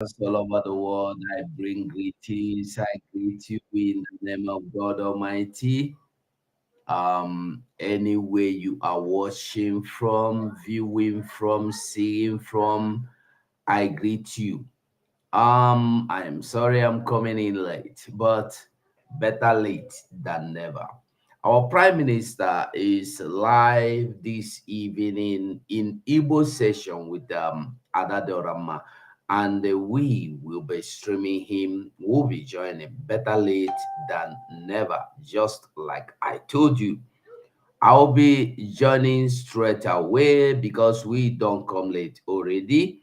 All over the world, I bring greetings. I greet you in the name of God Almighty. Anywhere you are watching from, viewing from, seeing from, I greet you. I am sorry I'm coming in late, but better late than never. Our Prime Minister is live this evening in Igbo session with Adadorama, and we will be streaming him. We'll be joining better late than never, just like I told you. I'll be joining straight away because we don't come late already.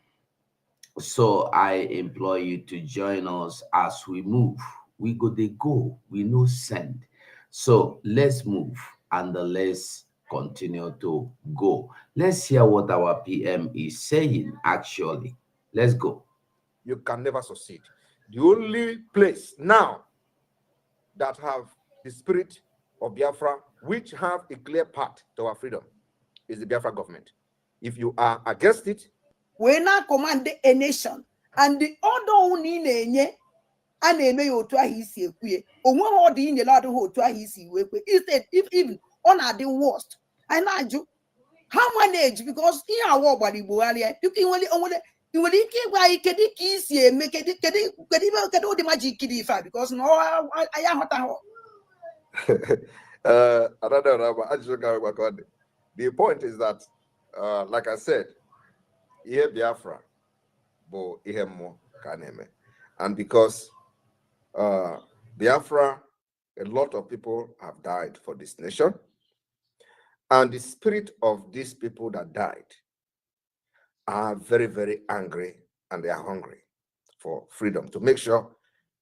So I implore you to join us as we move. We go, they go, we no send. So let's move and let's continue to go. Let's hear what our PM is saying actually. Let's go. You can never succeed. The only place now that have the spirit of Biafra, which have a clear path to our freedom, is the Biafra government. If you are against it, we now command a nation, and the other one and they may to a hisi onwe all the in the lot of to a hisi instead if even on are the worst. And I do how manage because in our war body bualia you can only you will keep why can it easy make it can all the magic kiddy because no I am the point is that like I said, here Biafra bo ihe mo kaneme, and because Biafra, a lot of people have died for this nation. And the spirit of these people that died are very, very angry, and they are hungry for freedom, to make sure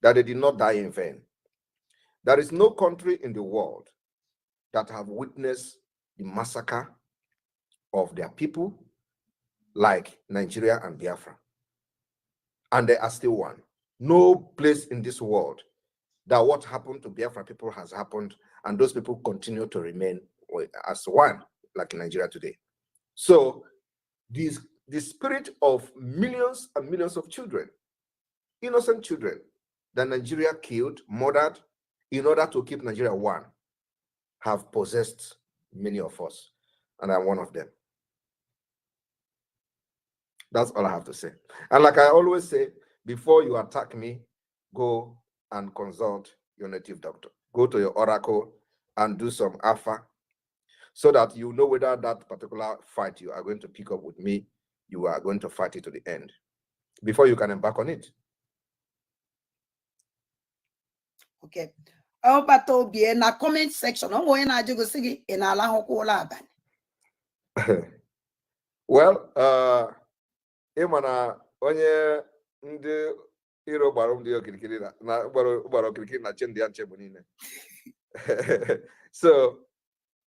that they did not die in vain. There is no country in the world that have witnessed the massacre of their people like Nigeria and Biafra. And they are still one. No place in this world that what happened to Biafra people has happened, and those people continue to remain as one, like in Nigeria today. So the spirit of millions and millions of children, innocent children, that Nigeria killed, murdered, in order to keep Nigeria one, have possessed many of us, and I'm one of them. That's all I have to say. And like I always say, before you attack me, go and consult your native doctor. Go to your oracle and do some alpha, so that you know whether that particular fight you are going to pick up with me, you are going to fight it to the end before you can embark on it. Okay. Oh, but to be in a comment section. I'm going to go see in a la. Well, Imana, onye ndị iro gbara ndị okirikiri na gbara okirikiri na chendi ya nchegbu niile. So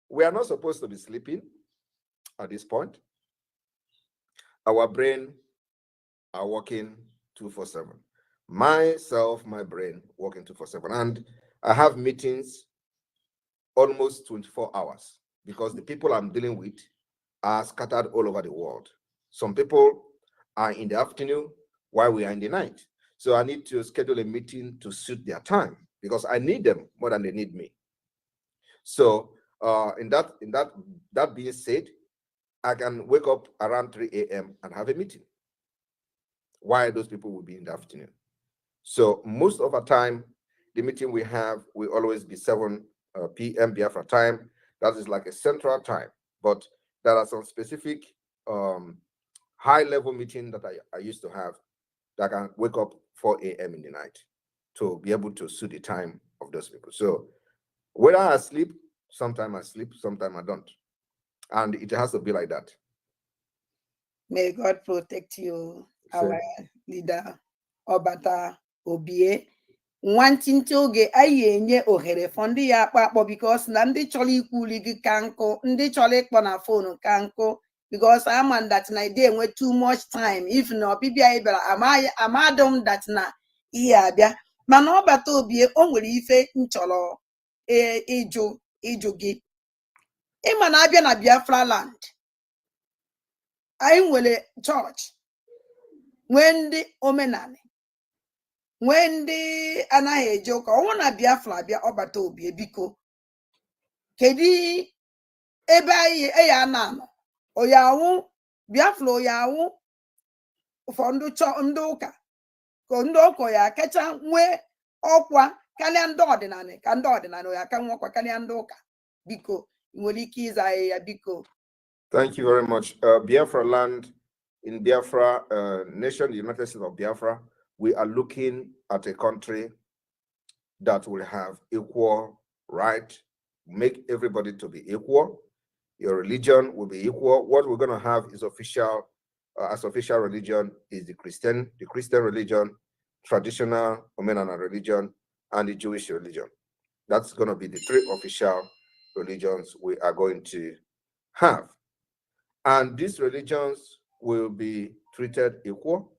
we are not supposed to be sleeping at this point. Our brain are working 247. Myself, my brain working 247. And I have meetings almost 24 hours because the people I'm dealing with are scattered all over the world. Some people are in the afternoon while we are in the night. So I need to schedule a meeting to suit their time because I need them more than they need me. So that being said, I can wake up around 3 a.m. and have a meeting while those people will be in the afternoon. So most of the time, the meeting we have will always be 7 p.m. Biafra time. That is like a central time. But there are some specific high-level meeting that I used to have that can wake up 4 a.m. in the night to be able to suit the time of those people. So whether I sleep, sometimes I sleep, sometimes I don't. And it has to be like that. May God protect you, our leader, Obata Obie. Wanting to get a yenye ohere for ndị ya akpa because na ndị chọrọ ikwuli gị ka nkụ, ndị chọrọ ịkpọ na phone ka nkụ, because I'm on that Nigeria with too much time. If no, PBI am Adam that na iya bia. Man Obata Obie onwere ife nchọrọ ịjụ gị. Ịma na abịa na Biafra land. I nwere church when the omenani, when the anaghị eje ụka, ọnwụ na Biafra bịa ọbata obi ebiko kedu ebe anyị eya na-anọ oyawu Biafra oyawu ụfọdụ ndị ụka ka ndị ụka ya kacha nwee ọkwa karịa ndị ọdịnala ka ndị ọdịnala ya ka nwe ọkwa karịa ndị ụka biko nwere ike ịza ya biko. Thank you very much. Biafra land in Biafra nation, the United States of Biafra, we are looking at a country that will have equal right, make everybody to be equal. Your religion will be equal. What we're going to have is official, as official religion is the Christian religion, traditional Omenana religion, and the Jewish religion. That's going to be the three official religions we are going to have. And these religions will be treated equal.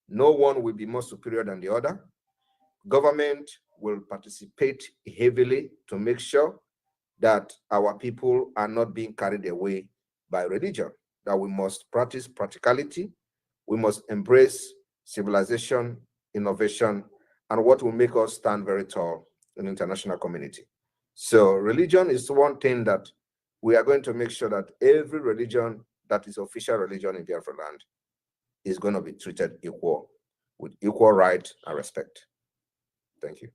No one will be more superior than the other. Government will participate heavily to make sure that our people are not being carried away by religion, that we must practice practicality, we must embrace civilization, innovation, and what will make us stand very tall in the international community. So religion is one thing that we are going to make sure that every religion that is official religion in Biafra land is going to be treated equal, with equal right and respect. Thank you.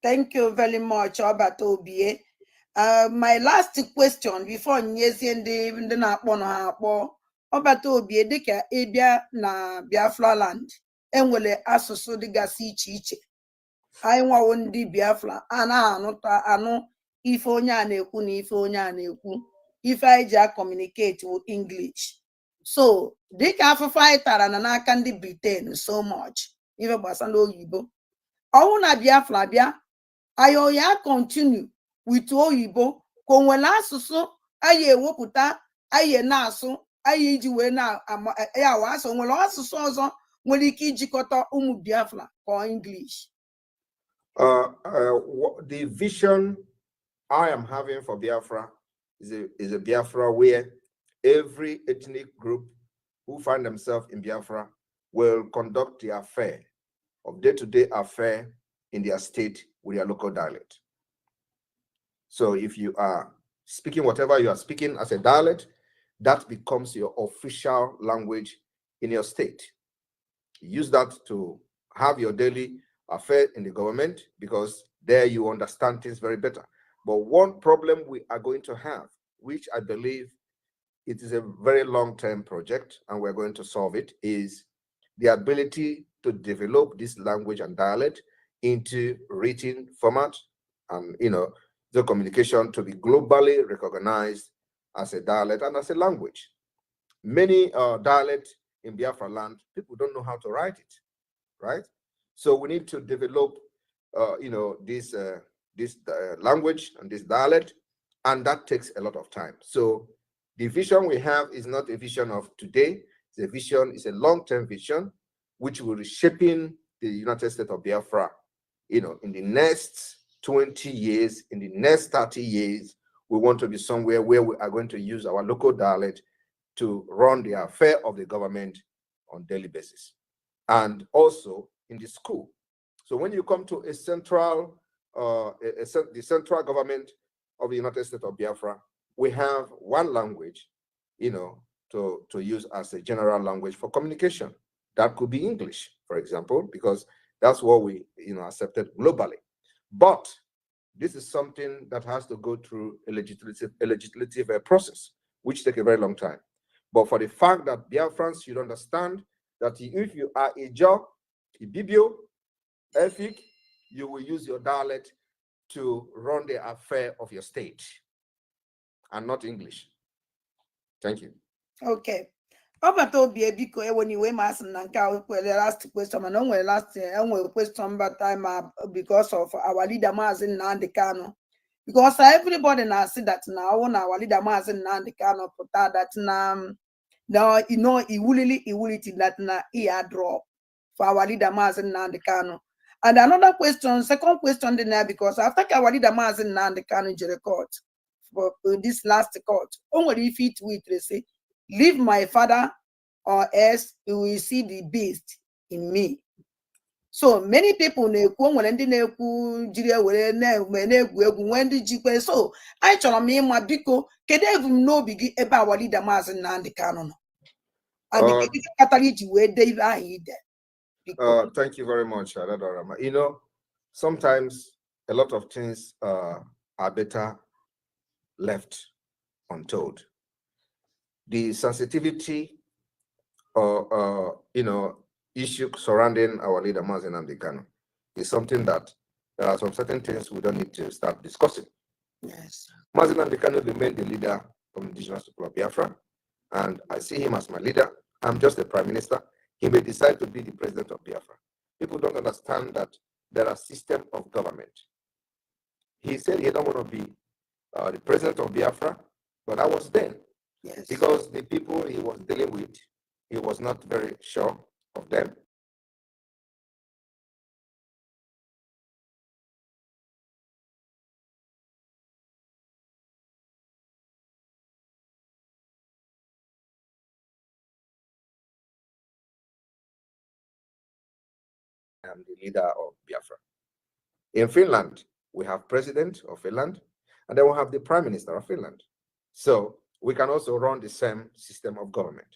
Thank you very much, Obata Obie. My last question before Nyesi and the na-akpọ na akpọ Obata Obie dịka ịbịa na Biafra land enwere asụsụ dịgasị iche iche. Anyị nwawo ndị Biafra a na-anụta anụ ife onye a na-ekwu na ife onye a na-ekwu. Ife anyị ji communicate with English. So dịka afụfụ anyị tara na n'aka ndị Britain so much ife gbasara oyibo. Ọnwụ na Biafra bịa ayo ya continue with oyibo ka o nwere asụsụ anyị ewepụta anyị na-asụ anyị iji wee na ya asụ nwere asụsụ ọzọ nwere ike ijikọta ụmụ Biafra ka English. The vision I am having for Biafra is a Biafra where every ethnic group who find themselves in Biafra will conduct the affair of day-to-day affair in their state with their local dialect. So if you are speaking whatever you are speaking as a dialect, that becomes your official language in your state. Use that to have your daily affair in the government because there you understand things very better. But one problem we are going to have, which I believe it is a very long-term project and we're going to solve it, is the ability to develop this language and dialect into written format and, the communication to be globally recognized as a dialect and as a language. Many dialects in Biafra land, people don't know how to write it, right? So we need to develop, this language and this dialect, and that takes a lot of time. So the vision we have is not a vision of today. It's a vision, it's a long-term vision, which will be shaping the United States of Biafra, in the next 20 years, in the next 30 years, we want to be somewhere where we are going to use our local dialect to run the affair of the government on a daily basis. And also in the school. So when you come to a central, the central government of the United States of Biafra, we have one language, to use as a general language for communication. That could be English, for example, because that's what we, accepted globally. But this is something that has to go through a legislative process, which takes a very long time. But for the fact that Biafrans should understand that if you are a Jaw, a Bibio, Efik, you will use your dialect to run the affair of your state and not English. Thank you. Okay. Obata Obie biko when you ask the last question, and only last question, but time because of our leader Mazi Nnamdi Kanu. Because everybody now see that now our leader Mazi Nnamdi Kanu put that now he will that na he drop for our leader Mazi Nnamdi Kanu. And another question, second question there, because after our leader Mazi Nnamdi Kanu in the court for this last court, only if it will say leave my father or else you will see the beast in me. So many people na-ekwu nwere ndị na-ekwu jiri ewere na-egwu egwu nwee ndị jikwe. So anyị chọrọ m ịma biko kedu ebumnobi gị ebe our leader Mazi Nnamdi Kanu nọ and kedu kpatara iji wee dee ibe ahụ ide. Thank you very much, Adadorama. You know, sometimes a lot of things are better left untold. The sensitivity or issue surrounding our leader Mazi Nnamdi Kanu is something that there are some certain things we don't need to start discussing. Yes. Mazi Nnamdi Kanu remained the leader of the indigenous people of Biafra, and I see him as my leader. I'm just the prime minister. He may decide to be the president of Biafra. People don't understand that there are systems of government. He said he don't want to be the president of Biafra, but I was then. Yes. Because the people he was dealing with, he was not very sure of them. I'm the leader of Biafra. In Finland, we have president of Finland, and then we have the prime minister of Finland. So we can also run the same system of government.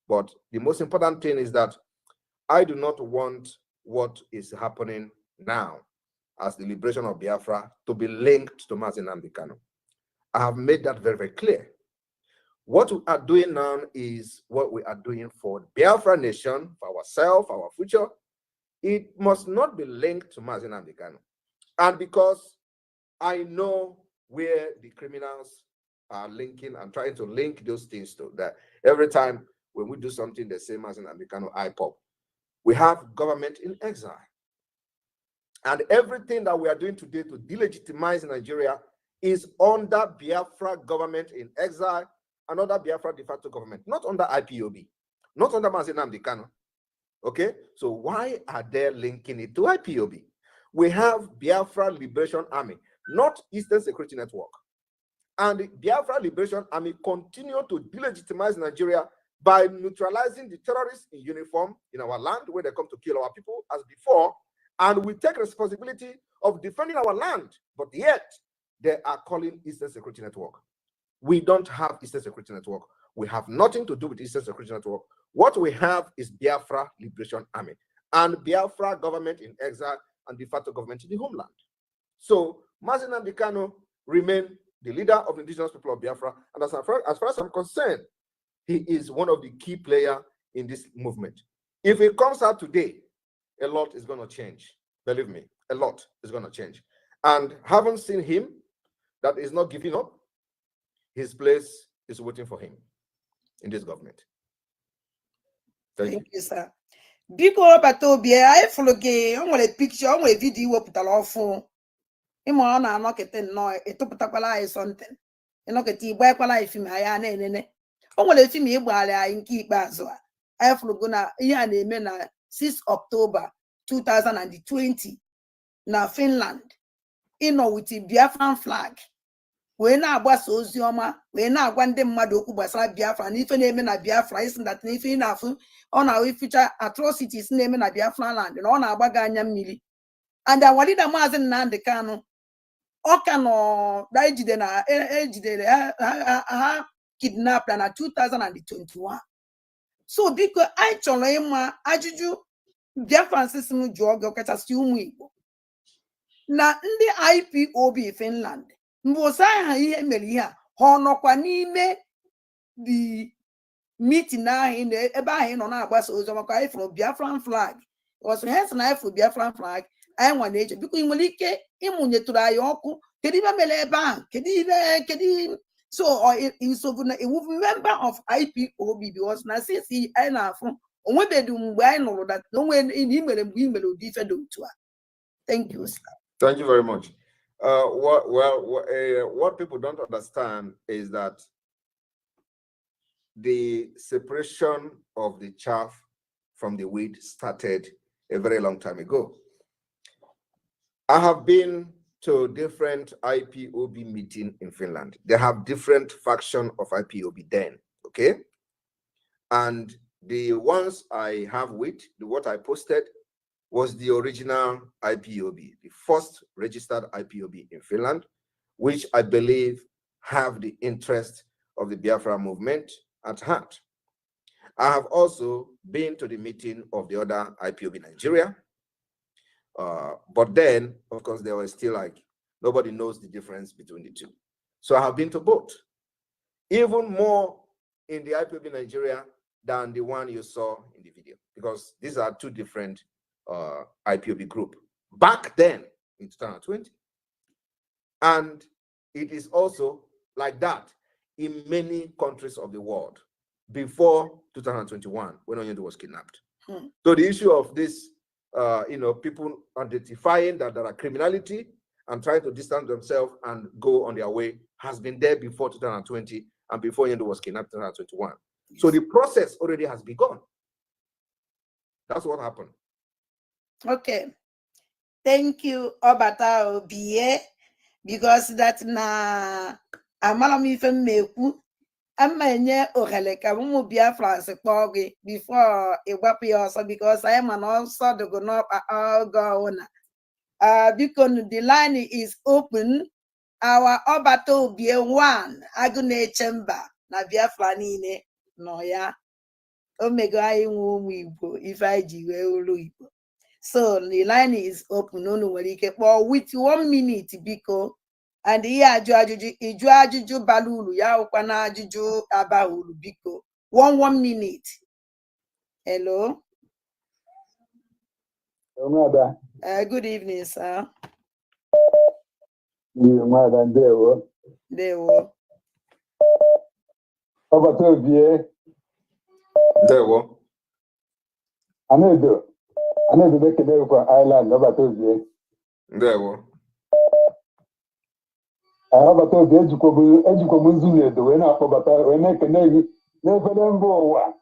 But the most important thing is that I do not want what is happening now as the liberation of Biafra to be linked to Mazi Nnamdi Kanu. I have made that very, very clear. What we are doing now is what we are doing for Biafra nation, for ourselves, our future. It must not be linked to Mazi Nnamdi Kanu. And because I know where the criminals are linking and trying to link those things to that, every time when we do something, the same as in Americano IPOP, we have government in exile. And everything that we are doing today to delegitimize Nigeria is under Biafra government in exile, another Biafra de facto government, not under IPOB, not under Mazi Nnamdi Kanu. Okay, so why are they linking it to IPOB? We have Biafra Liberation Army, not Eastern Security Network. And the Biafra Liberation Army continue to delegitimize Nigeria by neutralizing the terrorists in uniform in our land where they come to kill our people as before. And we take responsibility of defending our land, but yet they are calling Eastern Security Network. We don't have Eastern Security Network. We have nothing to do with Eastern Security Network. What we have is Biafra Liberation Army and Biafra government in exile and de facto government in the homeland. So Mazi Nnamdi Kanu remain the leader of the indigenous people of Biafra, and as far as I'm concerned, he is one of the key players in this movement. If he comes out today, a lot is going to change. Believe me, a lot is going to change. And having seen him, that is not giving up, his place is waiting for him in this government. Thank you, sir. Biko Batobi, I follow gay, on a picture, on a video, put a law phone. Ịma ọ na-anọkete nnọọ etopụtakwala anyị something ịnọkete igbe ekwala anyị fim anyị na-enene o nwere fim ịgbara anyị nke ikpeazụ a anyị fụrụgo na ihe a na-eme na 6 October 2020 na Finland ịnọ with Biafran flag wee na-agbasa ozi ọma wee na-agwa ndị mmadụ okwu gbasara Biafra na ife na-eme na Biafra isi that na ife ị na-afụ ọ na future atrocities na-eme na Biafra land na ọ na-agbaga anya mmiri and our leader Mazi Nnamdi Kanu ọka nọ ejidere ha kidnap na 2021. So biko anyị chọrọ ịma ajụjụ Biafrans m jụọ gị ọkachasị ụmụ Igbo na ndị IPOB Finland mgbe osa ha ihe mere ihe a ha nọkwa n'ime the meeting ahụ ebe ahụ nọ na-agbasa ozi maka anyị fụrụ Biafran flag ọsọ ha sị na anyị fụrụ Biafran flag anyị nwa na-eche biko ị nwere ike ịmụnyetụrụ anyị ọkụ kedu ibe mere ebe ahụ kedu so a member of IPOB because na since anyị na-afụ onwebedu mgbe anyị nụrụ that onwe imere mgbe imere ụdị ife dị otu a. Thank you, sir. Thank you very much. What people don't understand is that the separation of the chaff from the wheat started a very long time ago. I have been to different IPOB meetings in Finland. They have different factions of IPOB then, okay? And The ones I have with what I posted was the original IPOB, the first registered IPOB in Finland, which I believe have the interest of the Biafra movement at heart. I have also been to the meeting of the other IPOB Nigeria, but then, of course, there was still like, nobody knows the difference between the two. So I have been to both, even more in the IPOB Nigeria than the one you saw in the video, because these are two different IPOB group back then in 2020. And it is also like that in many countries of the world before 2021, when Onyedo was kidnapped. So the issue of this, people identifying that there are criminality and trying to distance themselves and go on their way has been there before 2020 and before Onyedo was kidnapped in 2021. So the process already has begun. That's what happened. Okay. Thank you, Obata Obie, because that na amalam meku amanye oheleka mu Biafrans kpogi before igwapi also, because I am an also to go up go on. Because the line is open. Our Obata Obie one agune chamber na Biafra nine no ya omega I Igbo if I ulu Igbo. So the line is open. No, with 1 minute, biko. And here iju balulu ya ukwana ajuju abahulu biko. 1 minute. Hello. Good evening, sir. Dewo. I know the make a for Ireland, over to there were. I have a told the Educomunzu, the winner for Bata, when I can name never them go.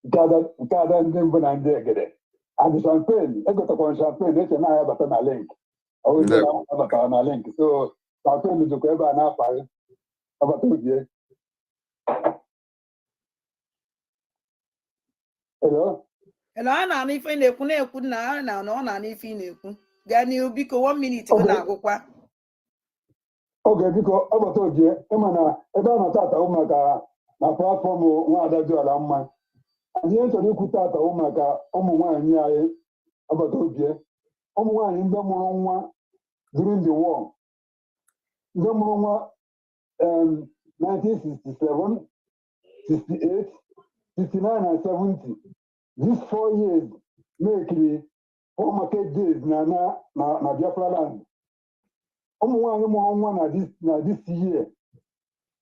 Gather and then and there get it. And the champagne, I got upon champagne, and I have a link. I will have a link. So, champagne is a grabber and apple. About 2 years. Hello? Hello, Anna, if I could now, no, if you Gani biko 1 minute go na agụkwa. Okay, biko ọ bata ogie ịma na ebe a na-atata ụmụaka na platfọm nwa adajụ ala mma. Anyị chọrọ ikwu tata ụmụaka ụmụ nwaanyị anyị ọbata ogie. Ụmụ nwaanyị ndị mụrụ nwa during the war. Ndị mụrụ nwa 1967, 68, 69 and 70. These 4 years make for market days na Biafra land. Nwaanyị mụrụ nwa na this year.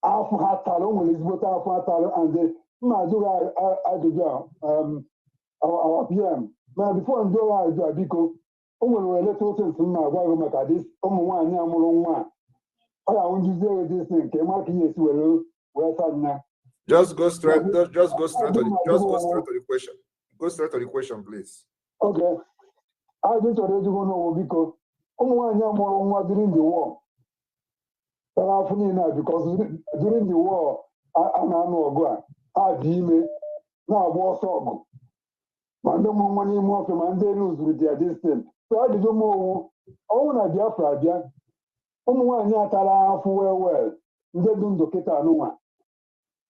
Afọ ha tara o nwere ezigbote afọ ha tara, and mma ajụghị ajụjụ our PM. Mana before ndị ọrụ ajụjụ a biko o nwere electoral sense mma agwa gị maka ụmụ nwaanyị a mụrụ nwa. Ọ ya nduzi ezi nke ma ka ihe esi wee sanya. Just go straight to the question. Go straight to the question, please. Okay. I just already know because during the war. Because during the war, I know I dime now war song. Mandam money more from and they lose with their distance. So I did more own a Biafra. One tara well. They don't do kita no.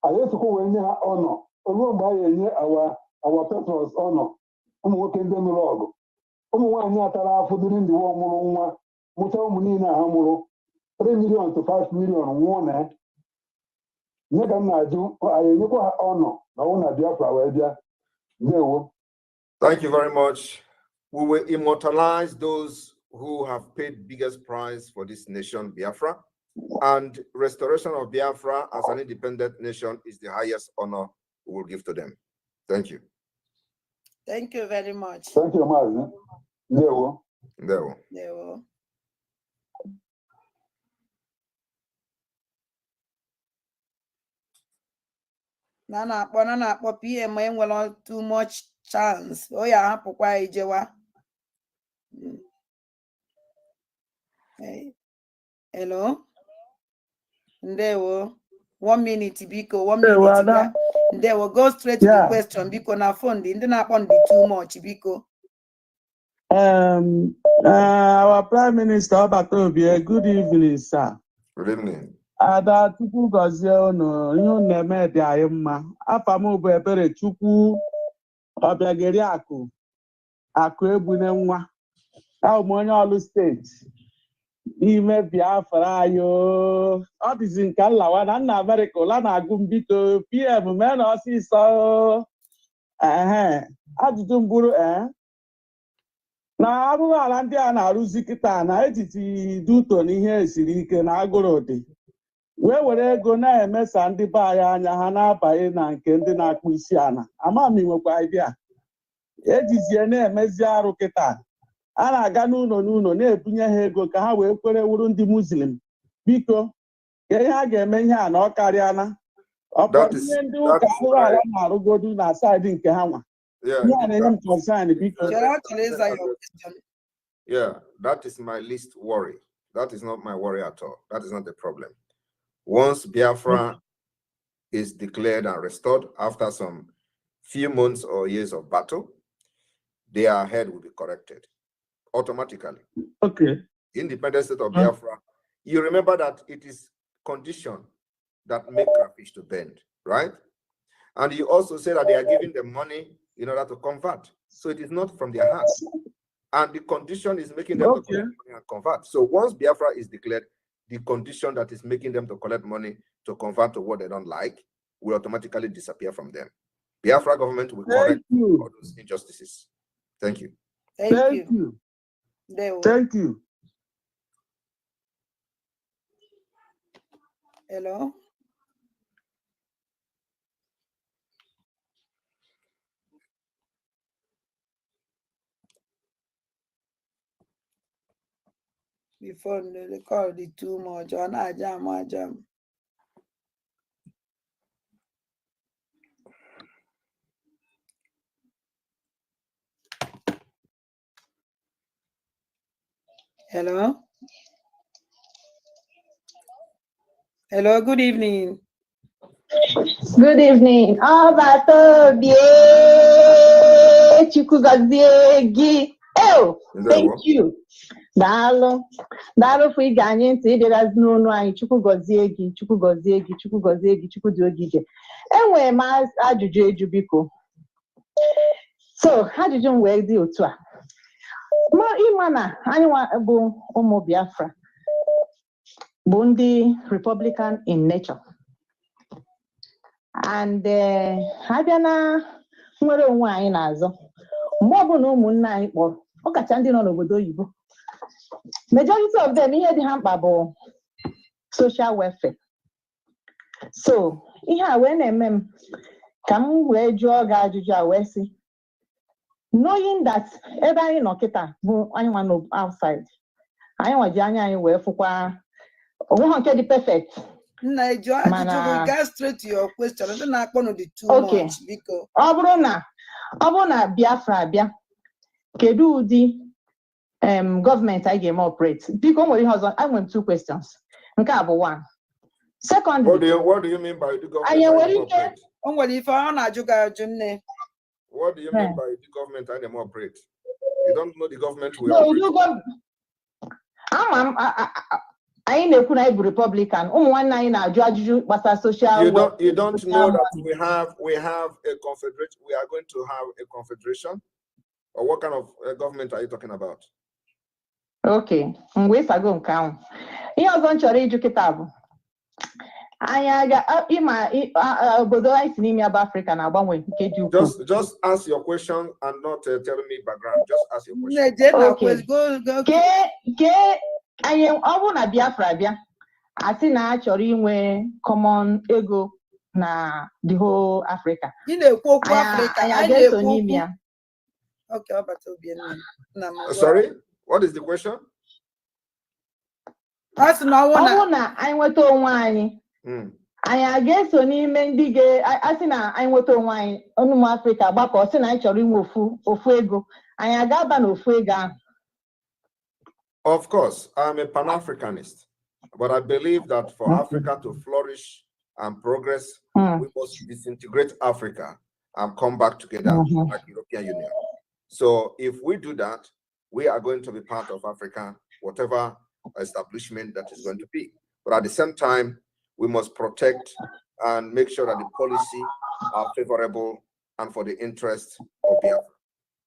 I used to go in honor. Alone by our patrons honor. Working them log. Nwaanyị atara afọ during the war mụrụ nwa mụta ụmụ niile ha mụrụ 3 million to 5 million nwụọ na nye ka m na-ajụ anyị enyekwa ha ọnọ na ụna Biafra wee bịa. Ndewo. Thank you very much. We will immortalize those who have paid biggest price for this nation, Biafra, and restoration of Biafra as an independent nation is the highest honor we will give to them. Thank you. Thank you very much. Thank you, Mazi. Ndewo. Ndewo. Na na-akpọ PM enwere too much chance. O ya hapụkwa ijewa. Hello. Ndewo. 1 minute biko, 1 minute. They will go straight to the question because na phone didn't happen too much because. Our Prime Minister Obatobie, good evening, sir. Good evening. Ada Chukwu gozie unu ihe unu na-eme dị anyị mma. Afa m bụ Ebere Chukwu Ọbịageri Akụ Egbune nwa. Abụ m onye Ọlụ steeti n'ime Biafra anyị. Ọ dịzi nke nlawa na nna Amerịka ụla na-agụ m biko PM mee na ọsịsọ. Ajụjụ m bụrụ na arụrụ ala ndị a na-arụzi kịta na etiti duto na ihe esiri ike na agụrụ dị wee were ego na-emesa ndị be anyị anya ha na-abanye na nke ndị na-akpụ isi ala. Ama m nwekwa idea ejizie na-emezi arụ kịta a na-aga n'ụlọ na-ebunye ha ego ka ha wee kwere wuru ndị Muslim. Biko ka ihe a ga-eme ihe a na ọ karịana ọkpọrọ ihe ndị ụka arụrụ ala na-arụgodu na saịdị nke ha nwa. Yeah, that is my least worry. That is not my worry at all. That is not the problem. Once Biafra is declared and restored after some few months or years of battle, their head will be corrected automatically. Okay. Independent state of Biafra. You remember that it is condition that make fish to bend, right? And you also say that they are giving them money in order to convert. So it is not from their hearts. And the condition is making them to collect money and convert. So once Biafra is declared, the condition that is making them to collect money to convert to what they don't like will automatically disappear from them. Biafra government will correct all those injustices. Thank you. Thank you. Thank you. Hello? Before they call it too much on ajam. Hello? Hello, good evening. Good evening. Thank you. Daalụ for ige anyị ntị ịbịara n'ọnụ anyị. Chukwu gọzie gị, Chukwu gọzie gị, Chukwu gọzie gị, Chukwu dị ogige. Enwere m ajụjụ eju biko. So, ajụjụ m wee dị otu a. Ịma na anyị bụ ụmụ Biafra bụ ndị Republican in nature. And ha bịa na nwere onwe anyị n'azụ. Mgbe ọbụla ụmụnne anyị kpọrọ, ọkacha ndị nọ n'obodo oyibo. Majority of them ihe dị ha mkpa bụ social welfare. So ihe a wee na-eme m ka m wee jụọ gị ajụjụ a wee sị, knowing that ebe anyị nọ kịta bụ anyị nwa nọ outside, anyị nwaji anya anyị wee fụkwa onwe nke dị perfect. Nna eju ajụjụ go straight to your question. Ndị na-akpọ no dị too much biko. Ọ bụrụ na Biafra abịa, kedu ụdị gọọmenti anyị ga-eme operate? Biko nwere ihe ọzọ. I have 2 questions. Nke a bụ 1. Second, what do you mean by the government? Anyị nwere ike o nwere ife ọ na-ajụ gị ajụ nne. What do you mean by the government and them operate? You don't know the government will operate. Anyị na-ekwu na anyị bụ Republican. Ụmụ nwanne anyị na-ajụ ajụjụ gbasara social. You don't know that we have a confederation. We are going to have a confederation. Or what kind of government are you talking about? Okay, mgbe ịsago nke ahụ. Ihe ọzọ m chọrọ ịjụ kịta bụ anyị aga ịma obodo anyị si n'ime aba Africa na-agbanwe nke dị ukwuu. Just ask your question and not tell me background. Just ask your question. Okay. Ke anyị ọ bụrụ na Biafra bịa asị na a chọrọ inwe common ego na the whole Africa. Ị na-ekwu okwu Africa, anyị ga-eso n'ime ya. Okay, sorry, what is the question? Ọ bụrụ na anyị nweta onwe anyị, anyị aga-eso n'ime ndị asị na anyị nweta onwe anyị ụmụ Africa gbakọ sị na anyị chọrọ inwe ofu ego, anyị aga-aba n'ofu ego ahụ. Of course, I'm a Pan-Africanist, but I believe that for Africa to flourish and progress, we must disintegrate Africa and come back together like European Union. So if we do that, we are going to be part of Africa, whatever establishment that is going to be. But at the same time, we must protect and make sure that the policy are favorable and for the interest of Biafra.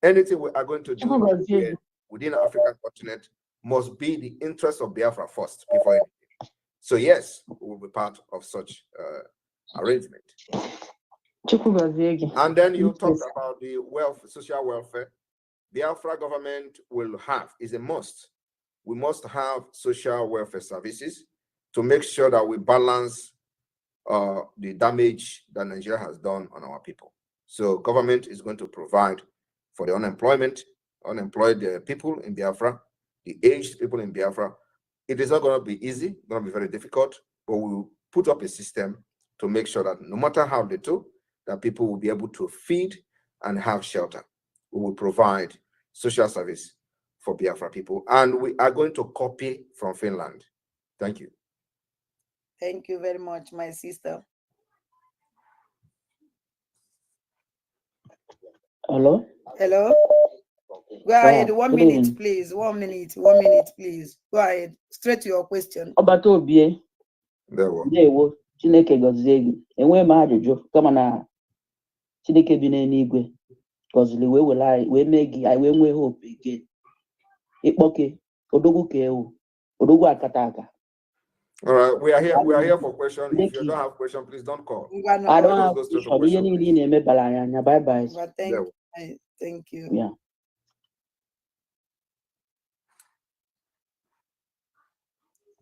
Anything we are going to do within the African continent must be the interest of Biafra first before anything. So yes, we will be part of such arrangement. And then you talked about the social welfare. Biafra government will have, is a must. We must have social welfare services to make sure that we balance the damage that Nigeria has done on our people. So government is going to provide for the unemployed people in Biafra, the aged people in Biafra. It is not going to be easy, it's going to be very difficult, but we will put up a system to make sure that no matter how little, that people will be able to feed and have shelter. We will provide social service for Biafra people, and we are going to copy from Finland. Thank you. Thank you very much, my sister. Hello? Hello? Go ahead, 1 minute, please. 1 minute, 1 minute, please. Go ahead, straight to your question. Obatobie. Ndewo. Chineke gọzie gị. Enwe m ajụjụ kama na Chineke bi n'eluigwe gọziri wee were anyị wee mee gị anyị wee nwee hope again. Ịkpọke odogwu ka ewu odogwu akata aka. All right, we are here for questions. If you don't have questions, please don't call. I don't have questions. Bye bye. Thank you. Yeah.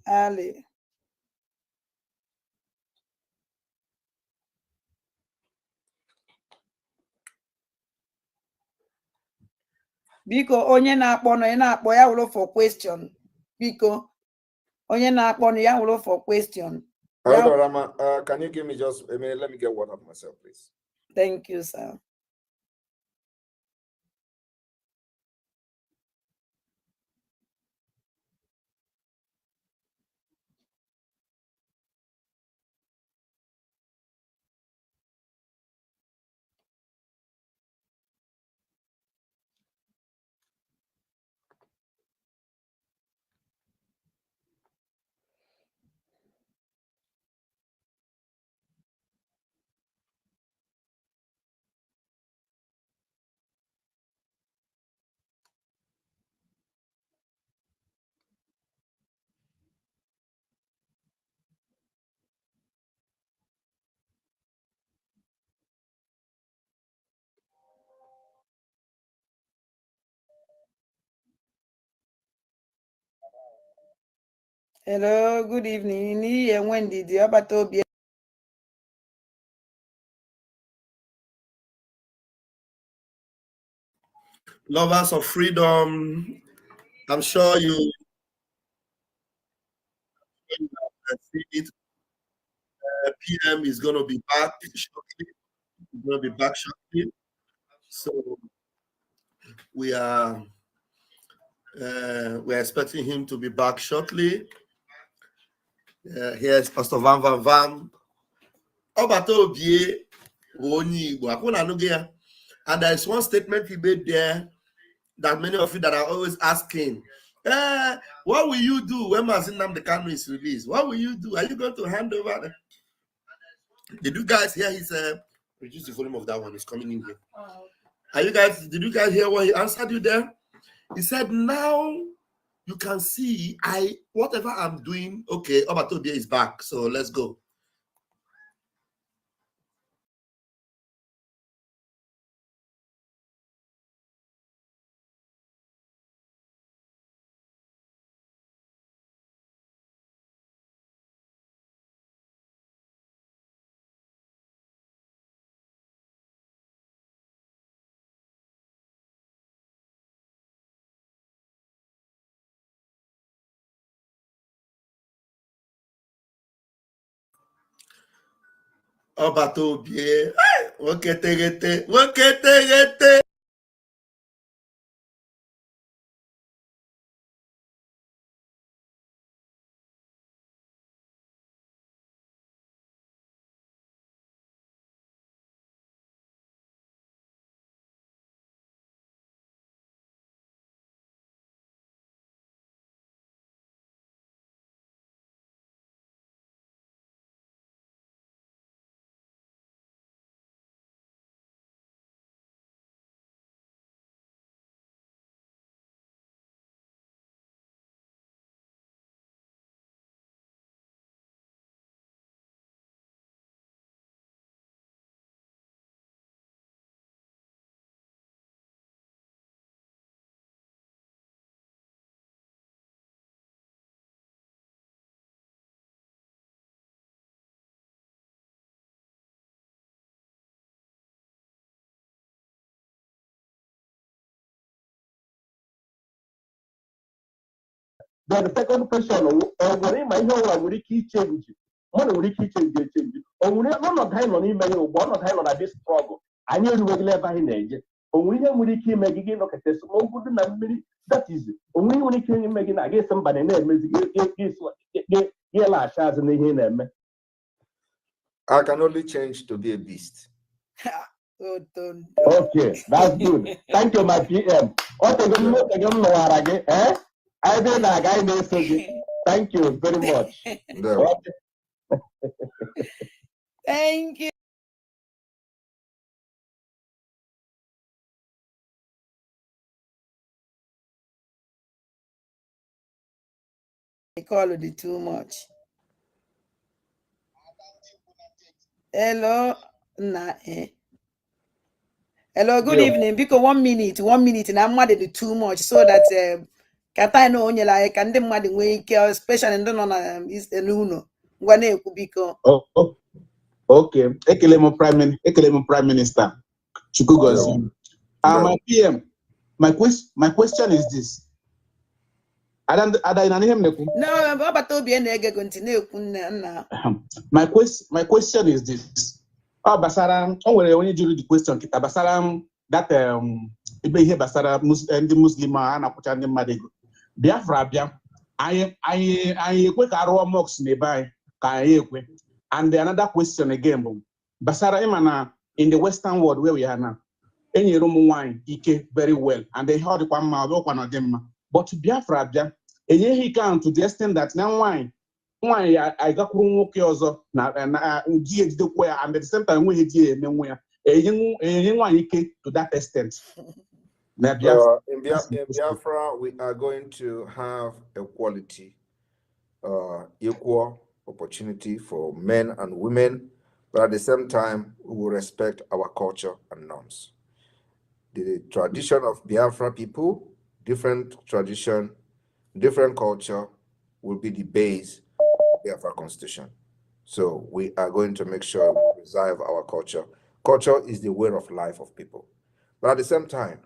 Ali. Biko onye na-akpọ no na-akpọ ya wụrụ for question. Biko onye na-akpọ no ya wụrụ for question. Rama, can you give me just a minute? Let me get water for myself, please. Thank you, sir. Hello, good evening. And when did you ever told Lovers of freedom, I'm sure you see it. PM is going to be back shortly. He's going to be back shortly. So we're expecting him to be back shortly. Here's Pastor Van Van Van. And there's one statement he made there that many of you that are always asking, what will you do when Mazi Nnamdi Kanu is released? What will you do? Are you going to hand over? Did you guys hear his reduce the volume of that one? It's coming in here. Did you guys hear what he answered you there? He said, now you can see whatever I'm doing, okay, Obatobie is back. So let's go. Obatobie, okay, Then the second question, when in my home, will keep change? One will keep change. Or will not time on email, one not time on this struggle. I knew you regular by in age. Or William will keep making look at this. Oh, good enough. That is only when he came making, I guess somebody named get last chance in the name. I can only change to be a beast. Okay, that's good. Thank you, my PM. I did a guy named. Thank you very much. Thank you. I call it too much. Hello, hello, good evening. Because 1 minute, and I'm mad at too much so that I know only like and then mad way especially and don't know is the luno. Oh, okay. Ekelemo Prime Minister. Chukugozi. My PM, my question is this. No, but my question is this. Basaram, when you do the question, Basaram, that here Basara Muslim and Madigo. Biafra, I quick arrow mocks nearby, and another question again. Basara Imana in the Western world where we are now. Any room wine, Ike very well, and they heard one of them. But Biafra, and he can to the extent that now wine I got also and at the same time we did to that extent. In Biafra, we are going to have equality, equal opportunity for men and women, but at the same time, we will respect our culture and norms. The tradition of Biafra people, different tradition, different culture, will be the base of Biafra Constitution. So we are going to make sure we preserve our culture. Culture is the way of life of people. But at the same time,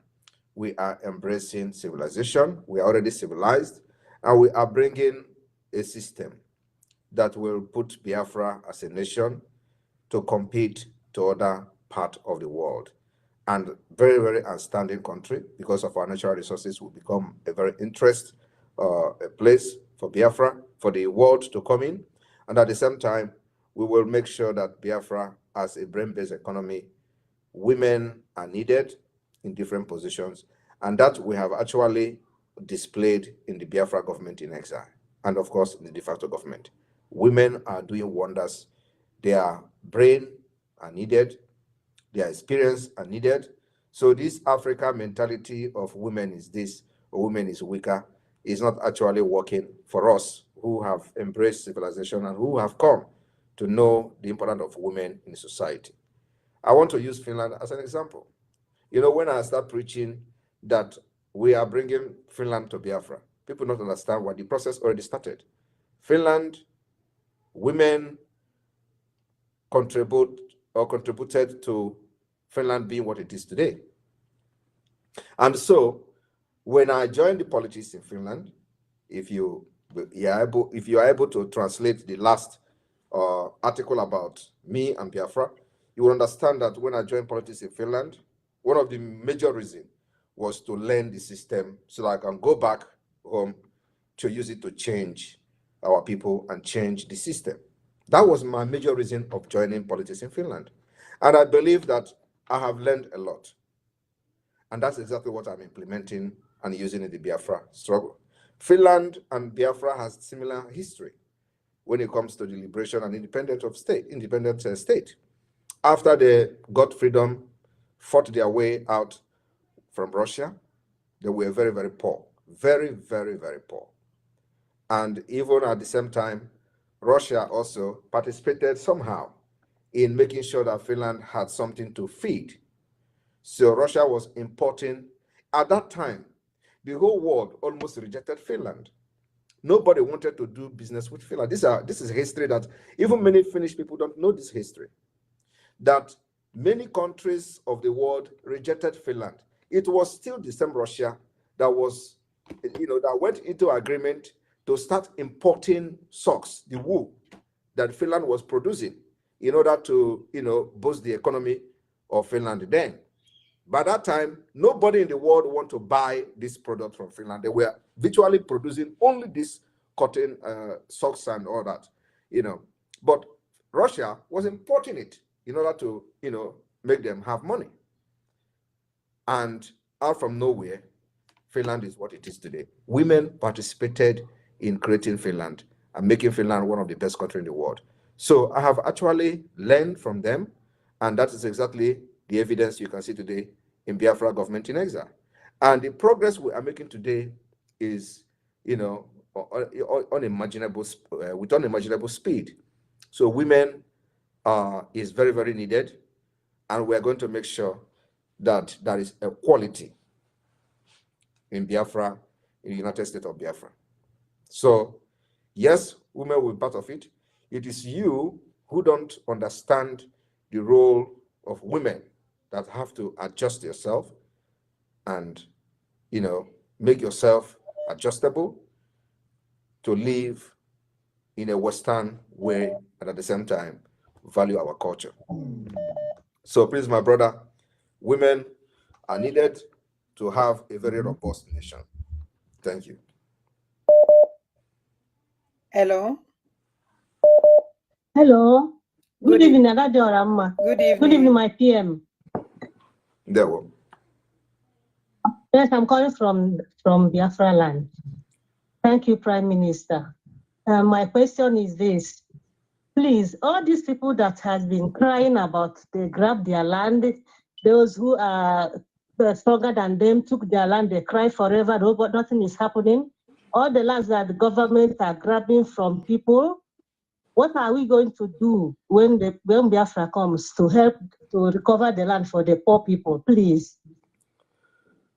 we are embracing civilization. We are already civilized, and we are bringing a system that will put Biafra as a nation to compete to other parts of the world. And very, very outstanding country, because of our natural resources, will become a very interest a place for Biafra, for the world to come in. And at the same time, we will make sure that Biafra has a brain-based economy. Women are needed in different positions, and that we have actually displayed in the Biafra government in exile, and of course, in the de facto government. Women are doing wonders. Their brain are needed. Their experience are needed. So this African mentality of women is this, or women is weaker, is not actually working for us who have embraced civilization and who have come to know the importance of women in society. I want to use Finland as an example. You know, when I start preaching that we are bringing Finland to Biafra, people don't understand why the process already started. Finland, women contributed to Finland being what it is today. And so when I joined the politics in Finland, if you are able to translate the last article about me and Biafra, you will understand that when I joined politics in Finland, one of the major reasons was to learn the system so that I can go back home to use it to change our people and change the system. That was my major reason of joining politics in Finland. And I believe that I have learned a lot. And that's exactly what I'm implementing and using in the Biafra struggle. Finland and Biafra has similar history when it comes to the liberation and independent state. After they got freedom, fought their way out from Russia, they were very, very poor. Very, very, very poor. And even at the same time, Russia also participated somehow in making sure that Finland had something to feed. So Russia was importing. At that time, the whole world almost rejected Finland. Nobody wanted to do business with Finland. This is history that even many Finnish people don't know this history. That many countries of the world rejected Finland. It was still the same Russia that was, that went into agreement to start importing socks, the wool that Finland was producing, in order to, boost the economy of Finland then. By that time, nobody in the world want to buy this product from Finland. They were virtually producing only this cotton socks and all that, But Russia was importing it in order to, make them have money. And out from nowhere, Finland is what it is today. Women participated in creating Finland and making Finland one of the best countries in the world. So I have actually learned from them, and that is exactly the evidence you can see today in Biafra government in exile. And the progress we are making today is, unimaginable, with unimaginable speed. So women is very, very needed, and we're going to make sure that there is equality in Biafra, in the United States of Biafra. So, yes, women will be part of it. It is you who don't understand the role of women that have to adjust yourself and, make yourself adjustable to live in a Western way and at the same time value our culture. So please, my brother, women are needed to have a very robust nation. Thank you. Hello. Hello. Good evening, Adadorama. Good evening. Good evening, my PM. There we go. Yes, I'm calling from Biafra land. Thank you, Prime Minister. My question is this. Please, all these people that have been crying about they grabbed their land, those who are stronger than them took their land, they cry forever, but nothing is happening. All the lands that the government are grabbing from people, what are we going to do when Biafra comes to help to recover the land for the poor people, please?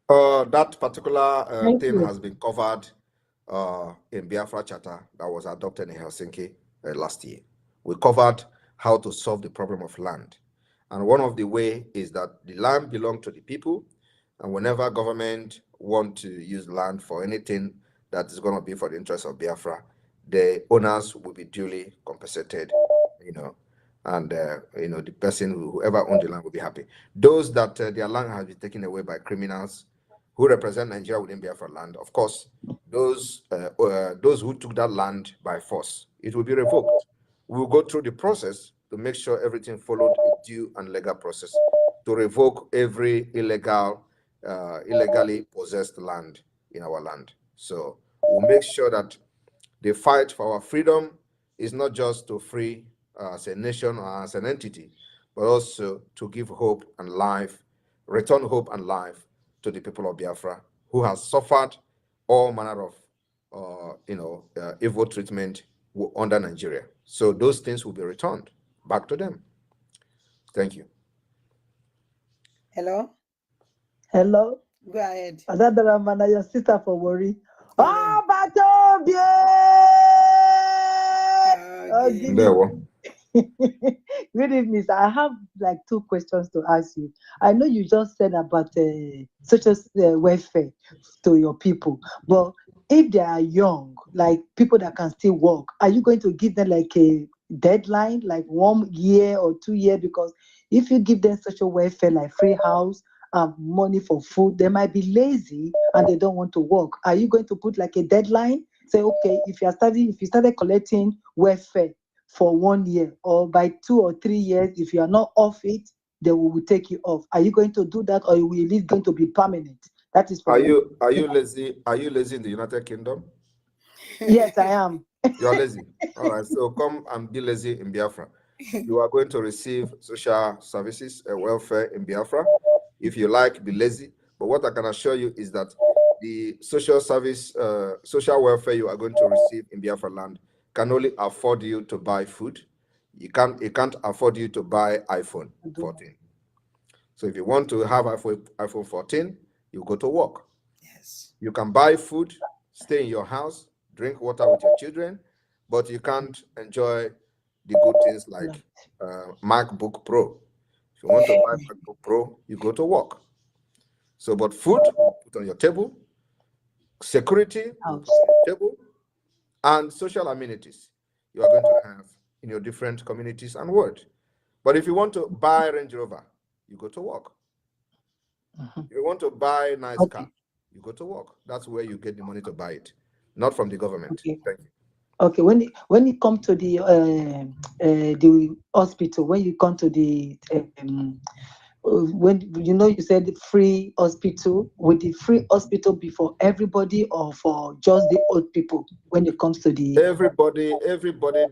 That particular thing you. has been covered in Biafra Charter that was adopted in Helsinki last year. We covered how to solve the problem of land. And one of the ways is that the land belongs to the people, and whenever government want to use land for anything that is going to be for the interest of Biafra, the owners will be duly compensated, and the person whoever owned the land will be happy. Those that their land has been taken away by criminals who represent Nigeria within Biafra land, of course, those who took that land by force, it will be revoked. We will go through the process to make sure everything followed a due and legal process to revoke every illegally possessed land in our land. So we'll make sure that the fight for our freedom is not just to free as a nation or as an entity, but also to give hope and life, return hope and life to the people of Biafra who has suffered all manner of evil treatment under Nigeria. So those things will be returned back to them. Thank you. Hello. Hello. Go ahead. Adadara, your sister for worry. Hello. Oh, Batobie! Okay. There we Good evening, sir. I have like 2 questions to ask you. I know you just said about social welfare to your people, but if they are young, like people that can still work, are you going to give them like a deadline, like 1 year or 2 years? Because if you give them social welfare, like free house, money for food, they might be lazy and they don't want to work. Are you going to put like a deadline? Say, okay, if you started collecting welfare for 1 year, or by 2 or 3 years, if you are not off it, they will take you off. Are you going to do that, or will it going to be permanent? That is for Are you lazy? Are you lazy in the United Kingdom? Yes, I am. You are lazy. All right. So come and be lazy in Biafra. You are going to receive social services, welfare in Biafra. If you like, be lazy. But what I can assure you is that the social service, social welfare you are going to receive in Biafra land can only afford you to buy food. It can't afford you to buy iPhone 14. So if you want to have iPhone 14, you go to work. Yes. You can buy food, stay in your house, drink water with your children, but you can't enjoy the good things like MacBook Pro. If you want to buy MacBook Pro, you go to work. So, but food, put on your table, security, put on your table, and social amenities you are going to have in your different communities and world. But if you want to buy Range Rover, you go to work. If you want to buy a nice car, you go to work. That's where you get the money to buy it, not from the government. Okay. Thank you. Okay, when it comes to the hospital, when you come to the when you said free hospital, would the free hospital be for everybody or for just the old people when it comes to the everybody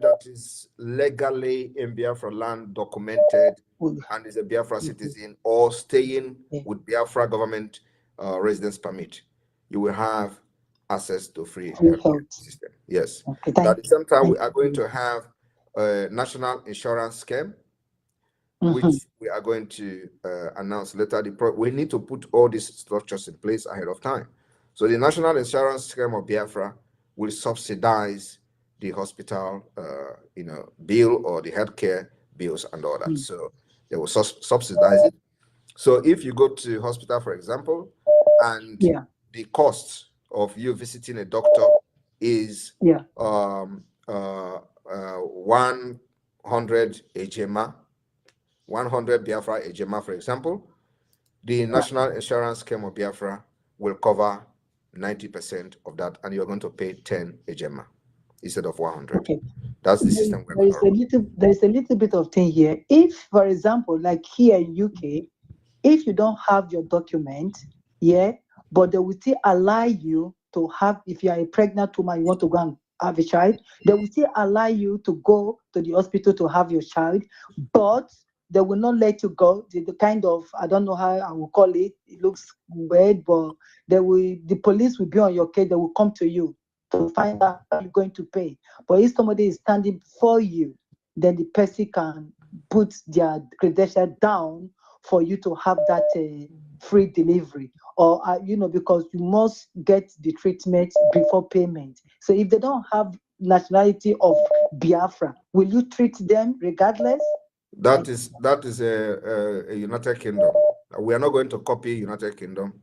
that is legally in Biafra land, documented, and is a Biafra citizen or staying with Biafra government residence permit, you will have access to free health system. Yes. Okay, At the same time, we are going to have a national insurance scheme, which we are going to announce later. We need to put all these structures in place ahead of time. So the national insurance scheme of Biafra will subsidize the hospital, bill or the healthcare bills and all that. So they will subsidize it. So if you go to hospital, for example, and the cost of you visiting a doctor is 100 HMA, 100 Biafra HMA, for example, the national insurance scheme of Biafra will cover 90% of that, and you're going to pay 10 HMA instead of 100. Okay. That's the system. There's a little bit of thing here. If, for example, like here in UK, if you don't have your document, but they will still allow you to have, if you are a pregnant woman, you want to go and have a child, they will still allow you to go to the hospital to have your child, but they will not let you go. The kind of, I don't know how I will call it, it looks weird, but the police will be on your case, they will come to you to find out how you're going to pay. But if somebody is standing for you, then the person can put their credential down for you to have that free delivery, or because you must get the treatment before payment. So if they don't have nationality of Biafra, will you treat them regardless? That is a United Kingdom. We are not going to copy United Kingdom.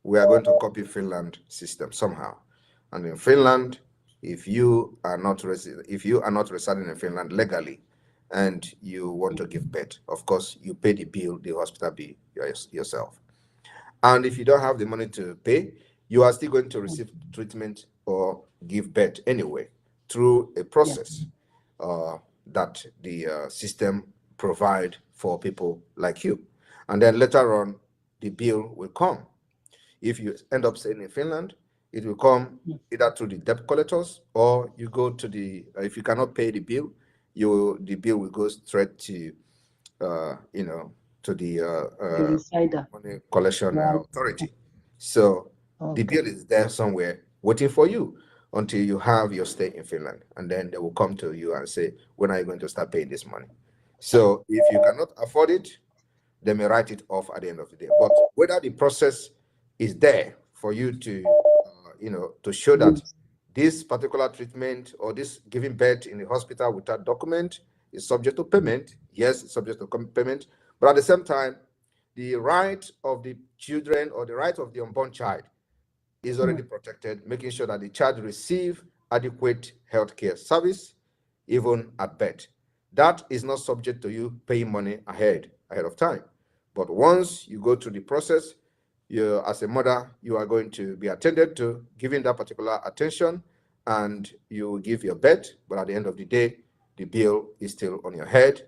We are going to copy Finland system somehow. And in Finland, if you are not residing in Finland legally, and you want to give birth, of course, you pay the bill, the hospital bill yourself. And if you don't have the money to pay, you are still going to receive treatment or give birth anyway through a process that the system provide for people like you. And then later on, the bill will come. If you end up staying in Finland, it will come either through the debt collectors, or you go to if you cannot pay the bill, the bill will go straight to to the money collection authority. So the bill is there somewhere waiting for you until you have your stay in Finland, and then they will come to you and say, when are you going to start paying this money? So if you cannot afford it, they may write it off at the end of the day. But whether the process is there for you to to show that this particular treatment or this giving birth in the hospital without document is subject to payment. Yes, it's subject to payment. But at the same time, the right of the children or the right of the unborn child is already protected, making sure that the child receive adequate healthcare service, even at birth. That is not subject to you paying money ahead of time. But once you go through the process, you, as a mother, you are going to be attended to, given that particular attention, and you give your birth. But at the end of the day, the bill is still on your head,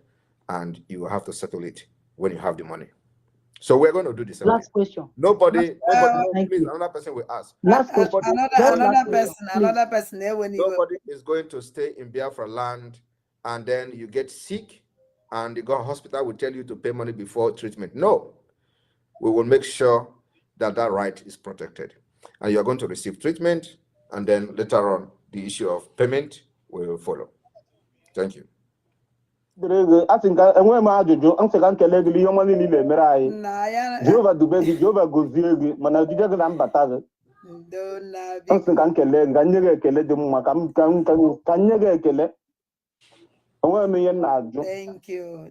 and you will have to settle it when you have the money. So we're going to do this. Last question. Nobody, please, another person will ask. Last question. Another person. Nobody is going to stay in Biafra land, and then you get sick, and the hospital will tell you to pay money before treatment. No, we will make sure that right is protected, and you are going to receive treatment, and then later on the issue of payment will follow. Thank you. I think enwe m ajụjụ nsị ka nkele gị ihe ọma niile mere anyị Jehova dube gị, Jehova gozie gị, mana ojije gị na mbata gị nsị ka nkele gị, ka nye gị ekele dị mma, ka nye gị ekele. Enwe m ihe m na-ajụ. Thank you.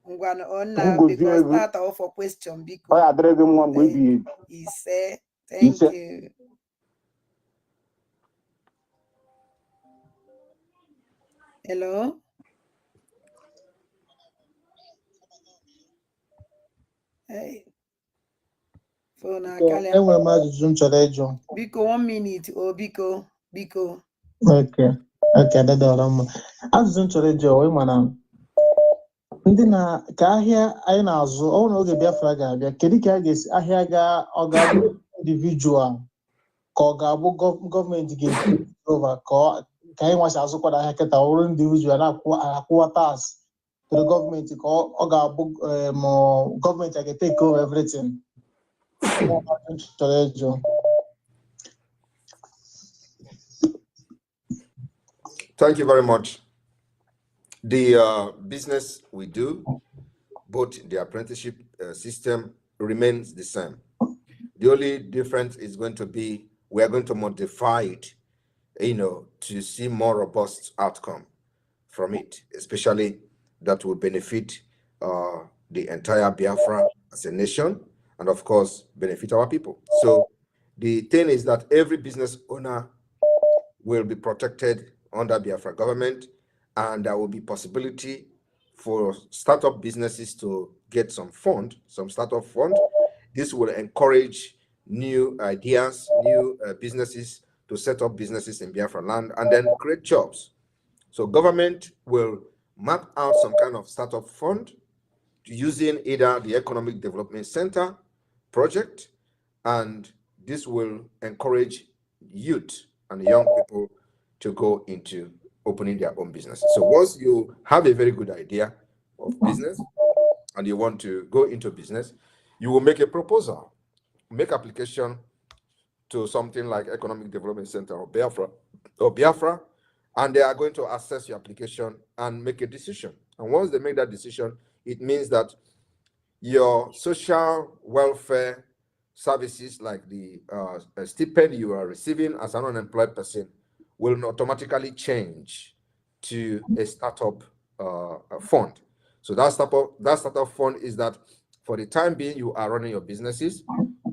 Because start off for question because he said thank you. Hello. Hey. Phone akala. Enwere m ajụjụ m chọrọ ịjụ. Biko 1 minute. Oh, biko. Okay, dada mma. Ajụjụ m chọrọ ịjụ onwe mana ndị na ka ahịa anyị na-azụ ọnwụ na oge Biafra ga-abịa, kedu ka a ga-esi ahịa ọ ga-abụ individual ka ọ ga-abụ gọọmenti ga-ova ka anyị nwasị azụkwada ahịa kịta ọrụ individual na-akwụwa tax to the gọọmenti ka ọ ga-abụ gọọmenti a ga-take over everything. Thank you very much. The business we do, both the apprenticeship system remains the same. The only difference is going to be we are going to modify it, to see more robust outcome from it, especially that will benefit the entire Biafra as a nation, and of course benefit our people. So the thing is that every business owner will be protected under Biafra government, and there will be possibility for startup businesses to get some startup fund. This will encourage new ideas, new businesses to set up businesses in Biafra land and then create jobs. So government will map out some kind of startup fund using either the Economic Development Center project, and this will encourage youth and young people to go into opening their own business. So once you have a very good idea of business and you want to go into business, you will make a proposal, make application to something like Economic Development Center or Biafra, and they are going to assess your application and make a decision. And once they make that decision, it means that your social welfare services, like the stipend you are receiving as an unemployed person, will automatically change to a startup fund. So that startup fund is that for the time being you are running your businesses,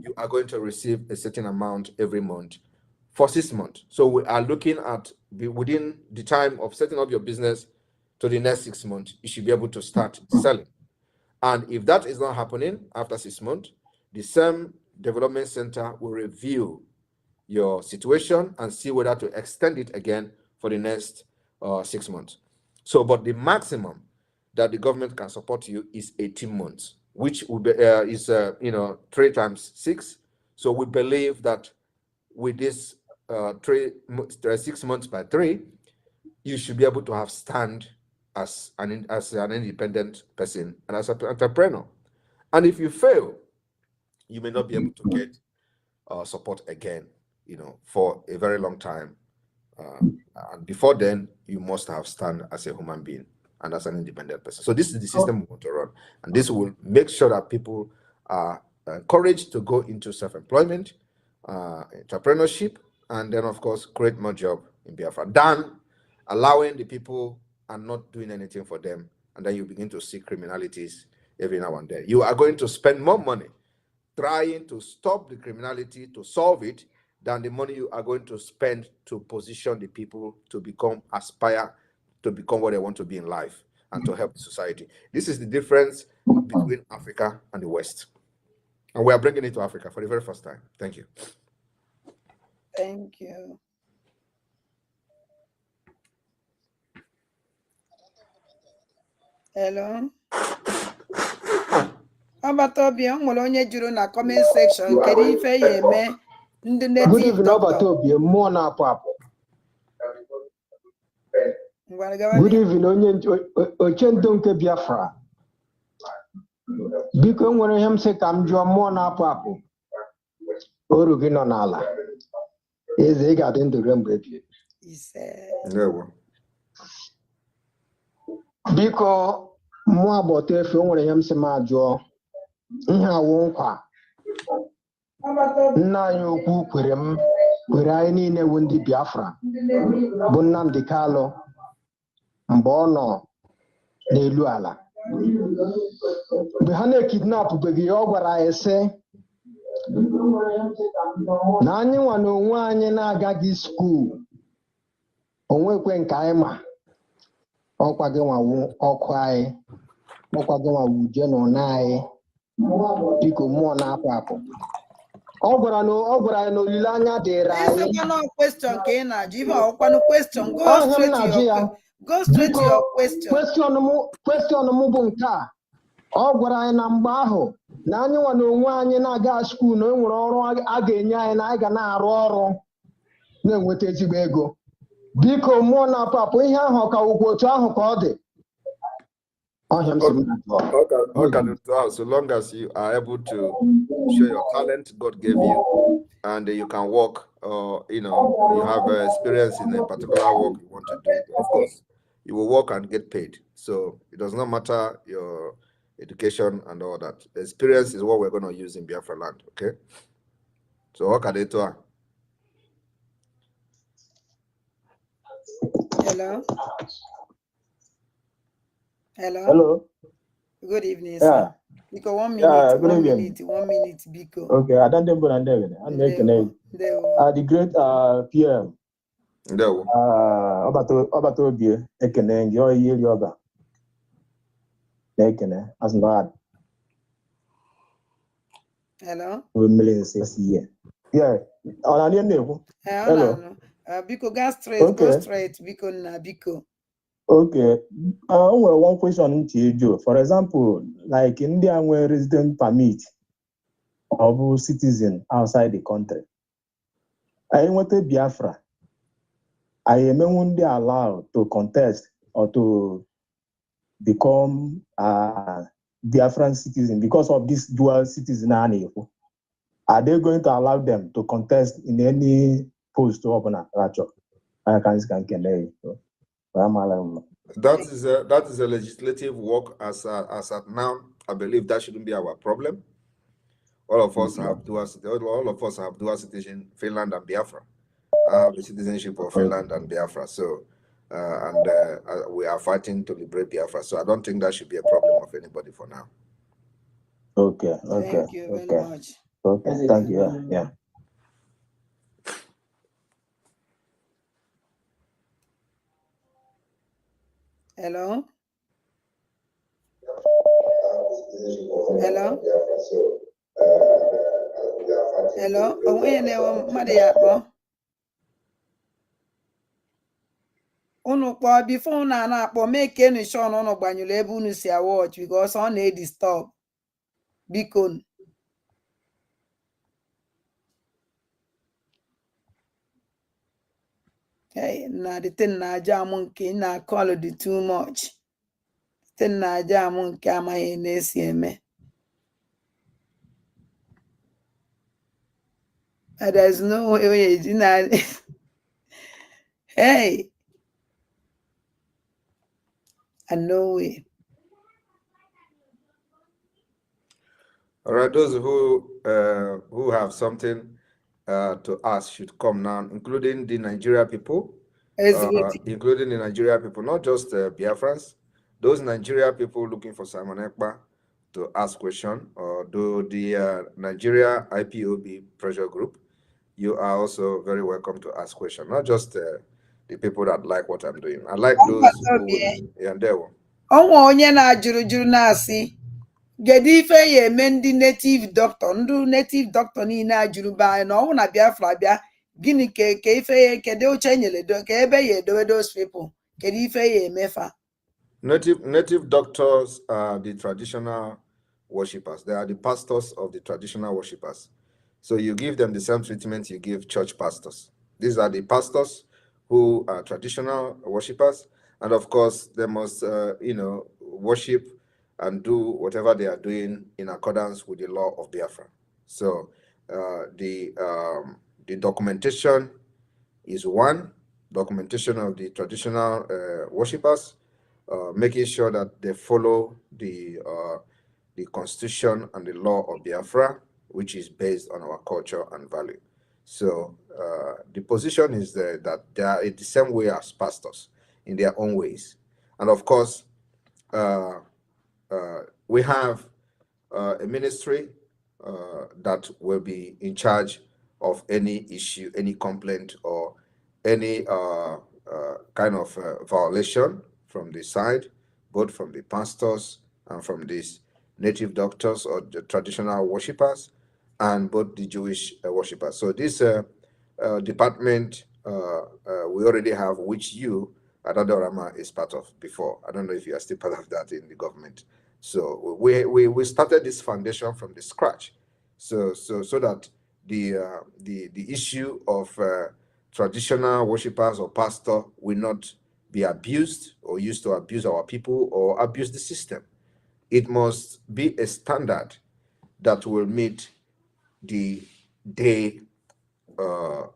you are going to receive a certain amount every month for 6 months. So we are looking at within the time of setting up your business to the next 6 months, you should be able to start selling. And if that is not happening after 6 months, the same development center will review your situation and see whether to extend it again for the next 6 months. So, but the maximum that the government can support you is 18 months, which will be, is 3 times 6. So we believe that with this 6 months by 3, you should be able to have stand as an independent person and as an entrepreneur. And if you fail, you may not be able to get support again, for a very long time. And before then, you must have stand as a human being and as an independent person. So this is the system we want to run. And this will make sure that people are encouraged to go into self-employment, entrepreneurship, and then, of course, create more jobs in Biafra than allowing the people and not doing anything for them. And then you begin to see criminalities every now and then. You are going to spend more money trying to stop the criminality, to solve it, than the money you are going to spend to position the people to aspire to become what they want to be in life and to help society. This is the difference between Africa and the West. And we are bringing it to Africa for the very first time. Thank you. Thank you. Hello. Obatobi, nwere onye juru na comment section kedu ife ya eme ndị native doctor. Obatobi, mmụọ na-apụ apụ. Good evening, onye ochendo nke Biafra. Biko nwere ihe m sị ka m jụọ mmụọ na-apụ apụ. Oru gị nọ n'ala. Eze ị ga-adị ndụ ruo mgbe ebighị ebi. Biko mmụọ agbata efe o nwere ihe m sị m ajụọ. Ihe awụ nkwa nna anyị okwu kwere anyị niile wu ndị Biafra bụ Nnamdi Kalụ mgbe ọ nọ n'elu ala. Mgbe ha na-ekidnapụbeghị ya, ọ gwara anyị sị na anyị nwa na onwe anyị na-agaghị skuul onwekwe nke anyị ma ọkwa gị nwawu ọkụ anyị ọkwa gị nwawu je nọ n'anyị biko mmụọ na-apụ apụ ọ gwara anyị na olileanya dịrị anyị question ka ị na-ajụ ihe ọkwanụ question go straight to your question m bụ nke a ọ gwara anyị na mgbe ahụ na anyị nwa na onwe anyị na-aga skuul na enwere ọrụ a ga-enye anyị na anyị ga na-arụ ọrụ na-enweta ezigbo ego biko mmụọ na-apụ apụ ihe ahụ ka ụkwụ otu ahụ ka ọ dị so long as you are able to show your talent God gave you and you can work you have experience in a particular work you want to do, of course you will work and get paid. So it does not matter your education and all that. The experience is what we're going to use in Biafra land, okay? So what can they do? Hello. Good evening, sir. Because 1 minute, 1 minute, Biko. Okay, I don't know I'm making the great PM. Ọbata obi ekene gị oyi eri ọba na-ekene as not. Hello. Yeah. Hello. Biko, go straight. Biko na Biko. Okay. Well, one question to you, for example, like India where resident permit of citizen outside the country. I want to Biafra. I am only allowed to contest or to become a Biafran citizen because of this dual citizen. Are they going to allow them to contest in any post to open a ratchet? That is a legislative work as at now. I believe that shouldn't be our problem. All of us have dual citizenship, Finland and Biafra. I have the citizenship of Finland and Biafra. So we are fighting to liberate Biafra. So I don't think that should be a problem of anybody for now. Okay. Thank you very much. Okay, thank you. Yeah. Hello. Unu kpọọ before unu na-akpọ make enu sure na unu gbanyụrụ ebe unu si watch because ọ na-edisturb. Biko. Hey, na the thing na jam nke na call the too much. Thing na jam nke amaghị na-esi eme. There's no way hey. And no way. All right, those who have something to ask should come now, including the Nigeria people, not just Biafrans. Those Nigeria people looking for Simon Ekpa to ask question, or do the Nigeria IPOB pressure group, you are also very welcome to ask question. Not just the people that like what I'm doing. I like those who onye na-ajụrụ na-asị Gedi ife ya eme ndị native doctor, ndị native doctor niile ajụrụ be anyị na ọnwụ na Biafra bịa gịnị ka ife ya kedu oche nyere ka ebe ya edowe those people kedu ife ya emefa. Native doctors are the traditional worshippers. They are the pastors of the traditional worshippers. So you give them the same treatment you give church pastors. These are the pastors who are traditional worshippers, and of course they must worship and do whatever they are doing in accordance with the law of Biafra. So the documentation is one, documentation of the traditional worshippers, making sure that they follow the constitution and the law of Biafra, which is based on our culture and value. So the position is that they are the same way as pastors in their own ways. And of course, we have a ministry that will be in charge of any issue, any complaint, or any kind of violation from the side, both from the pastors and from these native doctors or the traditional worshippers, and both the Jewish worshippers. So this department we already have, which you, Adadorama, is part of before. I don't know if you are still part of that in the government. So we started this foundation from the scratch, so that the issue of traditional worshippers or pastor will not be abused or used to abuse our people or abuse the system. It must be a standard that will meet the day, the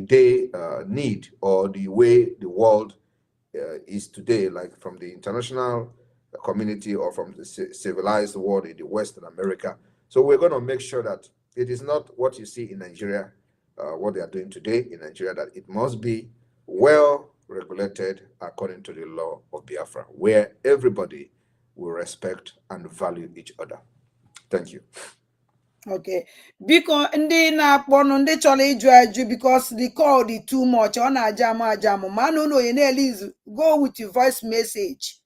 day need or the way the world is today, like from the international community or from the civilized world in the Western America. So we're going to make sure that it is not what you see in Nigeria, what they are doing today in Nigeria, that it must be well regulated according to the law of Biafra, where everybody will respect and value each other. Thank you. Okay, biko ndị na-akpọnụ ndị chọrọ ịjụ ajụ because the call dị too much, ọ na-aja m mana unu onye na-elizu, go with your voice message.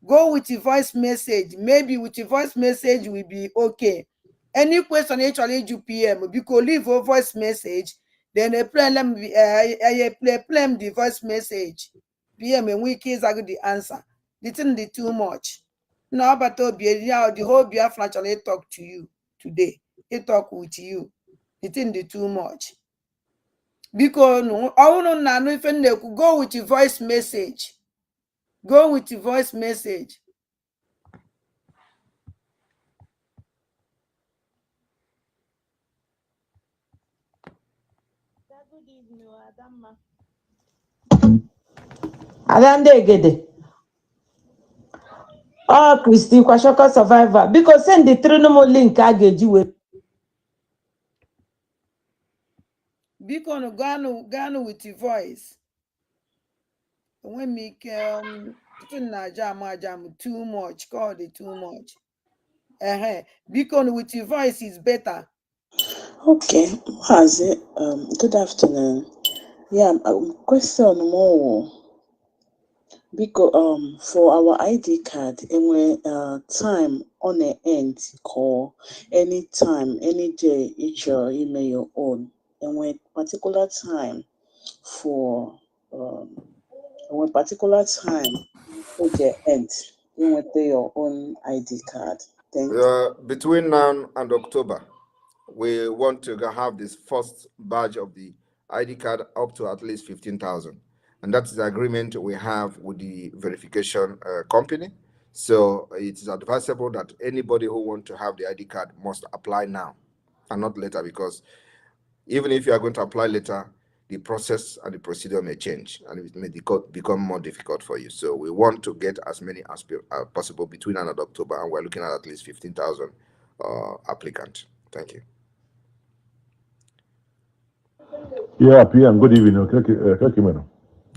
Go with your voice message. Maybe with your voice message will be okay. Any question ị chọrọ ịjụ PM, biko leave a voice message, then play the voice message. PM enwe ike ịzagụ the answer. The thing dị too much. No, but the whole Biafran chọrọ talk to you today. He talk with you. The thing is too much. Because no, go with your voice message. Go with your voice message. Good evening, Adamma. Adandegede. Oh, Christy, Kwashoko survivor. Because send the Trinumo link again. Because no gano with your voice. When me jam too much, call it too much. Because with your voice is better. Okay, Mazi, good afternoon. Yeah, question more. Because for our ID card, and when time on the end call anytime, any day, each your email your own, and when particular time for when particular time for the end, you will pay your own ID card. Thank you. Between now and October, we want to have this first batch of the ID card up to at least 15,000. And that's the agreement we have with the verification company. So it is advisable that anybody who wants to have the ID card must apply now and not later, because even if you are going to apply later, the process and the procedure may change and it may become more difficult for you. So we want to get as many as possible between now and October, and we're looking at least 15,000 applicants. Thank you. Yeah, PM, good evening. Thank you, madam.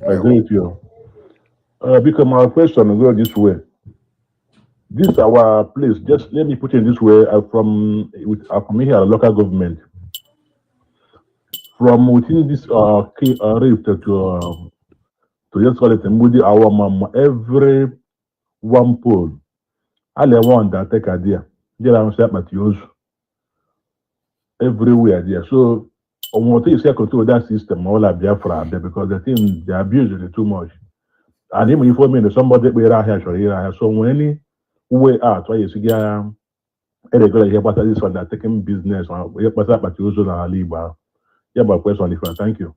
I agree with you. Because my question will go this way. This our place, just let me put it this way, from here, local government. From within this rift to just call it a moody our mama, every one pole, I want that take idea. There are some materials everywhere there. So on what is control that system, all of Biafra there, because the thing they abuse it too much. And even if we somebody we are here, so when any way out, why you see a regular here, but this one that taking business, but that you also are liba. Yeah, but question different. Thank you.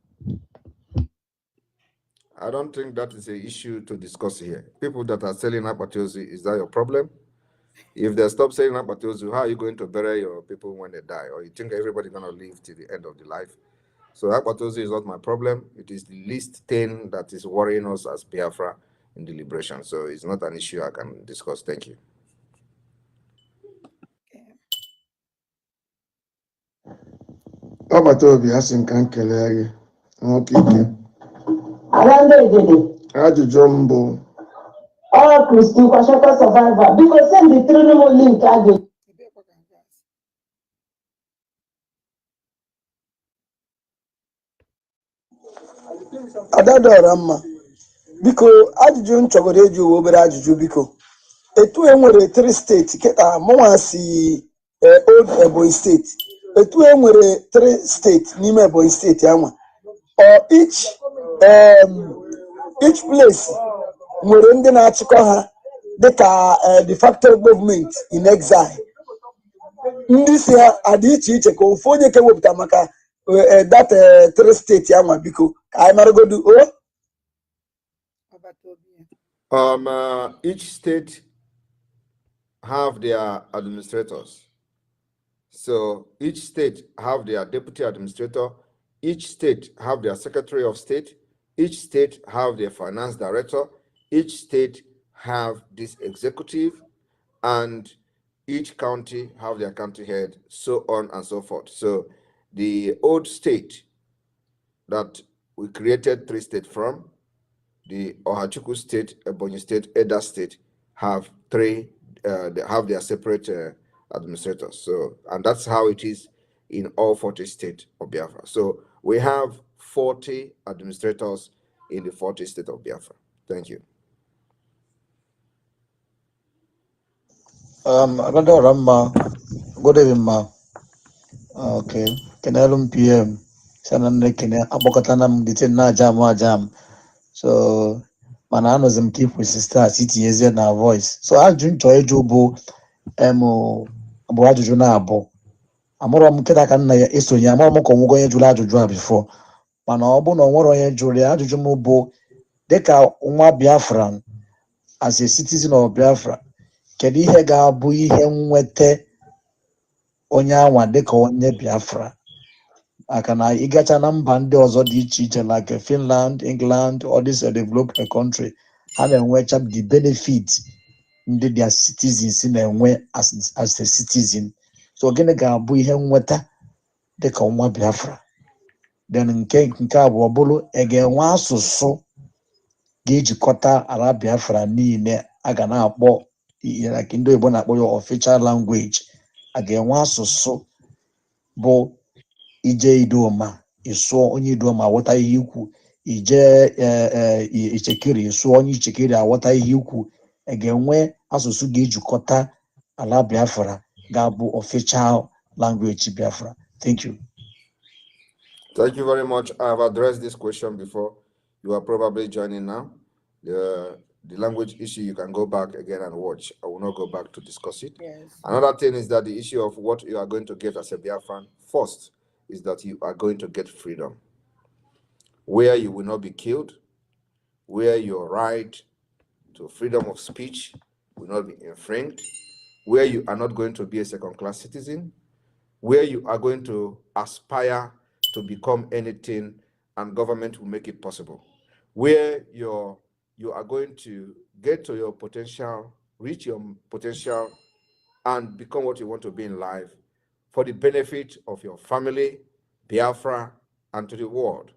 I don't think that is an issue to discuss here. People that are selling apatiosi, is that your problem? If they stop selling apatiosi, how are you going to bury your people when they die? Or you think everybody's going to live till the end of the life? So apatiosi is not my problem. It is the least thing that is worrying us as Biafra in the liberation. So it's not an issue I can discuss. Thank you. Ọbataobi asị nka nkele gị nwoke ike. Ajụjụ mbụ. Oh, Christy, Kwashoko survivor. Because send the Trinumo link again. Adadọramma, biko ajụjụ nchọgoro eji uwe obere ajụjụ biko etu enwere 3 steeti kịta mụnwa si old Ebonyi steeti etu enwere 3 steeti n'ime Ebonyi steeti anwa or each place nwere ndị na-achịkọ ha dịka de facto government in exile ndị si ha adị iche iche ka ofu onye kewepụta maka that 3 steeti anwa biko ka anyị maragodu each state have their administrators. So each state have their deputy administrator, each state have their secretary of state, each state have their finance director, each state have this executive, and each county have their county head, so on and so forth. So the old state that we created 3 states from, the Ohachuku state, Ebonyi state, Eda state, have 3, they have their separate administrators. So, and that's how it is in all 40 states of Biafra. So we have 40 administrators in the 40 states of Biafra. Thank you. Good evening, ma. Okay. Kenelum PM. Sanande kene abokatanam ditin na jam. So mananozim keep with sister city ezie na voice. So ajun to ejubo abo ajuju na abo. Amoro m keda kan na esonye amoro m ko nwugo ye jula ajuju before. Mana obu no nworo ye juli ajuju m bo deka nwa Biafran as a citizen of Biafra. Kedu ihe ga-abụ ihe nwete onye anwa dịka onye Biafra aka na ịgacha na mba ndị ọzọ dị iche iche like Finland, England, all these developed country ha na-enwecha the benefit ndị their citizens na-enwe as a citizen. So gịnị ga-abụ ihe nweta dịka nwa Biafra? Then nke abụọ bụrụ ga-enwe asụsụ ga-ejikọta ala Biafra niile a ga na-akpọ like ndị Igbo na-akpọ ya official language. A ga-enwe asụsụ bụ ije Idoma ịsụọ onye Idoma aghọta ihe ikwu, ije Ichekiri ịsụọ onye Ichekiri aghọta ihe ikwu. A ga-enwe asụsụ ga-ejikọta ala Biafra ga-abụ official language Biafra. Thank you. Thank you very much. I have addressed this question before. You are probably joining now. The language issue, you can go back again and watch. I will not go back to discuss it. Yes. Another thing is that the issue of what you are going to get as a Biafran first is that you are going to get freedom, where you will not be killed, where your right to freedom of speech will not be infringed, where you are not going to be a second-class citizen, where you are going to aspire to become anything and government will make it possible, where you are going to get to your potential, reach your potential, and become what you want to be in life for the benefit of your family, Biafra, and to the world.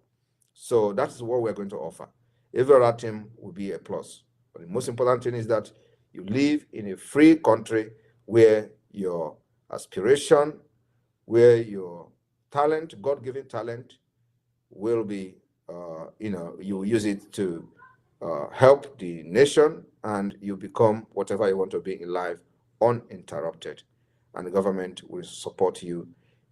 So that's what we're going to offer. Every other thing will be a plus. But the most important thing is that you live in a free country where your aspiration, where your talent, God-given talent, will be, you use it to help the nation, and you become whatever you want to be in life uninterrupted, and the government will support you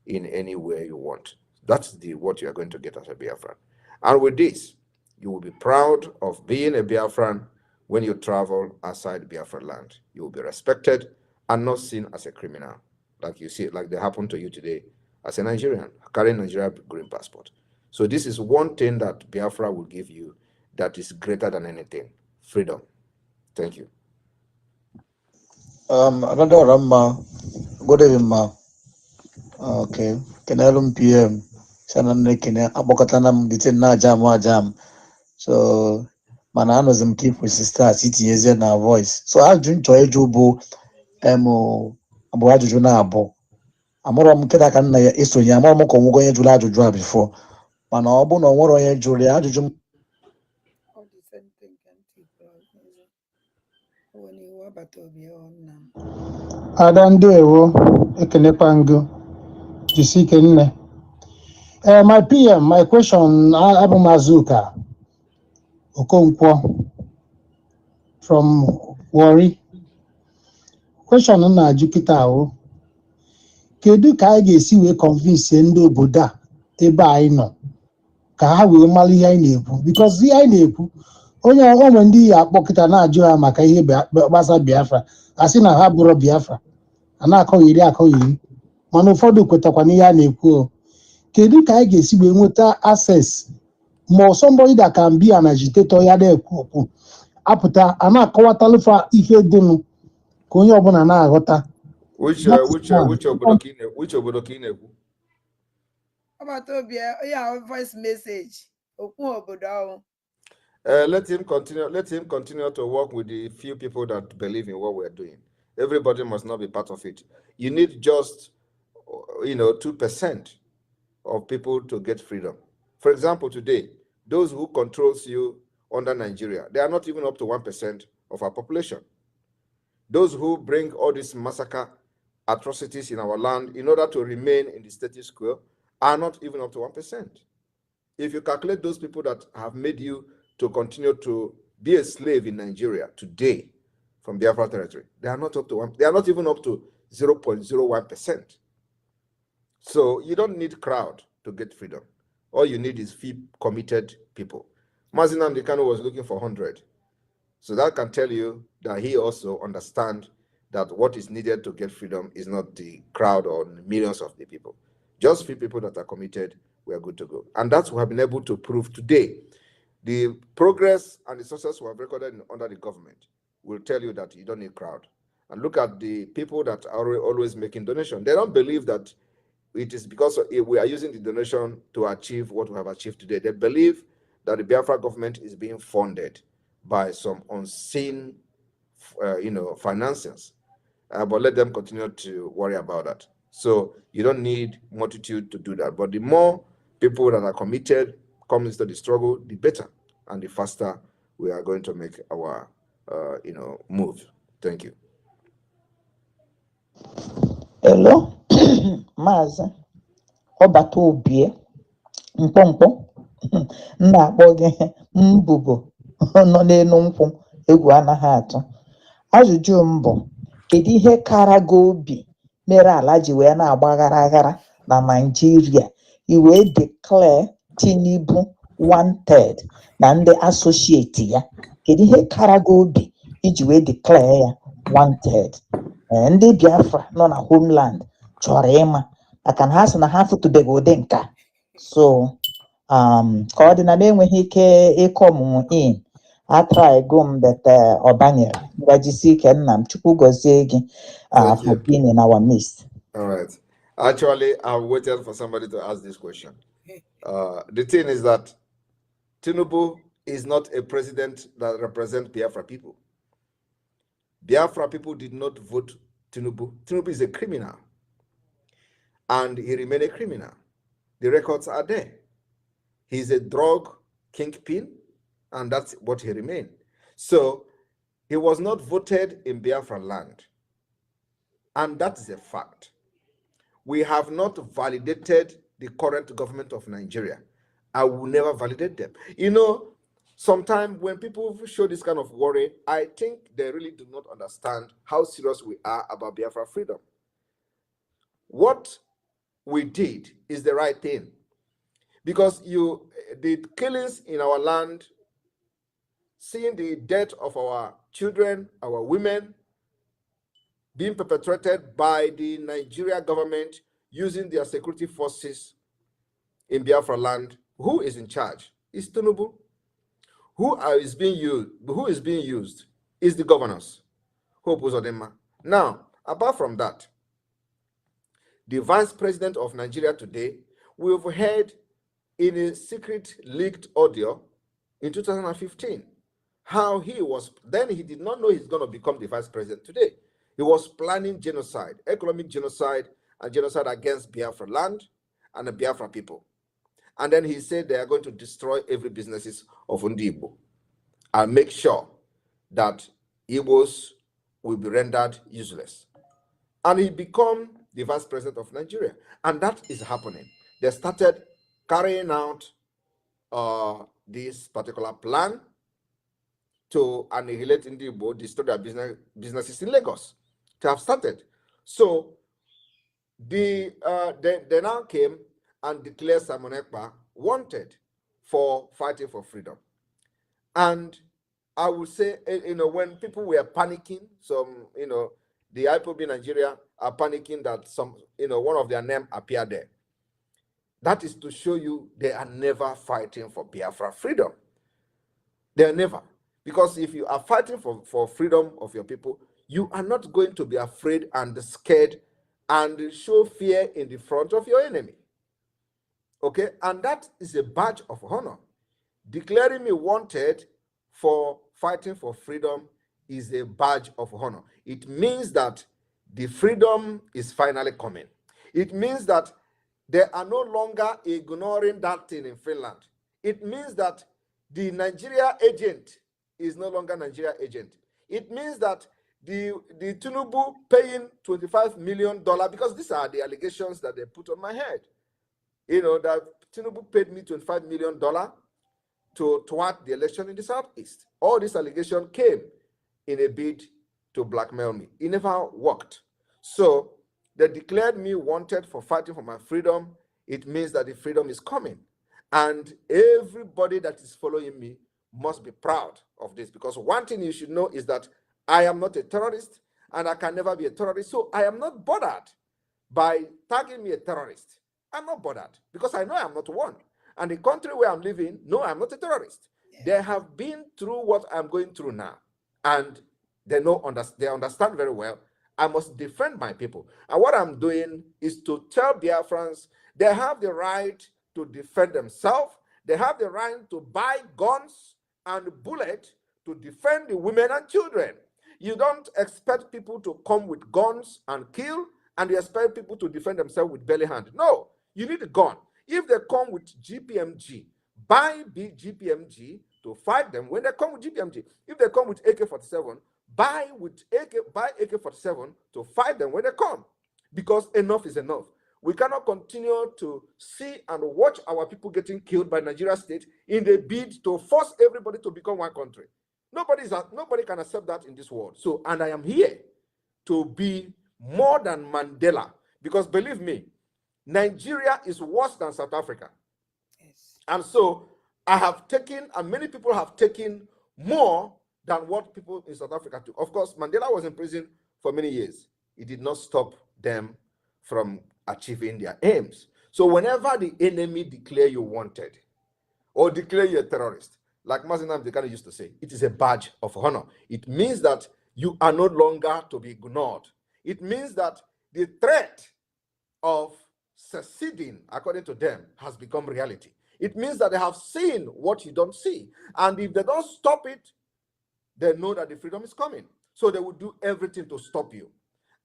in any way you want. That's what you are going to get as a Biafran. And with this, you will be proud of being a Biafran when you travel outside Biafra land. You will be respected and not seen as a criminal, like you see, like they happened to you today as a Nigerian carrying Nigeria green passport. So this is one thing that Biafra will give you that is greater than anything: freedom. Thank you. Another good evening, ma. Okay. Kenelum PM. Sanande kene abokatanam ditin na jam. So mananozim keep with sister city ezie na voice. So ajun to ejubo abo ajuju na abo. Amoro m keda kan na esonye amoro m ko nwugo ye jula ajuju before. Mana obu na onwero ye juli ajuju Ada ndewo ekenekwa ngụ jisi ike nne. My PM, my question, Abu Mazuka Okonkwo. from Warri. Question na-ajụ kịta ahụ. Kedu ka anyị ga-esi wee convince ndị obodo a ebe anyị nọ ka ha wee mara ihe anyị na-ekwu? Because ihe anyị na-ekwu, onye ọnwe ndị ya akpọ kịta na-ajụ ha maka ihe gbasa Biafra, asị na ha bụrụ Biafra, a na-akọgheri. Mana ụfọdụ kwetakwa n'ihe a na-ekwu. Kedu ka anyị ga-esi wee nweta access ma somebody that can be an agitator ya na-ekwu okwu apụta a na-akọwatalụfa ife dịnụ ka onye ọbụla na-aghọta? Which obodo ka ị na-ekwu? Voice message. Let him continue to work with the few people that believe in what we're doing. Everybody must not be part of it. You need just 2% of people to get freedom. For example, today, those who controls you under Nigeria, they are not even up to 1% of our population. Those who bring all these massacre atrocities in our land in order to remain in the status quo are not even up to 1%. If you calculate those people that have made you to continue to be a slave in Nigeria today from Biafra territory, they are not up to they are not even up to 0.01%. So you don't need crowd to get freedom. All you need is few committed people. Mazi Nnamdi was looking for 100. So that can tell you that he also understands that what is needed to get freedom is not the crowd or millions of the people. Just few people that are committed, we are good to go. And that's what we have been able to prove today. The progress and the success we have recorded under the government will tell you that you don't need crowd. And look at the people that are always making donation. They don't believe that it is because we are using the donation to achieve what we have achieved today. They believe that the Biafra government is being funded by some unseen, finances. But let them continue to worry about that. So you don't need multitude to do that. But the more people that are committed come into the struggle, the better and the faster we are going to make our, move. Thank you. Hello, Mazi. Ọbata obie mkpọmkpọ na-akpọ gị mbụbo nọ n'elu nkwụ egwu anaghị atụ. Ajụjụ m bụ, kedu ihe kara gị obi mere ala ji wee na-agbaghara aghara na Nigeria iwee declare Tinubu wanted na ndị associate ya? Kedu ihe kara gị obi iji wee declare ya wanted? Ndị Biafra nọ na homeland chọrọ ịma maka na ha sị na ha fụtụbeghị ụdị nka. So ka ọ dị na na-enweghị ike ịkọ ọmụmụ in atraịgo m bete ọ banyere ngajisi ike nna m, Chukwu gọzie gị for being in our midst. All right. Actually, I waited for somebody to ask this question. The thing is that Tinubu is not a president that represents Biafra people. Biafra people did not vote Tinubu. Tinubu is a criminal. And he remained a criminal. The records are there. He's a drug kingpin, and that's what he remained. So he was not voted in Biafra land. And that is a fact. We have not validated the current government of Nigeria. I will never validate them. Sometimes when people show this kind of worry, I think they really do not understand how serious we are about Biafra freedom. What we did is the right thing. Because the killings in our land, seeing the death of our children, our women, being perpetrated by the Nigeria government using their security forces in Biafra land, who is in charge? Is Tinubu. Who is being used is the governors. Hope Uzodinma. Now, apart from that, the vice president of Nigeria today, we've heard in a secret leaked audio in 2015 how he did not know he's going to become the vice president today. He was planning genocide, economic genocide, and genocide against Biafra land and the Biafra people. And then he said they are going to destroy every businesses of Undibo and make sure that Igbos will be rendered useless. And he became the vice president of Nigeria. And that is happening. They started carrying out this particular plan to annihilate Indibo, destroy their businesses in Lagos. To have started. So they now came and declared Simon Ekpa wanted for fighting for freedom. And I would say, when people were panicking, some, the IPOB Nigeria are panicking that one of their name appeared there. That is to show you they are never fighting for Biafra freedom. They are never. Because if you are fighting for freedom of your people, you are not going to be afraid and scared and show fear in the front of your enemy. Okay? And that is a badge of honor. Declaring me wanted for fighting for freedom is a badge of honor. It means that the freedom is finally coming. It means that they are no longer ignoring that thing in Finland. It means that the Nigeria agent is no longer Nigeria agent. It means that the Tinubu paying $25 million, because these are the allegations that they put on my head. That Tinubu paid me $25 million to thwart the election in the Southeast. All this allegation came in a bid to blackmail me. It never worked. So they declared me wanted for fighting for my freedom. It means that the freedom is coming. And everybody that is following me must be proud of this, because one thing you should know is that I am not a terrorist and I can never be a terrorist. So I am not bothered by tagging me a terrorist. I'm not bothered because I know I'm not one. And the country where I'm living, no, I'm not a terrorist. They have been through what I'm going through now. And they understand very well I must defend my people. And what I'm doing is to tell Biafrans they have the right to defend themselves. They have the right to buy guns and bullets to defend the women and children. You don't expect people to come with guns and kill, and you expect people to defend themselves with belly hand. No, you need a gun. If they come with GPMG, buy GPMG to fight them when they come with GPMG. If they come with AK-47, buy AK-47 to fight them when they come. Because enough is enough. We cannot continue to see and watch our people getting killed by Nigeria state in the bid to force everybody to become one country. Nobody can accept that in this world. So, and I am here to be more than Mandela, because believe me, Nigeria is worse than South Africa. Yes. And so I have taken, and many people have taken more than what people in South Africa took. Of course, Mandela was in prison for many years. It did not stop them from achieving their aims. So whenever the enemy declare you wanted or declare you a terrorist, like Mazi used to say, it is a badge of honor. It means that you are no longer to be ignored. It means that the threat of seceding, according to them, has become reality. It means that they have seen what you don't see. And if they don't stop it, they know that the freedom is coming. So they will do everything to stop you.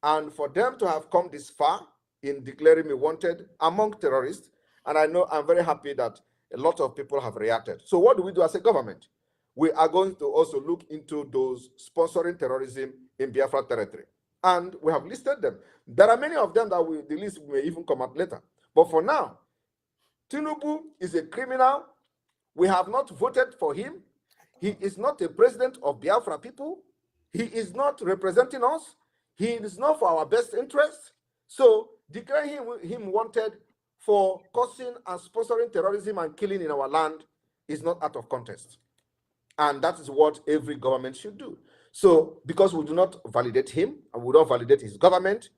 And for them to have come this far in declaring me wanted among terrorists, and I know I'm very happy that a lot of people have reacted. So what do we do as a government? We are going to also look into those sponsoring terrorism in Biafra territory. And we have listed them. There are many of them that the list may even come out later. But for now, Tinubu is a criminal. We have not voted for him. He is not a president of Biafra people. He is not representing us. He is not for our best interest. So declaring him wanted for causing and sponsoring terrorism and killing in our land is not out of contest. And that is what every government should do. So because we do not validate him and we don't validate his government,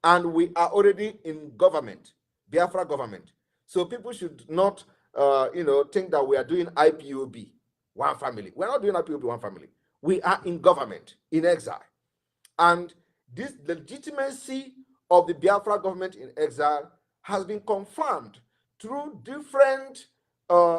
and we are already in government, Biafra government. So people should not think that we are doing IPOB, one family. We're not doing IPOB, one family. We are in government, in exile. And this legitimacy of the Biafra government in exile has been confirmed through different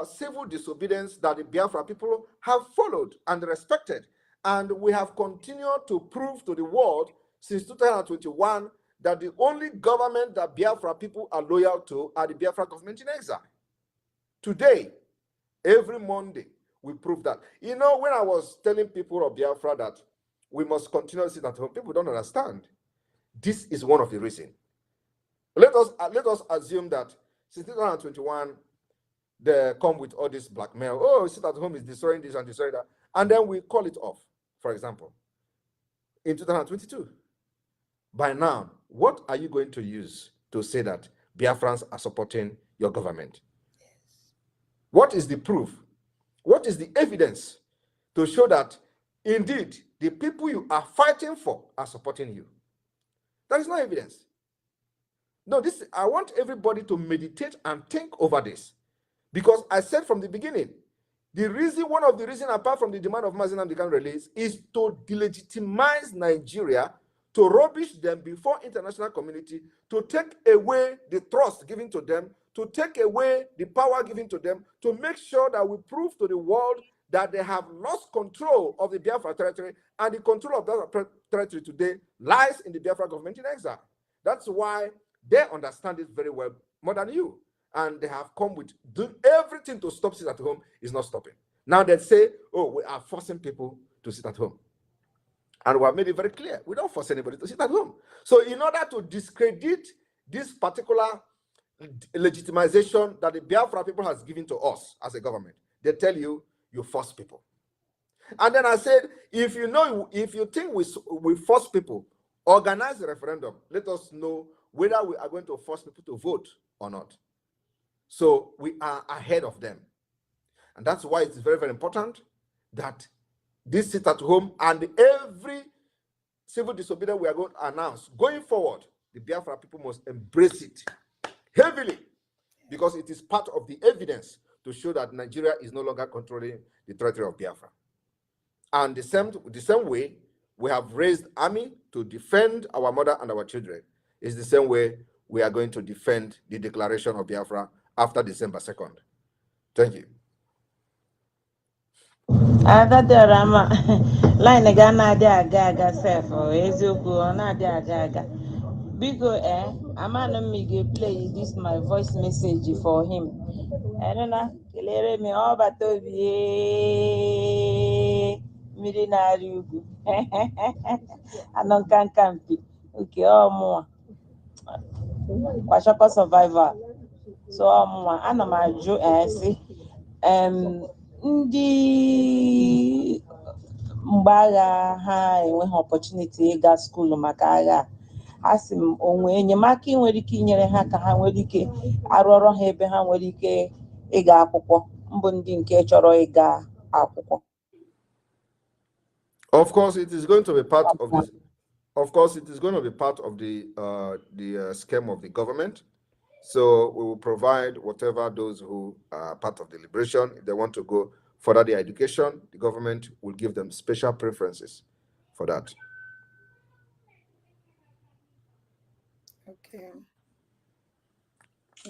civil disobedience that the Biafra people have followed and respected. And we have continued to prove to the world since 2021 that the only government that Biafra people are loyal to are the Biafra government in exile. Today, every Monday, we prove that. You know, when I was telling people of Biafra that we must continue to sit at home, people don't understand. This is one of the reasons. Let us assume that since 2021, they come with all this blackmail. Oh, sit at home is destroying this and destroying that. and then we call it off. For example, in 2022, by now, what are you going to use to say that Biafrans are supporting your government? What is the proof? What is the evidence to show that indeed the people you are fighting for are supporting you? There is no evidence. No, I want everybody to meditate and think over this. Because I said from the beginning, one of the reasons, apart from the demand of Mazi Nnamdi Kanu release, is to delegitimize Nigeria, to rubbish them before international community, to take away the trust given to them, to take away the power given to them, to make sure that we prove to the world that they have lost control of the Biafra territory, and the control of that territory today lies in the Biafra government in exile. That's why they understand it very well, more than you. And they have come with everything to stop sit at home is not stopping. Now they say, oh, we are forcing people to sit at home. And we have made it very clear, we don't force anybody to sit at home. So in order to discredit this particular legitimization that the Biafra people has given to us as a government, they tell you, you force people. And then I said, if you think we force people, organize a referendum. Let us know whether we are going to force people to vote or not. So we are ahead of them. And that's why it's very, very important that this sit at home and every civil disobedience we are going to announce going forward, the Biafra people must embrace it heavily, because it is part of the evidence to show that Nigeria is no longer controlling the territory of Biafra. And the same way we have raised army to defend our mother and our children is the same way we are going to defend the declaration of Biafra after December 2nd. Thank you. Rama line ga na-adị aga sef eziokwu ọ na-adị aga biko amana m ga-play this my voice message for him na kelere m ọ bata obi mmiri na-arị ugwu anọ nkanka mpi oke ọmụwa kwashọkọ survivor so ọmụwa ana m ajụ si ndị mgbe agha ha enweghị opportunity ịga skuulu maka agha a sị m onwe enyemaka nwere ike inyere ha ka ha nwere ike arụ ọrụ ha ebe ha nwere ike ịga akwụkwọ mbụ ndị nke chọrọ ịga akwụkwọ. Of course, it is going to be part of this. Of course, it is going to be part of the scheme of the government. So we will provide whatever those who are part of the liberation, if they want to go further their education, the government will give them special preferences for that. Okay.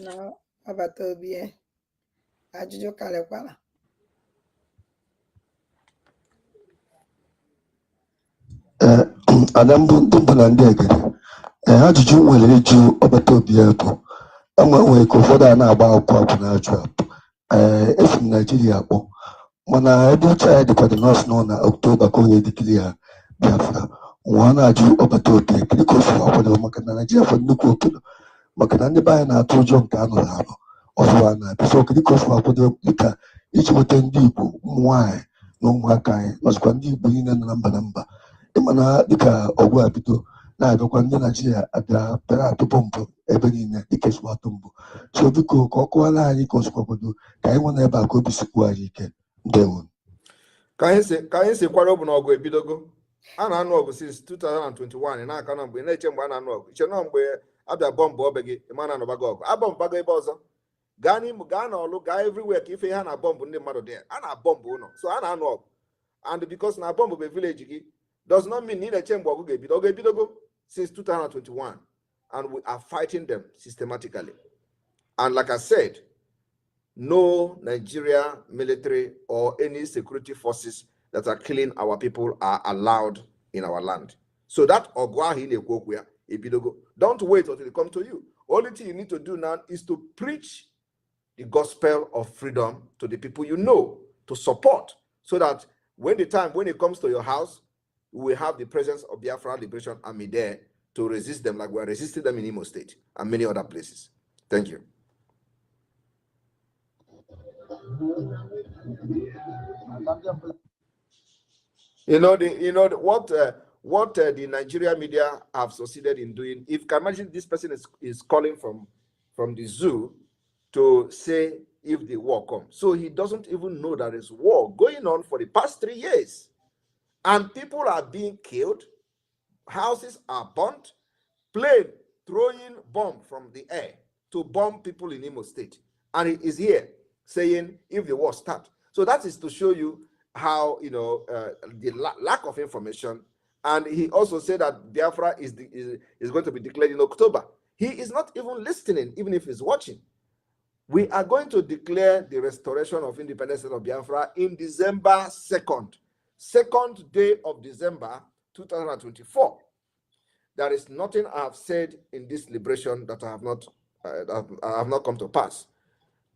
Now, about Obi, Ajujo Kalekwala. Adam Bumbuland again. Ajụjụ nwere ịjụ ọbata obi ya bụ enwere ka ụfọdụ a na-agba akwụkwọ na-ajụ apụ esi m Naijiria akpọ mana ebe uche anyị dịkwado nọọsụ nọ na Ọktoba ka onye dịkiri ya Biafra nwa na-ajụ ọbata obi ekiri ka ofu akwado maka na Naijiria fọ nnukwu obodo maka na ndị be anyị na-atụ ụjọ nke anụrụ anụ ọzọ a na-abịa so okiri ka ofu akwado dịka iji nweta ndị Igbo ụmụ nwaanyị na ụmụaka anyị nọzikwa ndị Igbo niile nọ na mba na mba ịmana dịka ọgwụ a bido na-abịakwa ndị Naijiria abịa bịara atụ bọmbụ ebe niile dịka esi atụ mbụ so biko ka ọ kọwara anyị ka ọsụkwa obodo ka anyị nwe na ebe a ka obi sikwu anyị ike ndewo ka anyị si kwara ọbụ na ọgụ ebidogo a na-anụ ọgụ since 2021 na-aka na mgbe na-eche mgbe a na-anụ ọgụ iche nọ mgbe abịa bọmbụ ọbe gị ịma na anụbago ọgụ abọmbụbago ebe ọzọ gaa n'Imo gaa n'Ọlụ gaa everywhere ka ife ha na bọmbụ ndị mmadụ dị a na-abọmbụ ụlọ so a na-anụ ọgụ and because na bọmbụ bụ village gị does not mean na ị na-eche mgbe ọgụ ga-ebido ọgụ ebidogo since 2021 and we are fighting them systematically. And like I said, no Nigeria military or any security forces that are killing our people are allowed in our land. So that don't wait until it comes to you. Only thing you need to do now is to preach the gospel of freedom to the people you know, to support, so that when it comes to your house, we have the presence of Biafra Liberation Army there to resist them like we are resisting them in Imo State and many other places. Thank you. What the Nigerian media have succeeded in doing. If you can imagine, this person is calling from the zoo to say if the war comes. So he doesn't even know that there's war going on for the past 3 years. And people are being killed, houses are burnt, plane throwing bomb from the air to bomb people in Imo State. And he is here saying if the war starts. So that is to show you how, the lack of information. And he also said that Biafra is going to be declared in October. He is not even listening, even if he's watching. We are going to declare the restoration of independence of Biafra in December 2nd. 2nd day of December 2024. There is nothing I have said in this liberation that I have not come to pass.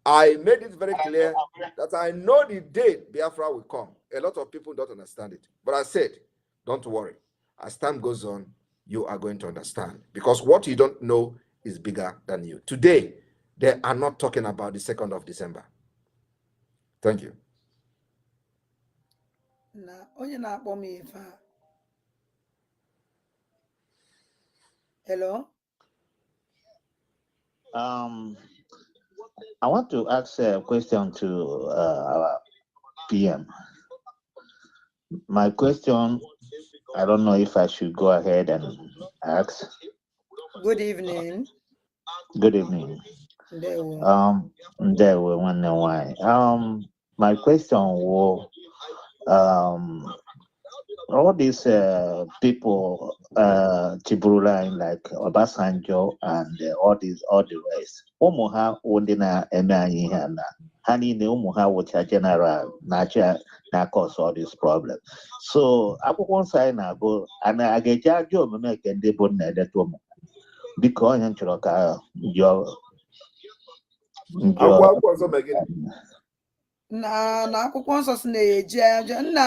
I made it very clear that I know the day Biafra will come. A lot of people don't understand it. But I said, don't worry. As time goes on, you are going to understand. Because what you don't know is bigger than you. Today, they are not talking about the 2nd of December. Thank you. Hello? I want to ask a question to our PM. My question, I don't know if I should go ahead and ask. Good evening. Good evening. There were wonder why. My question was, all these people, Chiburuline, like Obasanjo and all the rest, Omoha Wondina Emma Hani Umuha which are general nature na cause all this problem. So I put one side now go and I get your job make and they put that woman because I'm your na akwụkwọ nsọ si na-eji aja nna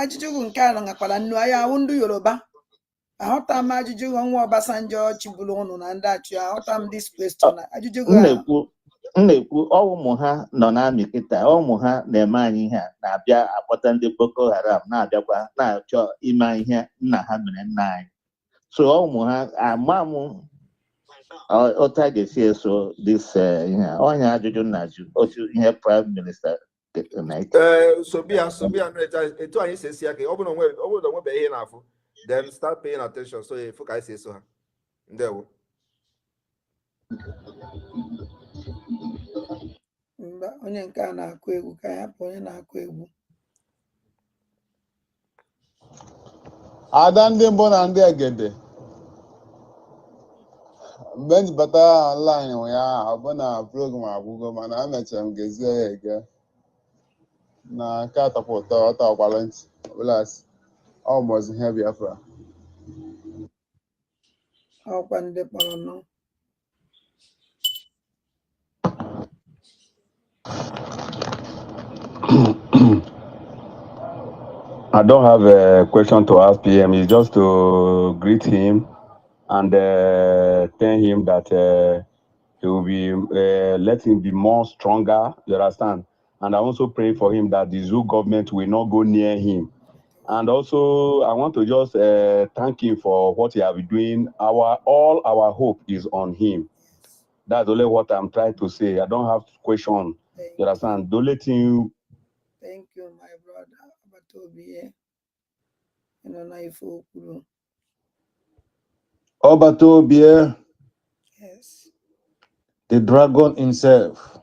ajụjụ bụ nke a ngakwara nnu anyị awụ ndị Yoruba ahụta m ajụjụ nwa Obasanjo chiburu ụnụ na ndị achị ahụta m this question ajụjụ na-ekwu ụmụ ha nọ n'amị kịta ụmụ ha na-eme anyị ihe na-abịa akpọta ndị Boko Haram na-abịakwa na-achọ ime ihe nna ha mere nna anyị so ụmụ ha ama m otu a ga-esi eso this ihe onye ajụjụ na-ajụ otu ihe Prime Minister Sobia etu anyị si esi aka ọ bụrụ na onwebe ihe n'afọ then start paying attention so efu ka anyị si eso ha ndewo mba onye nke a na-akụ egwu ka ya bụ onye na-akụ egwu ada ndị mbụ na ndị egede mgbe m bata online ụnyaahụ ọ bụ na program agwụgo mana emechara m gezie ya ege na nke atọpụ ụtọ ọ tọkwara ntị ọbụlasị ọ mụzi ihe Biafra ọkwa ndị kpọrọ nọ I don't have a question to ask PM. It's just to greet him and tell him that he will be let him be more stronger. You understand? And I also pray for him that the zoo government will not go near him. And also, I want to just thank him for what he has been doing. All our hope is on him. That's only what I'm trying to say. I don't have question. You understand? The only thing. Thank you, my brother. Obatobie. Yes. The dragon himself.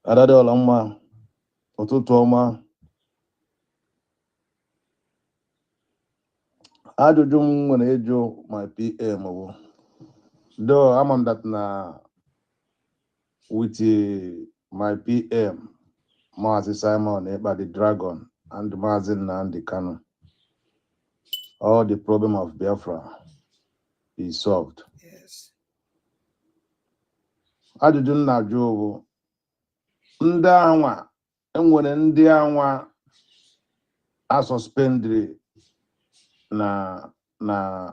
Adade Olama. Otutoma. Ajụjụ m nwere ịjụ my PM bụ though I'm that na with my PM Mazi Simon Ekpa the dragon and Mazi Nnamdi Kanu all the problem of Biafra is solved. Yes. Ajụjụ m na-ajụ bụ ndị anwa enwere ndị anwa a suspended na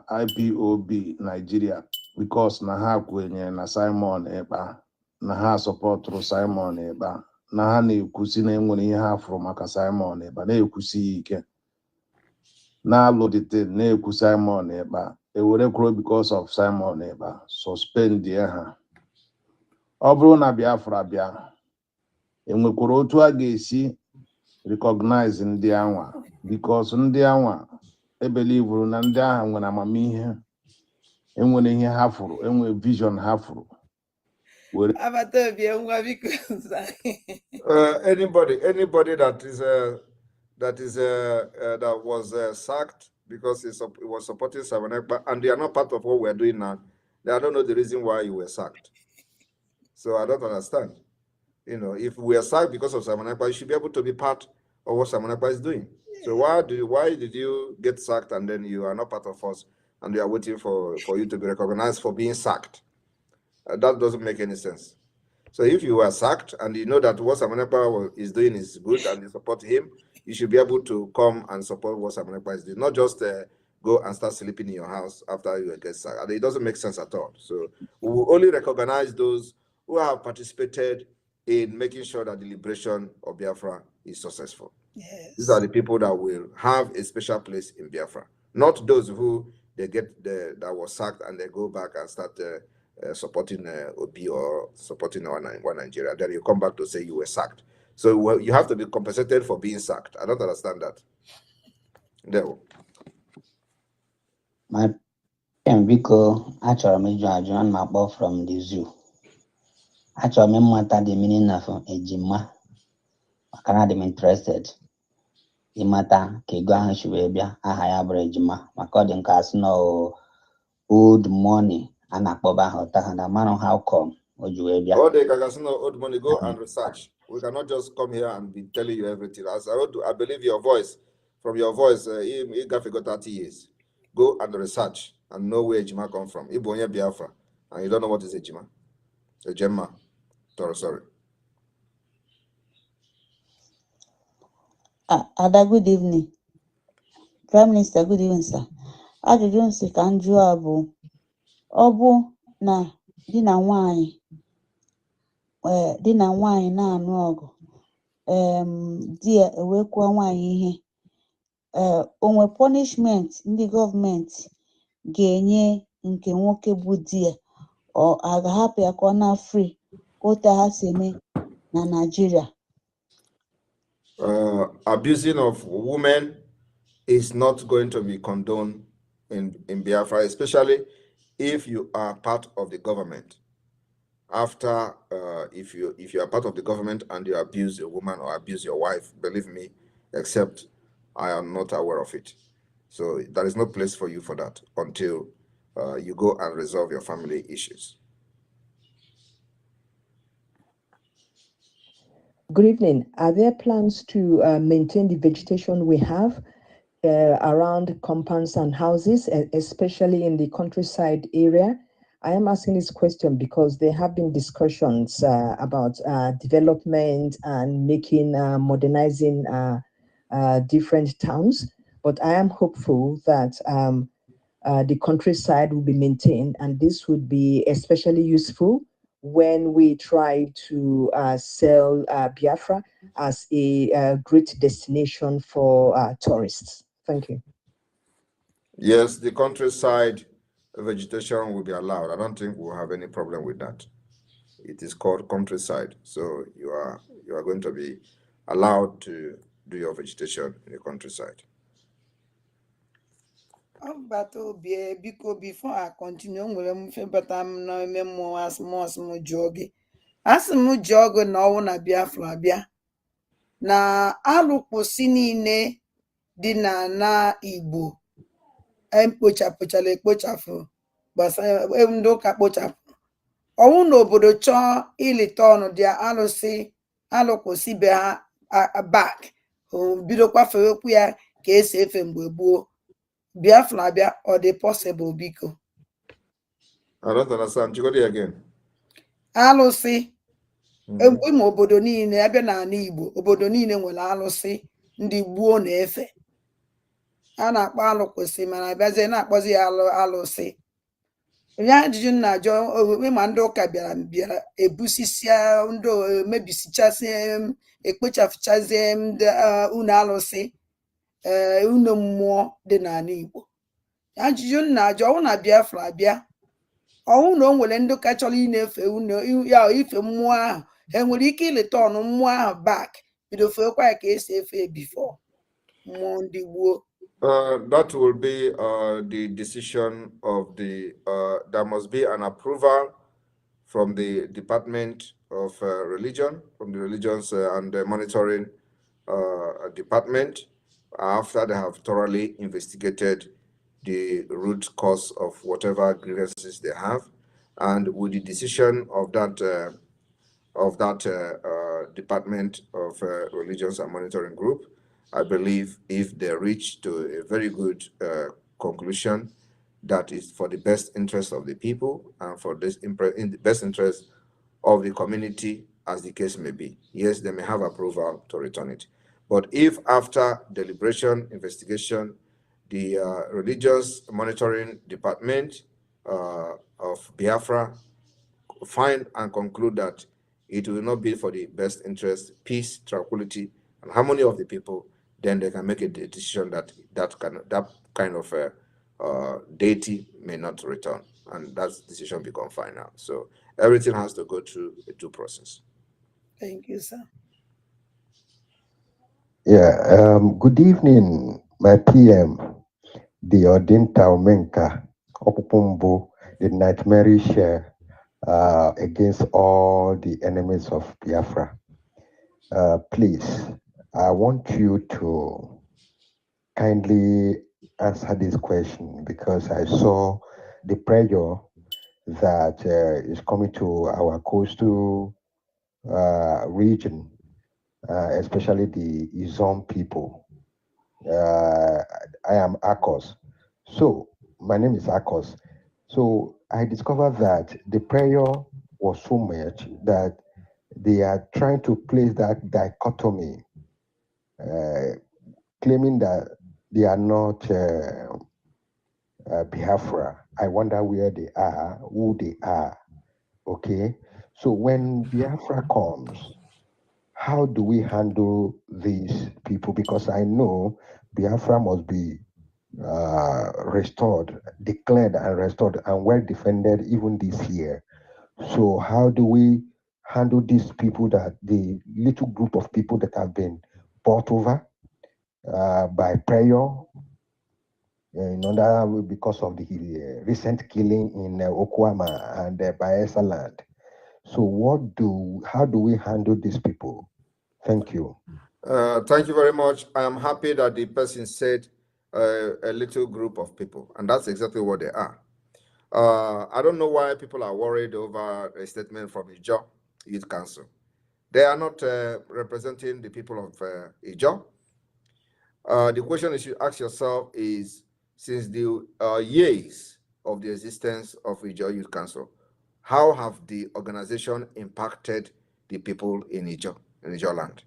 IPOB Nigeria because na ha kwenye na Simon Ekpa na ha supportru Simon Ekpa na ha na-ekwusi na enwere ihe ha fụrụ maka Simon Ekpa na-ekwusi ya ike na-alụ dịte na-ekwu Simon Ekpa ewere kwuru because of Simon Ekpa suspend ha. Ọ bụrụ na Biafra bịa enwekwara otu a ga-esi recognize ndị anwa because ndị anwa ebelivuru na ndị agha nwere amamihe enwere ihe ha fụrụ enwere vision ha fụrụ. Anybody that was sacked because he was supporting Simon Ekpa, and they are not part of what we're doing now. I don't know the reason why you were sacked. So I don't understand. You know, if we are sacked because of Simon Ekpa, you should be able to be part of what Simon Ekpa is doing. So why did you get sacked and then you are not part of us and we are waiting for you to be recognized for being sacked? That doesn't make any sense. So if you are sacked and you know that what Simon Ekpa is doing is good and you support him, you should be able to come and support what Simon Ekpa is doing, not just go and start sleeping in your house after you get sacked. And it doesn't make sense at all. So we will only recognize those who have participated in making sure that the liberation of Biafra is successful. Yes. These are the people that will have a special place in Biafra, not those who that was sacked and they go back and start supporting Obi or supporting one Nigeria. Then you come back to say you were sacked. So you have to be compensated for being sacked. I don't understand that. There. My Enrico, actually, I'm my boy from the zoo. Actually, I'm the meaning of ejima. I'm interested. Imata Kigwa Shubia, Ahaya Brejima, according to no old money, and a Boba Hota, and a man how come. All the Kagasino old money, go and research. We cannot just come here and be telling you everything. As I believe your voice, from your voice, you got 30 years. Go and research and know where Ejima come from. Ibonya Biafra, and you don't know what is Ejima. Ejema. Sorry. Ada, good evening. Prime Minister, good evening, sir. Ajụjụ nsị ka m jụọ bụ ọ bụ na di na nwanyị na-anụ ọgụ di ya ewekwa nwanyị ihe onwe punishment ndị gọọmenti ga-enye nke nwoke bụ di ya ọ ga-ahapụ ya ka ọ na free otu ha si eme na Nigeria? Abusing of women is not going to be condoned in Biafra, especially if you are part of the government. After, if you are part of the government and you abuse a woman or abuse your wife, believe me, except I am not aware of it. So there is no place for you for that until you go and resolve your family issues. Good evening. Are there plans to maintain the vegetation we have around compounds and houses, especially in the countryside area? I am asking this question because there have been discussions about development and modernizing different towns, but I am hopeful that the countryside will be maintained, and this would be especially useful when we try to sell Biafra as a great destination for tourists. Thank you. Yes, the countryside vegetation will be allowed. I don't think we'll have any problem with that. It is called countryside, so you are going to be allowed to do your vegetation in the countryside. Before I continue, asị jog na ọwụ na Biafra bịa na alụkwụsị niile dị na Igbo ekpochapụ gbasara ndị ụka kpochapụ ọwụ n'obodo chọọ ilite ọnụ dị alụsị alụkwụsị be ha back bidokwa fewekwu ya ka esi efe mgbe gboo. Biafra bịa ọ dị possible biko? I don't understand. You go there again. Alụsị ma obodo niile abịa n'ala Igbo, obodo niile nwere alụsị ndị gboo na-efe. A na-akpọ alụkwụsị mana abịazie na-akpọzi ya alụsị. ya ajụjụ m na-ajụ omume ma ndị ụka bịara ebusisia ndị mebisichazie ekpochafuchazie ndị unu alụsị unu mmụọ dị n'ala Igbo. Ajụjụ m na-ajụ ọnwụ na Biafra abịa ọnwụ na o nwere ndị ka chọrọ ịna-efe ya ife mmụọ ahụ ha nwere ike ileta ọnụ mmụọ ahụ bak bido fekwa ya ka esi efe bifo mmụọ ndị gboo. That will be the decision of there must be an approval from the Department of Religion, from the Religions and Monitoring Department, after they have thoroughly investigated the root cause of whatever grievances they have, and with the decision of that Department of Religions and Monitoring Group, I believe if they reach to a very good conclusion that is for the best interest of the people and for this in the best interest of the community, as the case may be, yes, they may have approval to return it. But if after deliberation, investigation, the Religious Monitoring Department of Biafra find and conclude that it will not be for the best interest, peace, tranquility, and harmony of the people, then they can make a decision that that kind of deity may not return, and that decision become final. So everything has to go through a due process. Thank you, sir. Yeah. Good evening, my PM, the Odinta Omenka Opupumbo, the nightmarish against all the enemies of Biafra. Please, I want you to kindly answer this question because I saw the pressure that is coming to our coastal region, especially the Izon people. I am Akos. So, my name is Akos. So, I discovered that the prayer was so much that they are trying to place that dichotomy, claiming that they are not Biafra. I wonder where they are, who they are. Okay? So, when Biafra comes, how do we handle these people? Because I know Biafra must be restored, declared and restored, and well defended even this year. So how do we handle these people, that the little group of people that have been bought over by prayer, because of the recent killing in Okwama and Bayelsa land? So how do we handle these people? Thank you. Thank you very much. I am happy that the person said a little group of people, and that's exactly what they are. I don't know why people are worried over a statement from Ijo Youth Council. They are not representing the people of Ijo. The question you should ask yourself is, since the years of the existence of Ijo Youth Council, how have the organization impacted the people in Ijo land?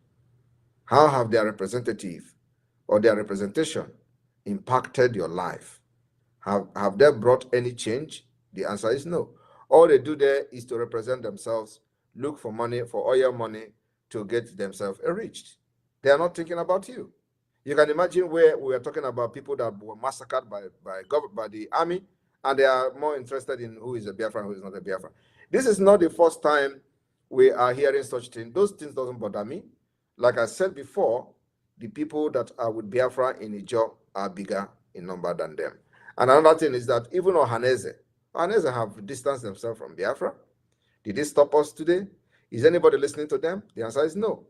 How have their representative or their representation impacted your life? Have they brought any change? The answer is no. All they do there is to represent themselves, look for money, for oil money, to get themselves enriched. They are not thinking about you. You can imagine where we are talking about people that were massacred by the army, and they are more interested in who is a Biafran, who is not a Biafran. This is not the first time we are hearing such things. Those things doesn't bother me. Like I said before, the people that are with Biafra in Ijo are bigger in number than them. And another thing is that even Ohanese have distanced themselves from Biafra. Did they stop us today? Is anybody listening to them? The answer is no.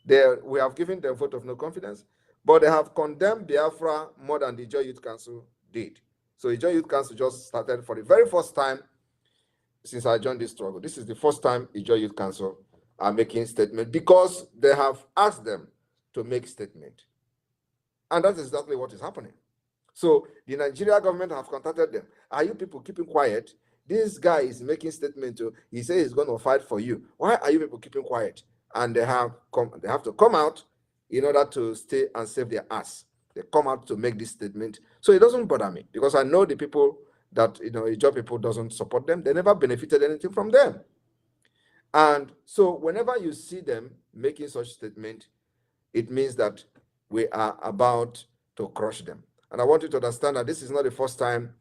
We have given them a vote of no confidence, but they have condemned Biafra more than the Ijo Youth Council did. So Ijo Youth Council just started for the very first time since I joined this struggle. This is the first time Ijo Youth Council are making statement because they have asked them to make statement. And that's exactly what is happening. So the Nigeria government have contacted them. Are you people keeping quiet? This guy is making statement to, he says he's going to fight for you. Why are you people keeping quiet? And they have to come out in order to stay and save their ass. They come out to make this statement. So it doesn't bother me because I know the people that Ijaw people doesn't support them. They never benefited anything from them. And so whenever you see them making such statement, it means that we are about to crush them. And I want you to understand that this is not the first time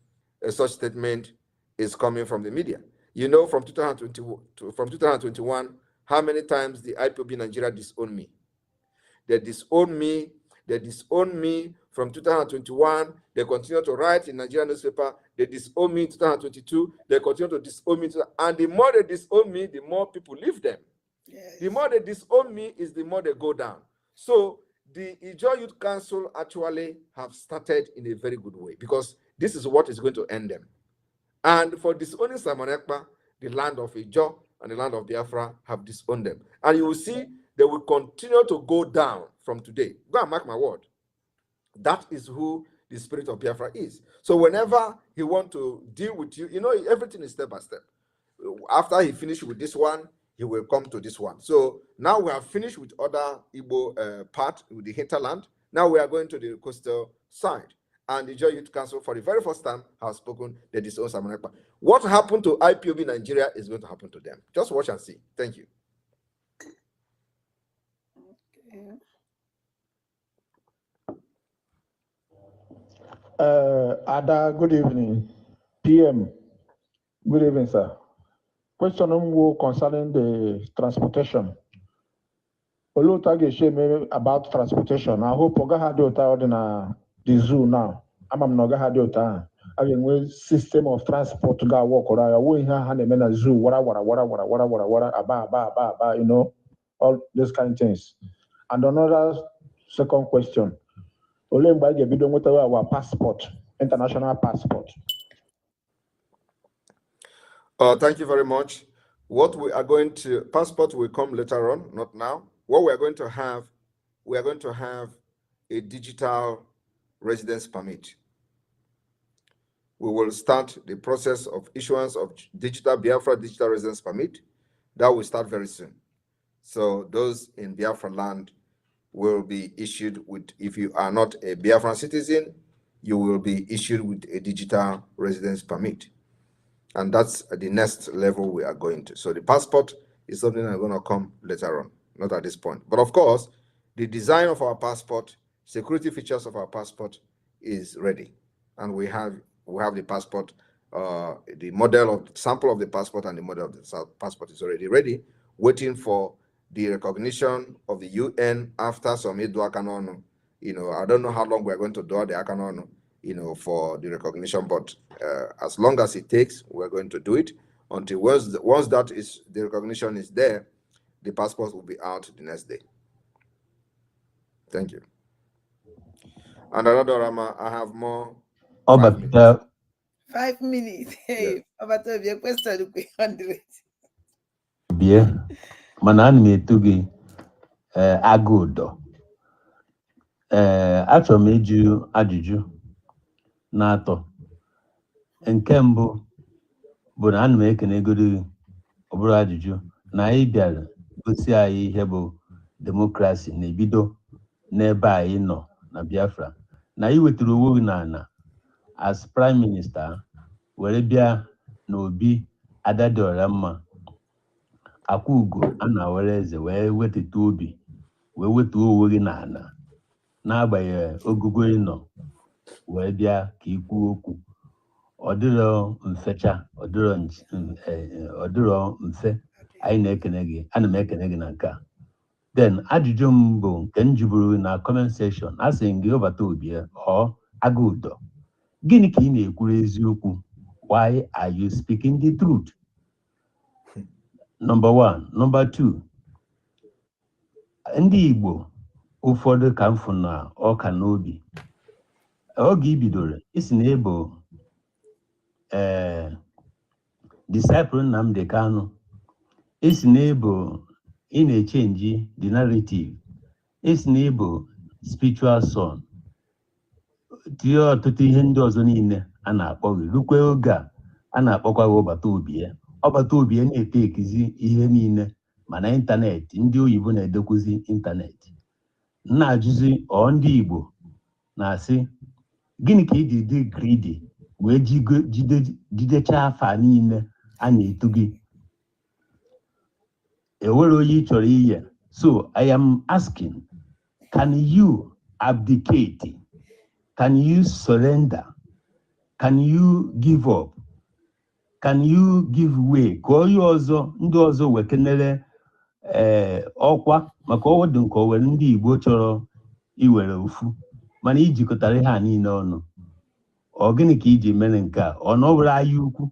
a such statement is coming from the media. From 2021, how many times the IPOB Nigeria disowned me? They disowned me. They disowned me from 2021. They continue to write in Nigerian newspaper. They disowned me in 2022. They continue to disown me. And the more they disown me, the more people leave them. Yes. The more they disown me is the more they go down. So the Ijaw Youth Council actually have started in a very good way, because this is what is going to end them. And for disowning Simon Ekpa, the land of Ijaw and the land of Biafra have disowned them. And you will see they will continue to go down from today. Go and mark my word. That is who the spirit of Biafra is. So whenever he wants to deal with you, everything is step by step. After he finished with this one, he will come to this one. So now we have finished with other Igbo part, with the hinterland. Now we are going to the coastal side. And the Ijaw Youth Council, for the very first time, has spoken that disown Simon Ekpa. What happened to IPOB Nigeria is going to happen to them. Just watch and see. Thank you. Ada, good evening. PM, good evening, sir. Question concerning the transportation. About transportation. I hope Oga had the zoo now. I'm not going to having a system of transport to go walk around. We have a zoo, all these kind of things. And another second question. Our passport, international passport. Thank you very much. What we are going to, passport will come later on, not now. What we are going to have a digital residence permit. We will start the process of issuance of Biafra digital residence permit. That will start very soon. So those in Biafra land will be issued with, if you are not a Biafran citizen, you will be issued with a digital residence permit. And that's the next level we are going to. So the passport is something that's going to come later on, not at this point. But of course, the design of our passport, security features of our passport is ready. And we have the passport, the sample of the passport and the model of the passport is already ready, waiting for the recognition of the UN after some do Akanono. I don't know how long we're going to do the Akanono, for the recognition, but as long as it takes, we're going to do it until once the recognition is there, the passport will be out the next day. Thank you. And another Rama, I have more. 5 minutes. 5 minutes. Hey, about your question, 100. Mana me tugi agudo. Achọrọ m ịjụ ajụjụ n'atọ. Nke mbụ bụ na ana m ekenegoro gị ọ bụrụ ajụjụ na anyị bịara gosi anyị ihe bụ demokrasi na-ebido n'ebe anyị nọ na Biafra. Na anyị wetara onwe gị n'ala as prime minister were bịa n'obi Adadịọra mma. Akwa ugo a na-awere eze wee weteta obi wee wetuo onwe gị n'ala n'agbanyeghị ogugo ị nọ wee bịa ka ikwu okwu. Ọ dịrọ mfecha, ọ dịrọ mfe. Anyị na-ekene gị, ana m ekene gị na nke a. Then ajụjụ m bụ nke m jiburu na comment section, a sị gị ọbata obi ọ aga ụdọ. Gịnị ka ị na-ekwuru eziokwu? Why are you speaking the truth? Number one. Number two, ndị Igbo ụfọdụ ka m fụ na ọka n'obi. Oge ibidoro isi na ebo disciple Nnamdi Kanu, isi na ebo ị na-echenji the narrative, isi na ebo spiritual son, tie ọtụtụ ihe ndị ọzọ niile a na-akpọ gị. Rukwe oge a na-akpọkwa gị ọbata obi. Ọbata obi na-ete ekizi ihe niile mana ịntanetị, ndị oyibo na-edekwuzi ịntanetị. Na-ajụzi ndị Igbo na-asị gịnị ka ị dị greedy wee jidecha afa niile a na-etu gị ewere onye ị chọrọ iye. So I am asking, can you abdicate? Can you surrender? Can you give up? Can you give way? Ka onye ọzọ ndị ọzọ wekenere ọkwa maka ọwọdụ nke owere ndị Igbo chọrọ iwere ofu mana ijikọtara ihe a niile ọnụ. Ọ gịnị ka iji mere nke a? Ọ na ọ bụrụ anyị ukwu?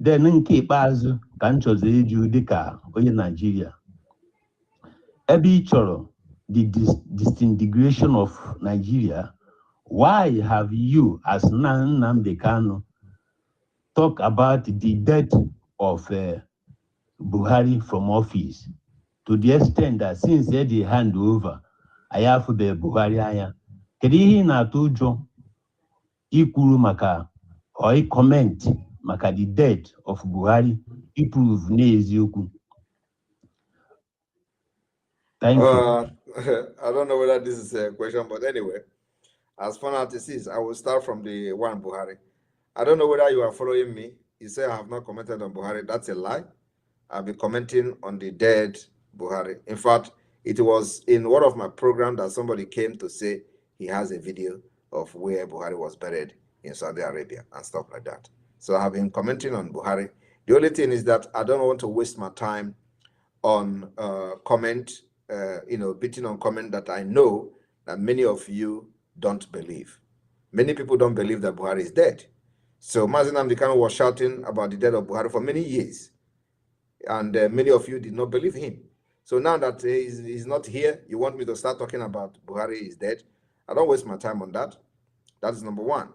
Then nke ikpeazụ ka m chọzọ ịjụ dịka onye Nigeria. Ebe ị chọrọ the disintegration of Nigeria, why have you as Nnamdi Kanu talk about the death of Buhari from office to the extent that since they hand over, I have the Buhari anya? Kedu ihe na-atụ ụjọ ikwuru maka or comment maka the death of Buhari iprove n'eziokwu? Thank you. I don't know whether this is a question, but anyway, as far as this is, I will start from the one Buhari. I don't know whether you are following me. You say I have not commented on Buhari. That's a lie. I'll be commenting on the dead Buhari. In fact, it was in one of my programs that somebody came to say he has a video of where Buhari was buried in Saudi Arabia and stuff like that. So I have been commenting on Buhari. The only thing is that I don't want to waste my time on beating on comment that I know that many of you don't believe. Many people don't believe that Buhari is dead. So Mazi Nnamdi Kanu was shouting about the death of Buhari for many years. And many of you did not believe him. So now that he's not here, you want me to start talking about Buhari is dead? I don't waste my time on that. That is number one.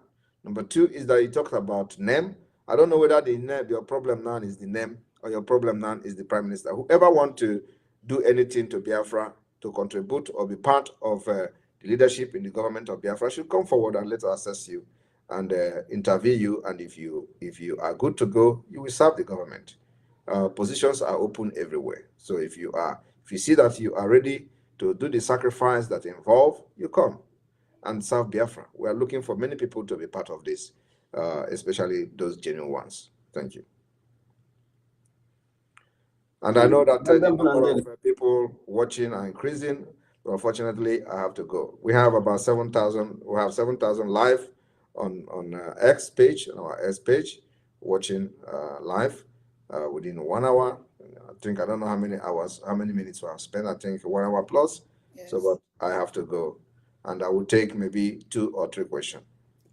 Number two is that he talked about name. I don't know whether your problem now is the name or your problem now is the prime minister. Whoever wants to do anything to Biafra, to contribute or be part of the leadership in the government of Biafra should come forward and let us assess you and interview you. And if you are good to go, you will serve the government. Positions are open everywhere. So if you see that you are ready to do the sacrifice that involve, you come and serve Biafra. We are looking for many people to be part of this, especially those genuine ones. Thank you. And I know that the number of people watching are increasing, but unfortunately, I have to go. We have about 7,000. We have 7,000 live on X page, on our X page, watching live within 1 hour. I don't know how many hours, how many minutes we have spent. I think 1 hour plus. Yes. So, but I have to go, and I will take maybe 2 or 3 questions.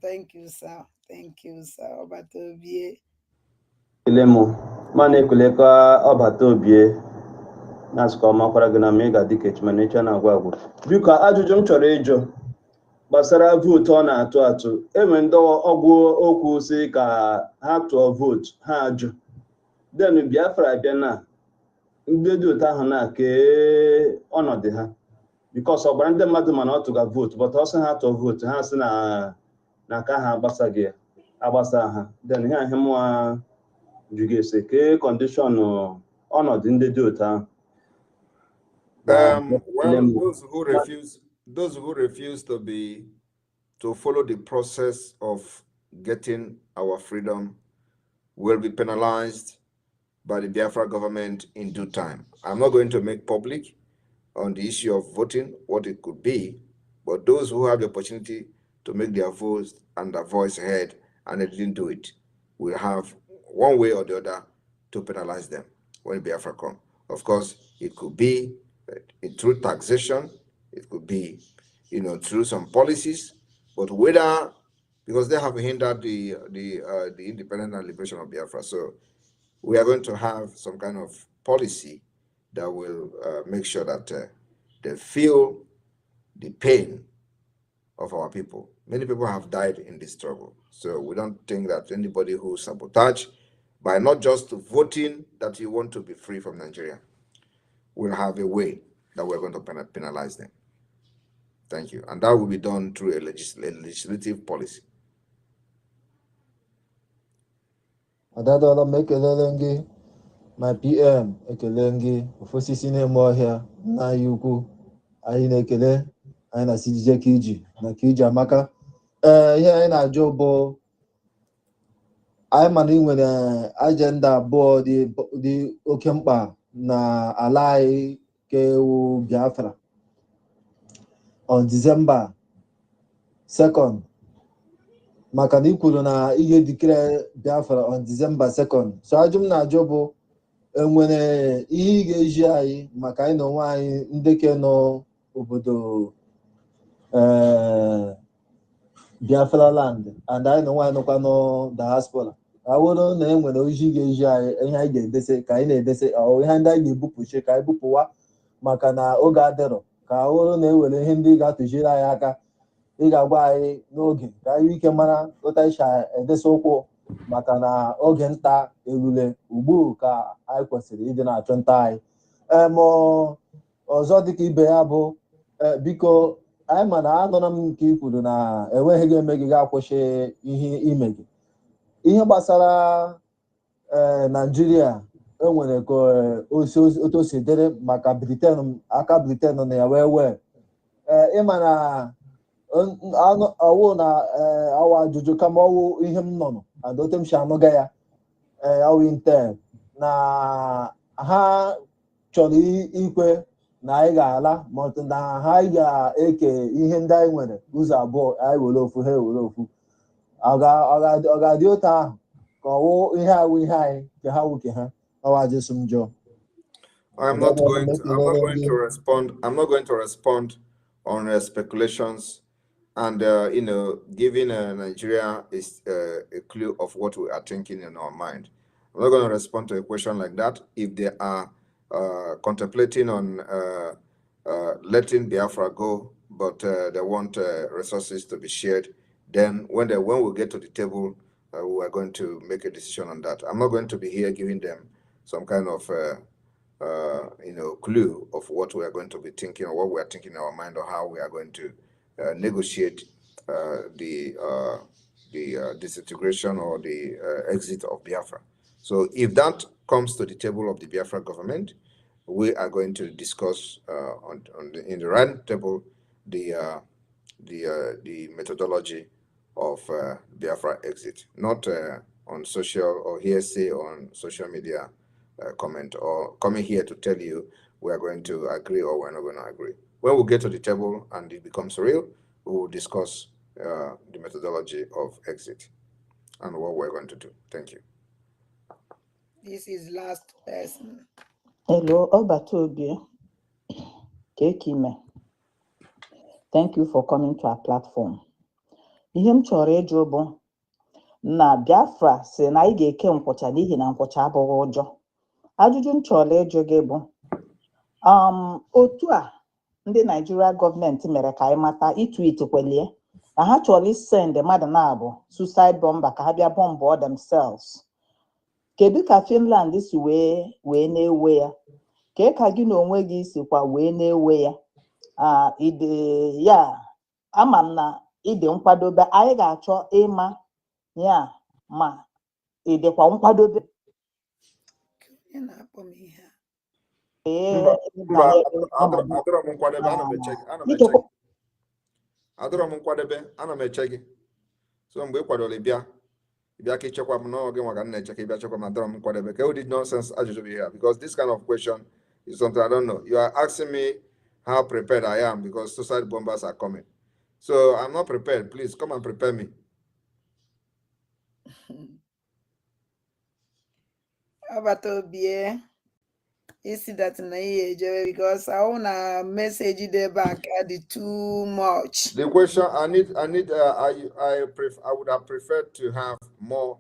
Thank you, sir. Thank you, sir. Obatobie. Ilemo, mane kuleka Obatobie. Nasko makwara gina mega dikech manecha na gwagwu. Biko ajụjụ m chọrọ ịjụ gbasara vote ọ na-atụ atụ. Enwe ndị ọgwụ okwu si ka ha tụọ vote ha ajụ. Then Biafra bịa na ndị dị otu ahụ na ke ọnọdụ ha. Because ọgbara ndị mmadụ mana ọ tụga vote, but ọ sị ha tụọ vote ha sị na ka ha agbasaghị agbasa ha. Then ihe ahụ mụa jugese ke condition ọnọdụ ndị dị otu ahụ. Well, those who refuse to follow the process of getting our freedom will be penalized by the Biafra government in due time. I'm not going to make public on the issue of voting what it could be, but those who have the opportunity to make their voice and their voice heard and they didn't do it will have one way or the other to penalize them when Biafra come. Of course, it could be through taxation, it could be, through some policies, but whether, because they have hindered the independence and liberation of Biafra, so we are going to have some kind of policy that will make sure that they feel the pain of our people. Many people have died in this struggle, so we don't think that anybody who sabotage by not just voting that you want to be free from Nigeria will have a way that we're going to penalize them. Thank you. And that will be done through a legislative policy. Adadola mekelenge my PM ekelenge ofosisi na-eme ọhịa na ukwu anyị na-ekele anyị na CJ Kiji na Kiji amaka ihe anyị na-ajụ bụ anyị mana ị nwere agenda abụọ dị oke mkpa na ala anyị kewu Biafra on December 2nd, maka na ị kwuru na ihe dikere Biafra on December 2nd. So ajụ m na-ajụ bụ enwere ihe ị ga-eji anyị maka anyị na onwe anyị ndị ke nọ obodo Biafra land and anyị na onwe anyị nọkwa nọ diaspora. Awụrụ na enwere oji ga-eji anyị ihe anyị ga-edese ka anyị na-edese ihe ndị anyị ga-ebupụchi ka anyị bupụwa maka na oge adịrọ ka awụrụ na ewere ihe ndị ga-atụjiri anyị aka ị ga-agwa anyị n'oge ka anyị ike mara ụta isha edesa ụkwụ maka na oge nta erule ugbu ka anyị kwesịrị ịdị na-achụ nta anyị. Ọzọ dịka ibe ya bụ biko anyị ma na anụrụ m nke i kwuru na enweghị gị eme gị ga-akwụsị ihe ime gị. Ihe gbasara Naijiria enwere ka otu o si dịrị maka Britain, aka Britain na ya wee ịma na ọwụ na awa ajụjụ kama ọwụ ihe m nọ and otu m si anụga ya ọwụ intel na ha chọrọ ikwe na anyị ga-ala ma na ha ga-eke ihe ndị anyị nwere ụzọ abụọ, anyị were ofu ha ewere ofu. Ọ ga-adị otu ahụ ka ọwụ ihe awụ ihe anyị ke ha wuke ha ọwa ajụsụ m jụọ. I'm not going to respond. I'm not going to respond on speculations and giving Nigeria is a clue of what we are thinking in our mind. I'm not going to respond to a question like that. If they are contemplating on letting Biafra go, but they want resources to be shared, then when we get to the table, we are going to make a decision on that. I'm not going to be here giving them some kind of clue of what we are going to be thinking or what we are thinking in our mind or how we are going to negotiate the disintegration or the exit of Biafra. So if that comes to the table of the Biafra government, we are going to discuss in the round table the methodology of Biafra exit, not on social or hearsay on social media comment or coming here to tell you we are going to agree or we're not going to agree. When we get to the table and it becomes real, we will discuss the methodology of exit and what we're going to do. Thank you. This is last person. Hello, Obatobie. Kekime. Thank you for coming to our platform. Ihe m chọrọ ịjụ bụ na Biafra si na anyị ga-eke nkwụcha n'ihi na nkwụcha abụghị ụjọ. Ajụjụ m chọrọ ịjụ gị bụ otu a ndị Nigeria gọọmenti mere ka anyị mata itweet kwelie na ha chọrọ isend mmadụ na-abụ suicide bomber ka ha bịa bọmbụ themselves. Kedu ka Finland si wee na-ewe ya? Kee ka gị na onwe gị sikwa wee na-ewe ya? Ama m na ịdị nkwadobe, anyị ga-achọ ịma ya ma ịdịkwa nkwadobe. Adọrọ m nkwadebe, ana m eche gị. So mgbe ị kwadoro bịa ka ichekwa m n'oge nwa ka m na-eche ka ị bịa chekwa m, adọrọ m nkwadebe. Ka ụdị nonsense ajụjụ bụ here, because this kind of question is something I don't know. You are asking me how prepared I am because suicide bombers are coming. So I'm not prepared. Please come and prepare me. Obatobie, you see that because I want to message the back at the too much. The question I would have preferred to have more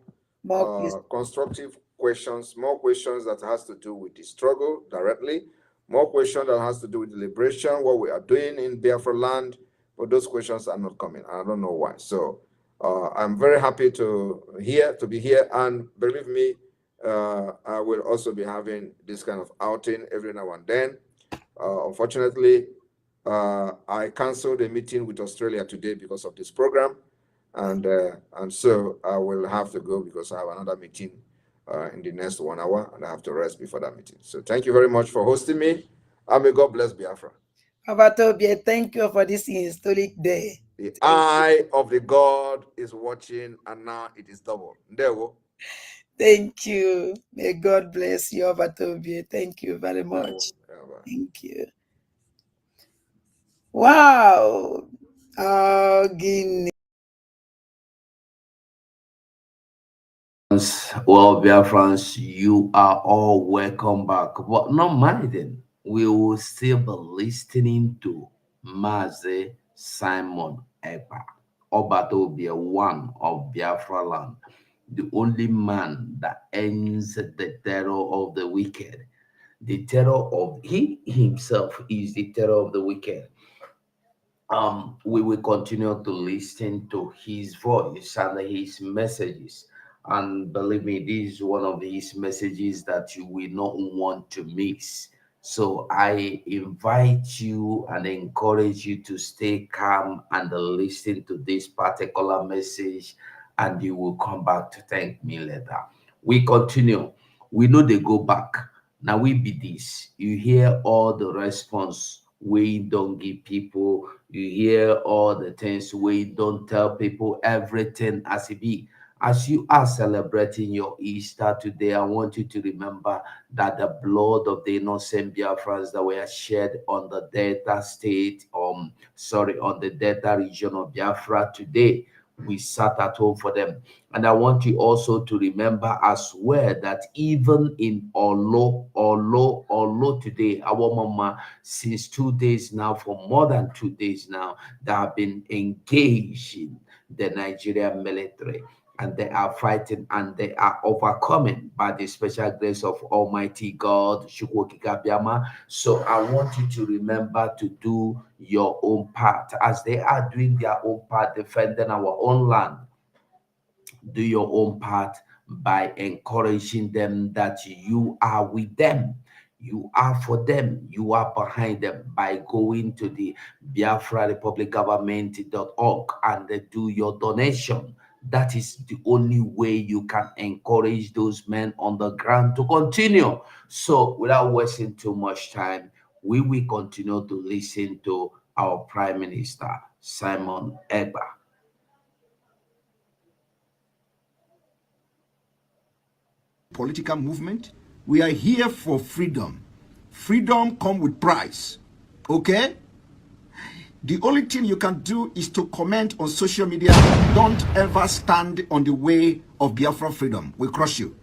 constructive questions, more questions that has to do with the struggle directly, more questions that has to do with the liberation, what we are doing in Biafra land, but those questions are not coming. I don't know why. So I'm very happy to be here, and believe me, I will also be having this kind of outing every now and then. Unfortunately, I canceled a meeting with Australia today because of this program, and so I will have to go because I have another meeting in the next 1 hour, and I have to rest before that meeting. So thank you very much for hosting me, and may God bless Biafra. Obatobie, thank you for this historic day. The eye of the God is watching, and now it is double. There we go. Thank you. May God bless you, Obatobie. Thank you very much. Thank you. Wow. Oh, Guinea. Well, Biafrans, you are all welcome back. But not minding, we will still be listening to Mazi Simon Ekpa, Obatobie, one of Biafra land, the only man that ends the terror of the wicked. The terror of he himself is the terror of the wicked. We will continue to listen to his voice and his messages. And believe me, this is one of his messages that you will not want to miss. So I invite you and encourage you to stay calm and listen to this particular message, and you will come back to thank me later. We continue. We know they go back. Now we be this. You hear all the response we don't give people. You hear all the things we don't tell people everything as it be. As you are celebrating your Easter today, I want you to remember that the blood of the innocent Biafrans that were shed on the Delta state, on the Delta region of Biafra today, we sat at home for them. And I want you also to remember as well that even in Olo today, our mama, since 2 days now, for more than 2 days now, they have been engaged in the Nigerian military. And they are fighting and they are overcoming by the special grace of Almighty God. So I want you to remember to do your own part as they are doing their own part, defending our own land. Do your own part by encouraging them that you are with them. You are for them. You are behind them by going to the BiafraRepublicGovernment.org and do your donation. That is the only way you can encourage those men on the ground to continue. So without wasting too much time, we will continue to listen to our Prime Minister, Simon Ekpa. Political movement. We are here for freedom. Freedom comes with price. Okay? The only thing you can do is to comment on social media. Don't ever stand on the way of Biafra freedom. We'll crush you.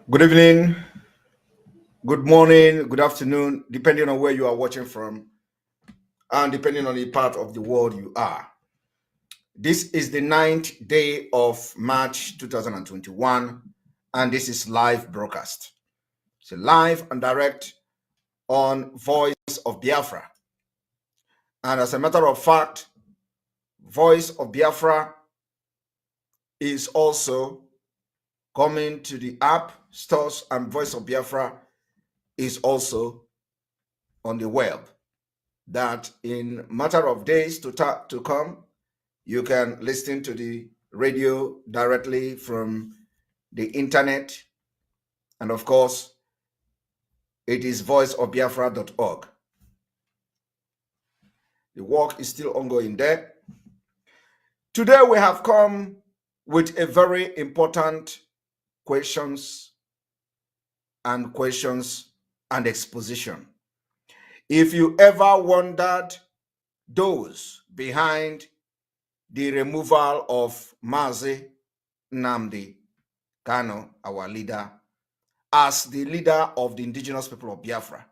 Good evening, good morning, good afternoon, depending on where you are watching from and depending on the part of the world you are. This is the 9th day of March 2021, and this is live broadcast. It's a live and direct on Voice of Biafra. And as a matter of fact, Voice of Biafra is also coming to the app stores, and Voice of Biafra is also on the web. That in matter of days to come, you can listen to the radio directly from the internet. And of course, it is voiceofbiafra.org. The work is still ongoing there. Today we have come with a very important questions and exposition. If you ever wondered those behind the removal of Mazi Nnamdi Kanu, our leader, as the leader of the indigenous people of Biafra,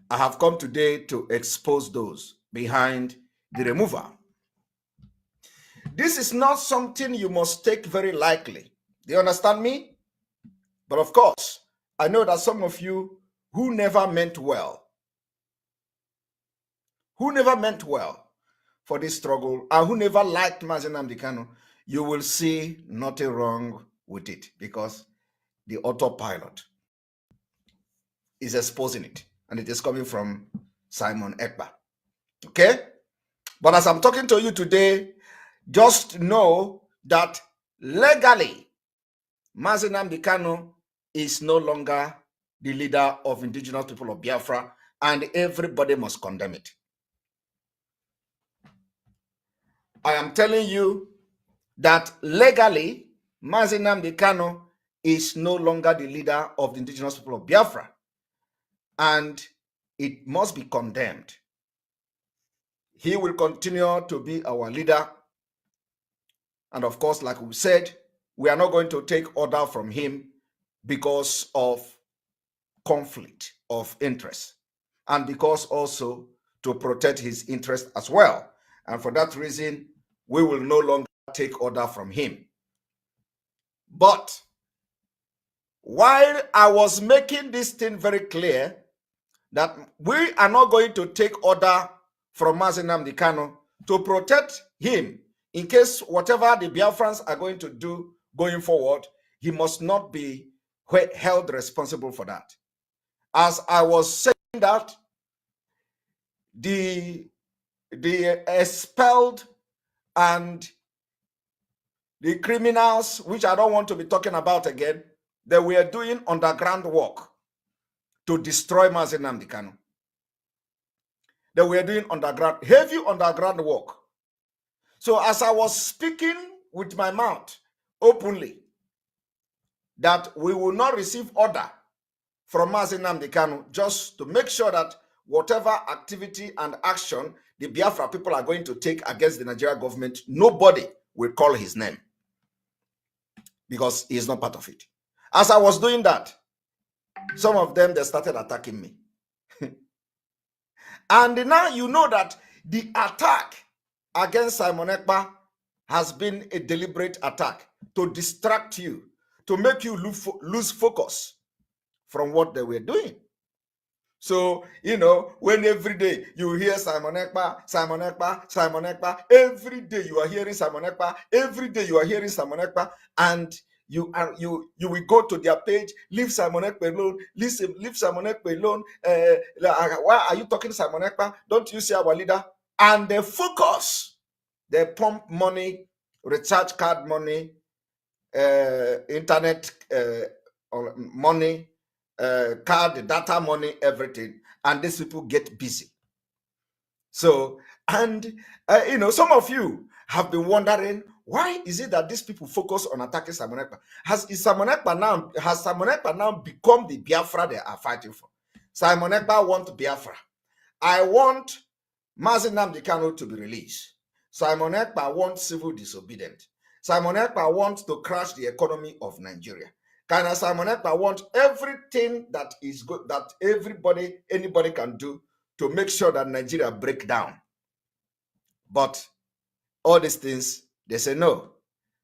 I have come today to expose those behind the removal. This is not something you must take very lightly. Do you understand me? But of course, I know that some of you who never meant well for this struggle and who never liked Mazi Nnamdi Kanu, you will see nothing wrong with it because the autopilot is exposing it, and it is coming from Simon Ekpa. Okay? But as I'm talking to you today, just know that legally, Mazi Nnamdi Kanu is no longer the leader of indigenous people of Biafra and everybody must condemn it. I am telling you that legally, Mazi Nnamdi Kanu is no longer the leader of the indigenous people of Biafra, and it must be condemned. He will continue to be our leader. And of course, like we said, we are not going to take order from him because of conflict of interest, and because also to protect his interest as well. And for that reason, we will no longer take order from him. But while I was making this thing very clear that we are not going to take order from Mazi Nnamdi Kanu to protect him in case whatever the Biafrans are going to do going forward, he must not be held responsible for that. As I was saying that, the expelled and the criminals, which I don't want to be talking about again, they were doing underground work to destroy Mazi Nnamdi Kanu. They were doing heavy underground work. So as I was speaking with my mouth openly that we will not receive order from Mazi Nnamdi Kanu, just to make sure that whatever activity and action the Biafra people are going to take against the Nigeria government, nobody will call his name because he is not part of it. As I was doing that, some of them, they started attacking me. And now you know that the attack against Simon Ekpa has been a deliberate attack to distract you, to make you lose focus from what they were doing. So, you know, when every day you hear Simon Ekpa, Simon Ekpa, Simon Ekpa, every day you are hearing Simon Ekpa, every day you are hearing Simon Ekpa, and you will go to their page, leave Simon Ekpa alone, leave Simon Ekpa alone. Why are you talking Simon Ekpa? Don't you see our leader? And they focus, they pump money, recharge card money, internet money, card, data money, everything, and these people get busy. So, and you know, some of you have been wondering, why is it that these people focus on attacking Simon Ekpa? Has Simon Ekpa now become the Biafra they are fighting for? Simon Ekpa wants Biafra. I want Mazi Nnamdi Kanu to be released. Simon Ekpa wants civil disobedience. Simon Ekpa wants to crash the economy of Nigeria. Kind of Simon Ekpa wants everything that is good, that anybody can do to make sure that Nigeria break down. But all these things, they say no.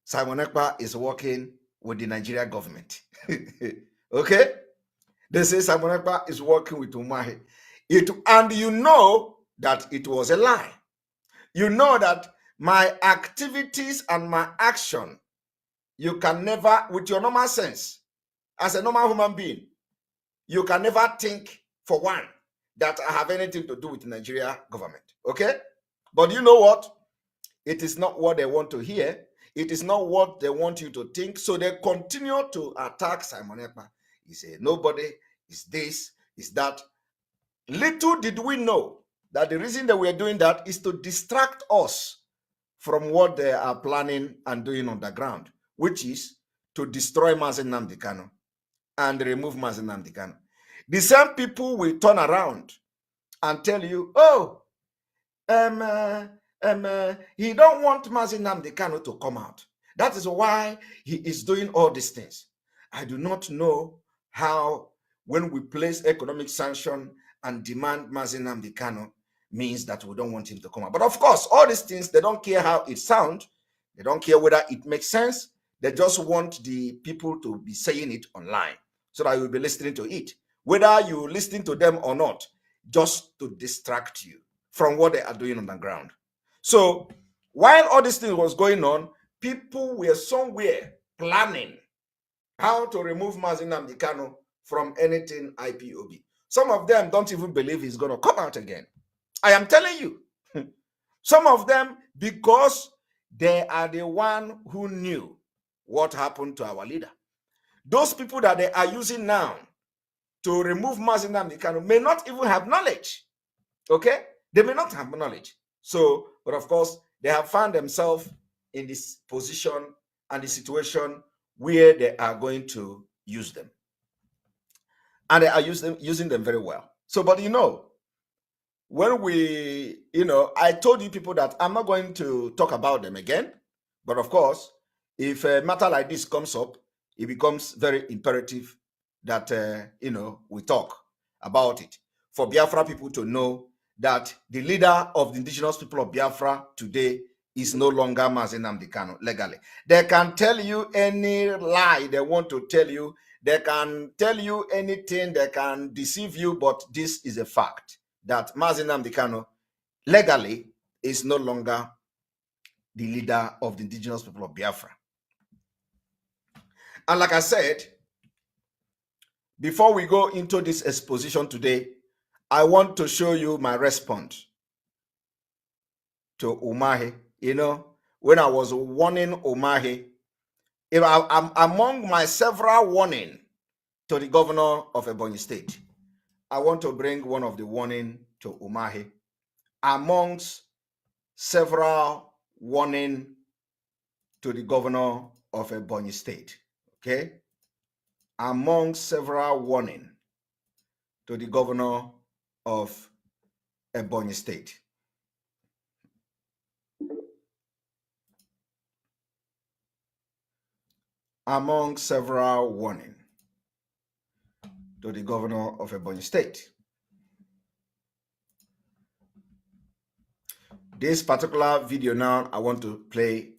Simon Ekpa is working with the Nigeria government. Okay? They say Simon Ekpa is working with Umahi. And you know that it was a lie. You know that my activities and my action, you can never, with your normal sense, as a normal human being, you can never think for one that I have anything to do with the Nigeria government. Okay? But you know what? It is not what they want to hear. It is not what they want you to think. So they continue to attack Simon Ekpa. He said, nobody is this, is that. Little did we know that the reason that we are doing that is to distract us from what they are planning and doing on the ground, which is to destroy Mazi Nnamdi Kanu and remove Mazi Nnamdi Kanu. The same people will turn around and tell you, oh, he don't want Mazi Nnamdi Kanu to come out. That is why he is doing all these things. I do not know how, when we place economic sanction and demand Mazi Nnamdi Kanu, means that we don't want him to come out. But of course, all these things, they don't care how it sounds. They don't care whether it makes sense. They just want the people to be saying it online so that you'll be listening to it. Whether you're listening to them or not, just to distract you from what they are doing on the ground. So while all this thing was going on, people were somewhere planning how to remove Mazi Nnamdi Kanu from anything IPOB. Some of them don't even believe he's going to come out again. I am telling you. Some of them, because they are the one who knew what happened to our leader. Those people that they are using now to remove Mazi Nnamdi Kanu may not even have knowledge. Okay? They may not have knowledge. So, but of course, they have found themselves in this position and the situation where they are going to use them. And they are using them very well. So, but you know, when we, I told you people that I'm not going to talk about them again. But of course, if a matter like this comes up, it becomes very imperative that, we talk about it. For Biafra people to know that the leader of the indigenous people of Biafra today is no longer Mazi Nnamdi Kanu legally. They can tell you any lie they want to tell you. They can tell you anything. They can deceive you. But this is a fact that Mazi Nnamdi Kanu legally is no longer the leader of the indigenous people of Biafra. And like I said, before we go into this exposition today, I want to show you my response to Umahi. When I was warning Umahi, I'm among my several warning to the governor of Ebonyi State, I want to bring one of the warning to Umahi amongst several warning to the governor of Ebonyi State. Okay? Among several warning to the governor of Ebonyi State. Among several warning to the governor of Ebonyi State. This particular video now I want to play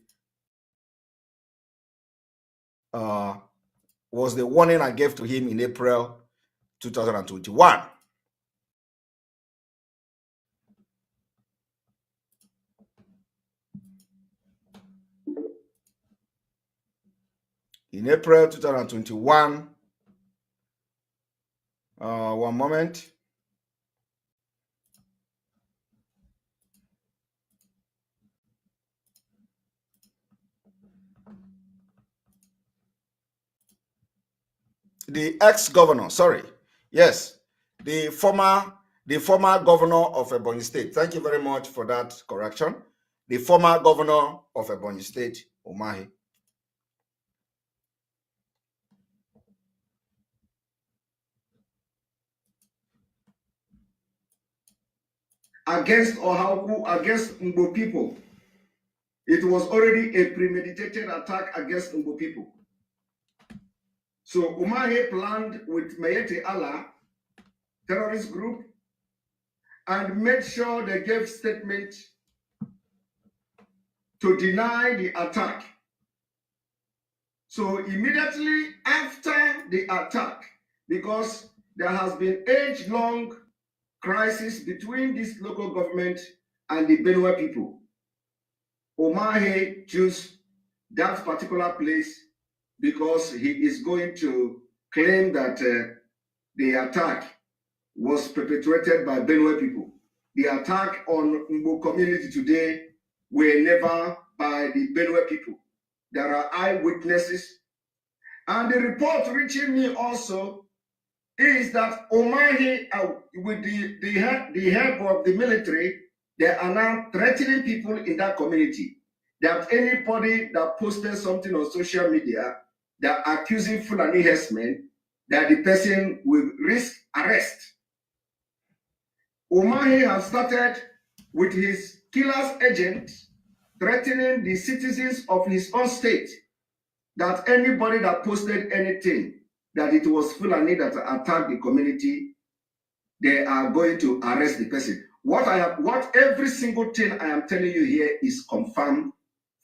was the warning I gave to him in April 2021. In April 2021, one moment. The ex-governor, sorry, yes, the former governor of Ebonyi State. Thank you very much for that correction. The former governor of Ebonyi State, Umahi. Against Ohauku, against Ngbo people. It was already a premeditated attack against Ngbo people. So Umahi planned with Mayete Allah, terrorist group, and made sure they gave statement to deny the attack. So immediately after the attack, because there has been age-long crisis between this local government and the Benue people, Umahi chose that particular place because he is going to claim that the attack was perpetrated by Benue people. The attack on Ngbo community today were never by the Benue people. There are eyewitnesses. And the report reaching me also is that Umahi, with the help of the military, they are now threatening people in that community that anybody that posted something on social media that accusing Fulani herdsmen, that the person will risk arrest. Umahi has started with his killer's agent threatening the citizens of his own state that anybody that posted anything that it was Fulani that attacked the community, they are going to arrest the person. What every single thing I am telling you here is confirmed,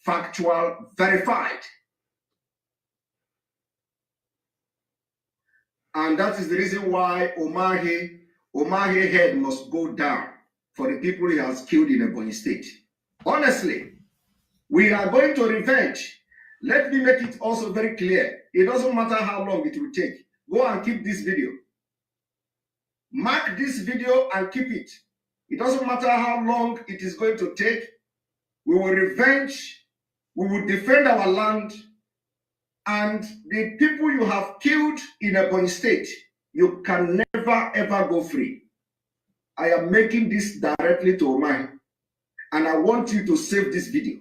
factual, verified. And that is the reason why Umahi head must go down for the people he has killed in Ebonyi State. Honestly, we are going to revenge. Let me make it also very clear. It doesn't matter how long it will take. Go and keep this video. Mark this video and keep it. It doesn't matter how long it is going to take. We will revenge. We will defend our land. And the people you have killed in Ebonyi State, You can never ever go free. I am making this directly to Umahi, and I want you to save this video.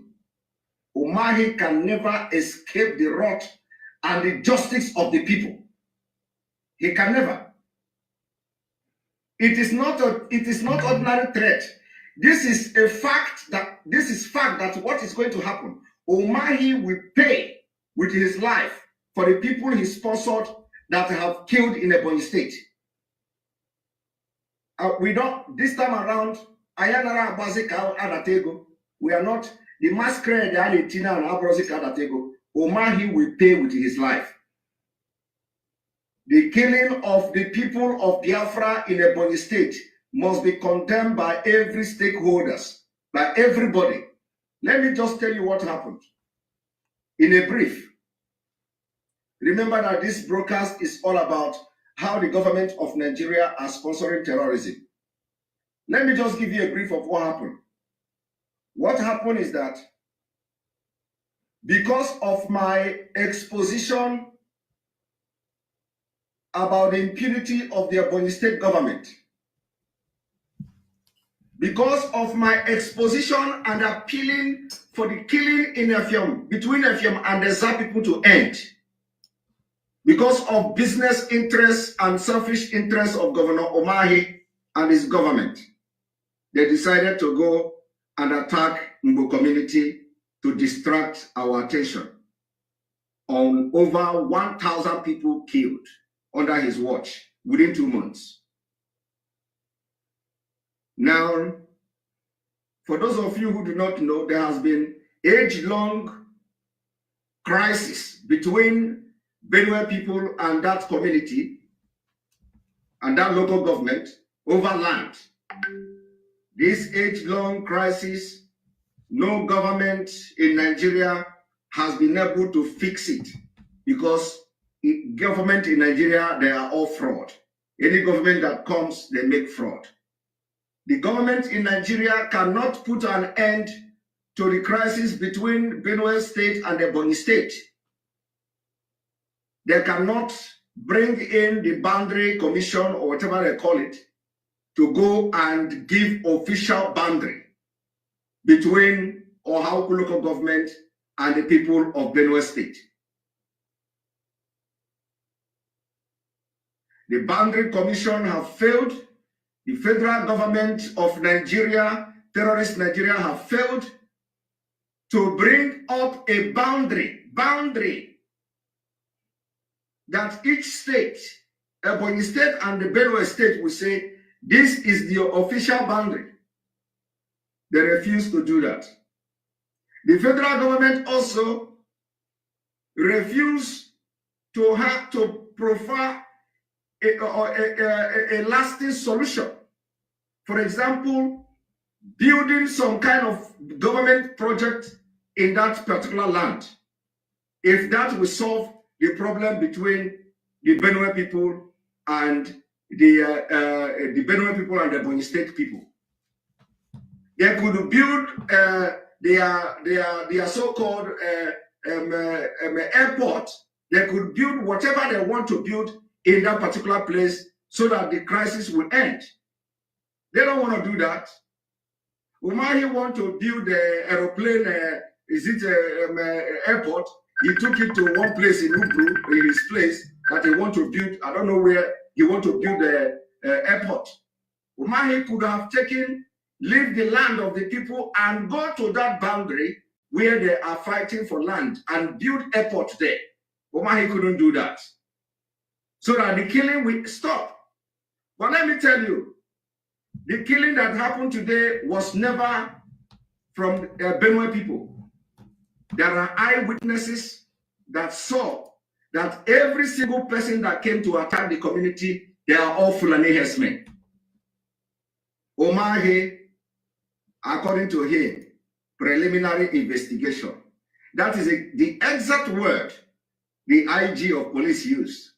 Umahi can never escape the wrath and the justice of the people. He can never. It is not ordinary threat. This is a fact that what is going to happen. Umahi will pay with his life for the people he sponsored that have killed in Ebonyi State. We don't, this time around, Ayanara Abazika Adatego, we are not, the masquerade Alitina and Abrazika Adatego, Umahi will pay with his life. The killing of the people of Biafra in Ebonyi State must be condemned by every stakeholders, by everybody. Let me just tell you what happened. In a brief, remember that this broadcast is all about how the government of Nigeria are sponsoring terrorism. Let me just give you a brief of what happened. What happened is that because of my exposition about the impunity of the Ebonyi State government, because of my exposition and appealing for the killing in Effium, between Effium and the Za people to end, because of business interests and selfish interests of Governor Umahi and his government, they decided to go and attack Mbo community to distract our attention on over 1,000 people killed under his watch within 2 months. Now, for those of you who do not know, there has been age-long crisis between Benue people and that community and that local government over land. This age-long crisis, no government in Nigeria has been able to fix it because government in Nigeria, they are all fraud. Any government that comes, they make fraud. The government in Nigeria cannot put an end to the crisis between Benue State and Ebonyi State. They cannot bring in the boundary commission or whatever they call it to go and give official boundary between Ohaukwu local government and the people of Benue State. The boundary commission have failed. The federal government of Nigeria, terrorist Nigeria, have failed to bring up a boundary that each state, Ebonyi State and the Benue State, will say, this is the official boundary. They refuse to do that. The federal government also refused to have to provide a lasting solution. For example, building some kind of government project in that particular land. If that will solve the problem between the Benue people and the Benue people and the Ebonyi State people. They could build their so-called airport. They could build whatever they want to build in that particular place so that the crisis will end. They don't want to do that. Umahi want to build the aeroplane, airport. He took it to one place in Ubru, in his place, that he want to build. I don't know where he want to build the airport. Umahi could have leave the land of the people and go to that boundary where they are fighting for land and build airport there. Umahi couldn't do that. So that the killing will stop. But let me tell you, the killing that happened today was never from Benue people. There are eyewitnesses that saw that every single person that came to attack the community, they are all Fulani herdsmen. Umahi, according to him, preliminary investigation. That is the exact word the IG of police used.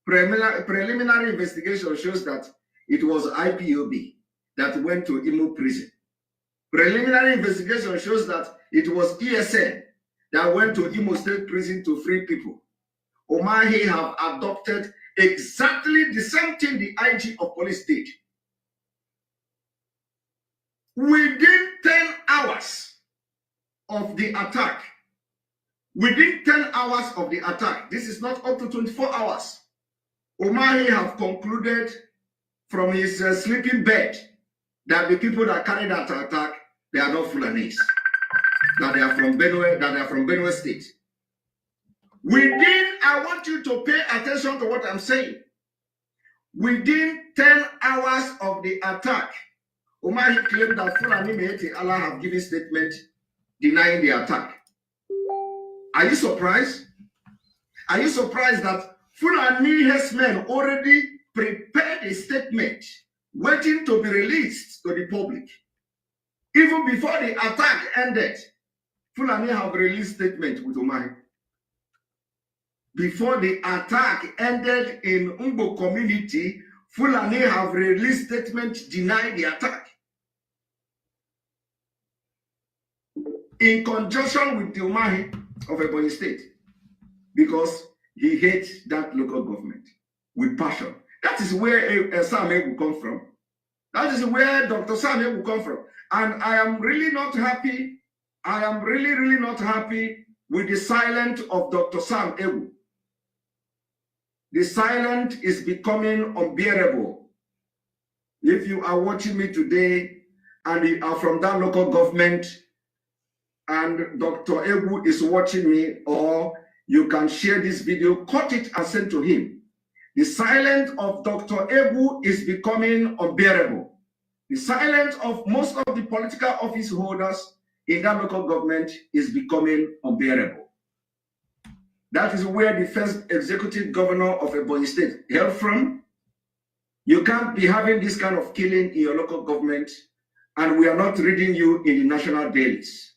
Preliminary investigation shows that it was IPOB that went to Imo prison. Preliminary investigation shows that it was ESN that went to Imo State prison to free people. Umahi have adopted exactly the same thing the IG of police did. Within 10 hours of the attack, within 10 hours of the attack, this is not up to 24 hours, Umahi have concluded from his sleeping bed that the people that carried that attack, they are not Fulanese, that they are from Benue State. Within, I want you to pay attention to what I'm saying. Within 10 hours of the attack, Umahi claimed that Fulani Meete Allah have given statement denying the attack. Are you surprised? Are you surprised that Fulani herdsmen already prepared a statement waiting to be released to the public? Even before the attack ended, Fulani have released statement with Umahi. Before the attack ended in Umbo community, Fulani have released statement denying the attack. In conjunction with the Umahi of Ebonyi State, because he hates that local government with passion. That is where Sam will come from. That is where Dr. Sam will come from. And I am really not happy. I am really not happy with the silence of Dr. Sam Ewu. The silence is becoming unbearable. If you are watching me today and you are from that local government and Dr. Ewu is watching me, or you can share this video, cut it and send to him. The silence of Dr. Ewu is becoming unbearable. The silence of most of the political office holders in that local government is becoming unbearable. That is where the first executive governor of Ebonyi State hailed from. You can't be having this kind of killing in your local government, and we are not reading you in the national dailies.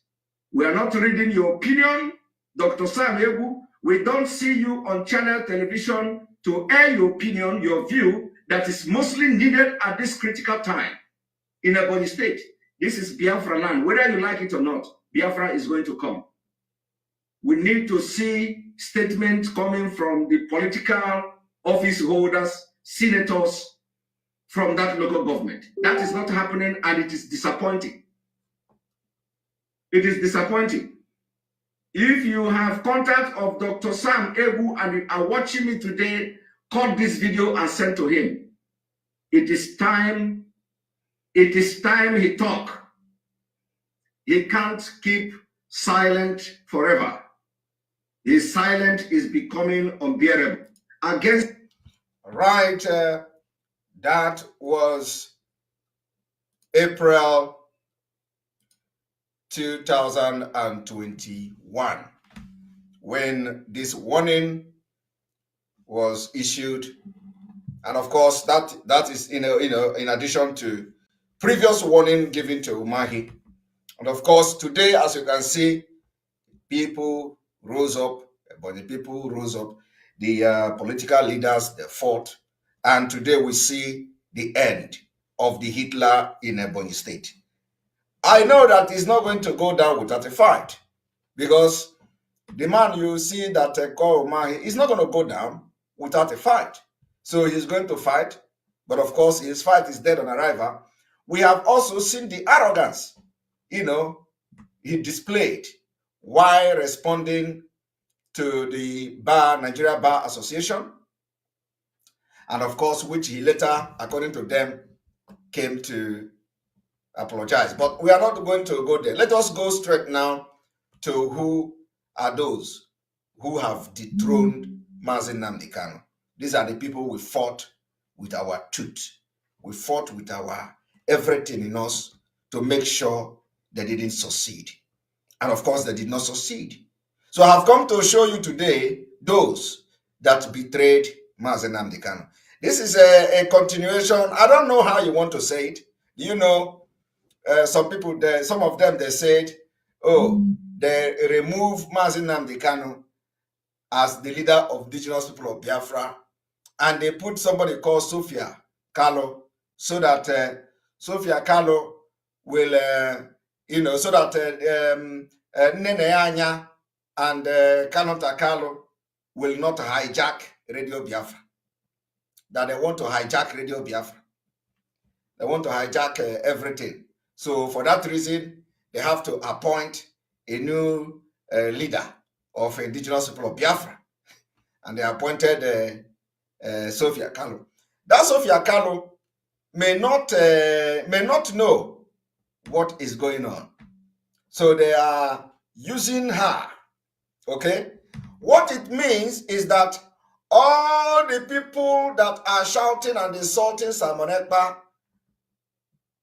We are not reading your opinion, Dr. Sam Ewu. We don't see you on channel television to air your opinion, your view that is mostly needed at this critical time in Ebonyi State. This is Biafra land. Whether you like it or not, Biafra is going to come. We need to see statements coming from the political office holders, senators from that local government. That is not happening, and it is disappointing. It is disappointing. If you have contact of Dr. Sam Ewu and you are watching me today, cut this video and send to him. It is time he talk. He can't keep silent forever. His silence is becoming unbearable. Against right, that was April 2021 when this warning was issued, and of course that is in addition to previous warning given to Umahi. And of course today, as you can see, people rose up, but the people rose up, the political leaders, they fought, and today we see the end of the Hitler in Ebonyi State. I know that it's not going to go down without a fight, because the man you see that called Umahi is not going to go down without a fight. So he's going to fight, but of course his fight is dead on arrival. We have also seen the arrogance, he displayed while responding to the Nigeria Bar Association, and of course, which he later, according to them, came to apologize. But we are not going to go there. Let us go straight now to who are those who have dethroned Mazi Nnamdi Kanu. These are the people we fought with our tooth. We fought with our everything in us to make sure they didn't succeed. And of course, they did not succeed. So I have come to show you today those that betrayed Mazi Nnamdi Kanu. This is a continuation. I don't know how you want to say it. Some people, some of them, they said, they removed Mazi Nnamdi Kanu as the leader of indigenous people of Biafra, and they put somebody called Sophia Kalo, so that Sophia Kalo will, so that Nene Anya and Kanota Kalo will not hijack Radio Biafra. that they want to hijack Radio Biafra. They want to hijack everything. So for that reason, they have to appoint a new leader of indigenous people of Biafra. And they appointed Sophia Kalu. That Sophia Kalu may not know what is going on. So they are using her. Okay? What it means is that all the people that are shouting and insulting Simon Ekpa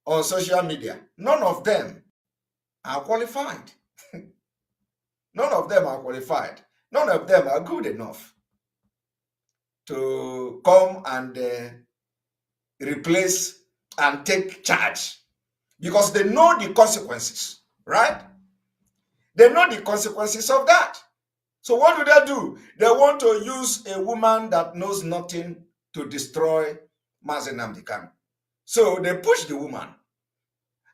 on social media, none of them are qualified. None of them are qualified. None of them are good enough to come and replace and take charge, because they know the consequences, right? They know the consequences of that. So what do? They want to use a woman that knows nothing to destroy Mazi Nnamdi Kanu. So they push the woman.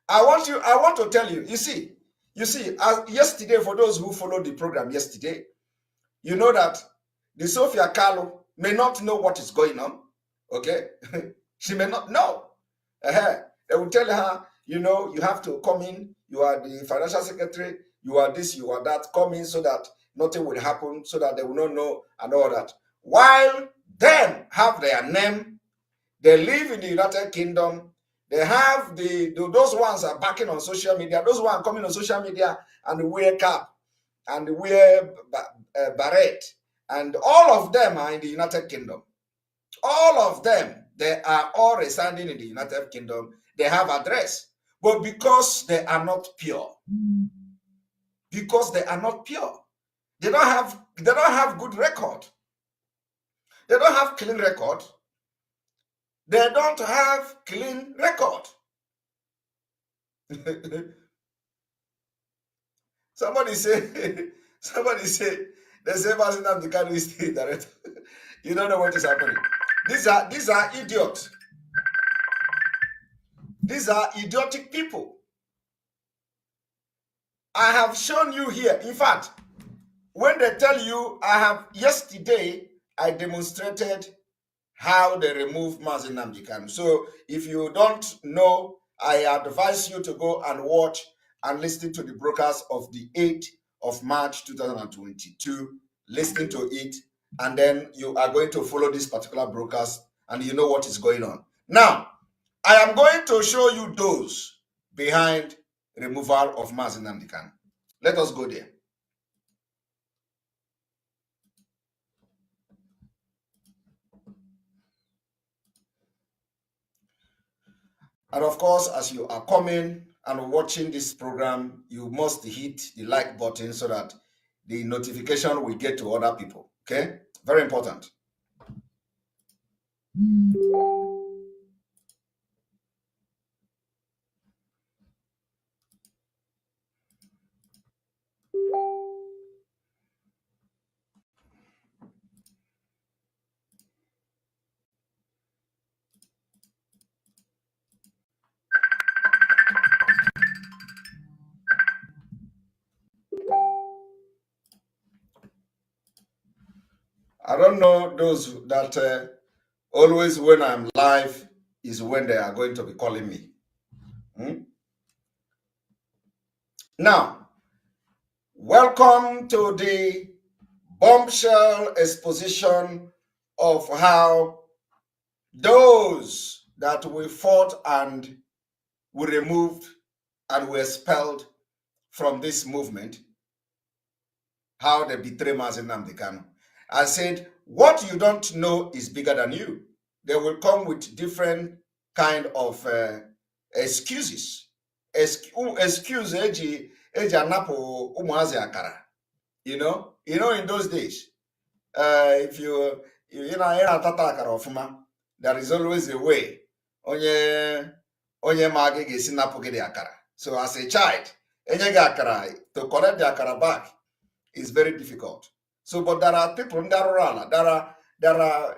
I want to tell you, you see, as yesterday, for those who followed the program yesterday, you know that the Sophia Kalu may not know what is going on. Okay? She may not know. They will tell her, you know, you have to come in, you are the financial secretary, you are this, you are that, come in so that nothing will happen, so that they will not know and all that. While them have their name, they live in the United Kingdom, they have those ones are backing on social media, those ones coming on social media and wear cap and wear beret, and all of them are in the United Kingdom. All of them, they are all residing in the United Kingdom. They have address, but because they are not pure, they don't have good record. They don't have clean record. They don't have clean record. Somebody say, they say Mazi Nnamdi Kanu is the director. You don't know what is happening. These are idiots. These are idiotic people. I have shown you here. In fact, when they tell you, yesterday, I demonstrated how they remove Mazi Nnamdi Kanu. So if you don't know, I advise you to go and watch and listen to the broadcast of the 8th of March 2022. Listen to it, and then you are going to follow this particular broadcast, and you know what is going on. Now, I am going to show you those behind removal of Mazi Nnamdi Kanu. Let us go there. And of course, as you are coming and watching this program, you must hit the like button so that the notification will get to other people. Okay? Very important. I don't know those that always when I'm live is when they are going to be calling me. Now, welcome to the bombshell exposition of how those that we fought and we removed and were expelled from this movement, how they betray Mazi Nnamdi Kanu. I said, what you don't know is bigger than you. They will come with different kind of excuses. Excuse eji anapu umuazi akara. You know, in those days, if you atata akara ofuma, there is always a way. Onye magi gesi napu gidi akara. So as a child, enyega akara to collect the akara back is very difficult. So, but there are people in Darurala, there are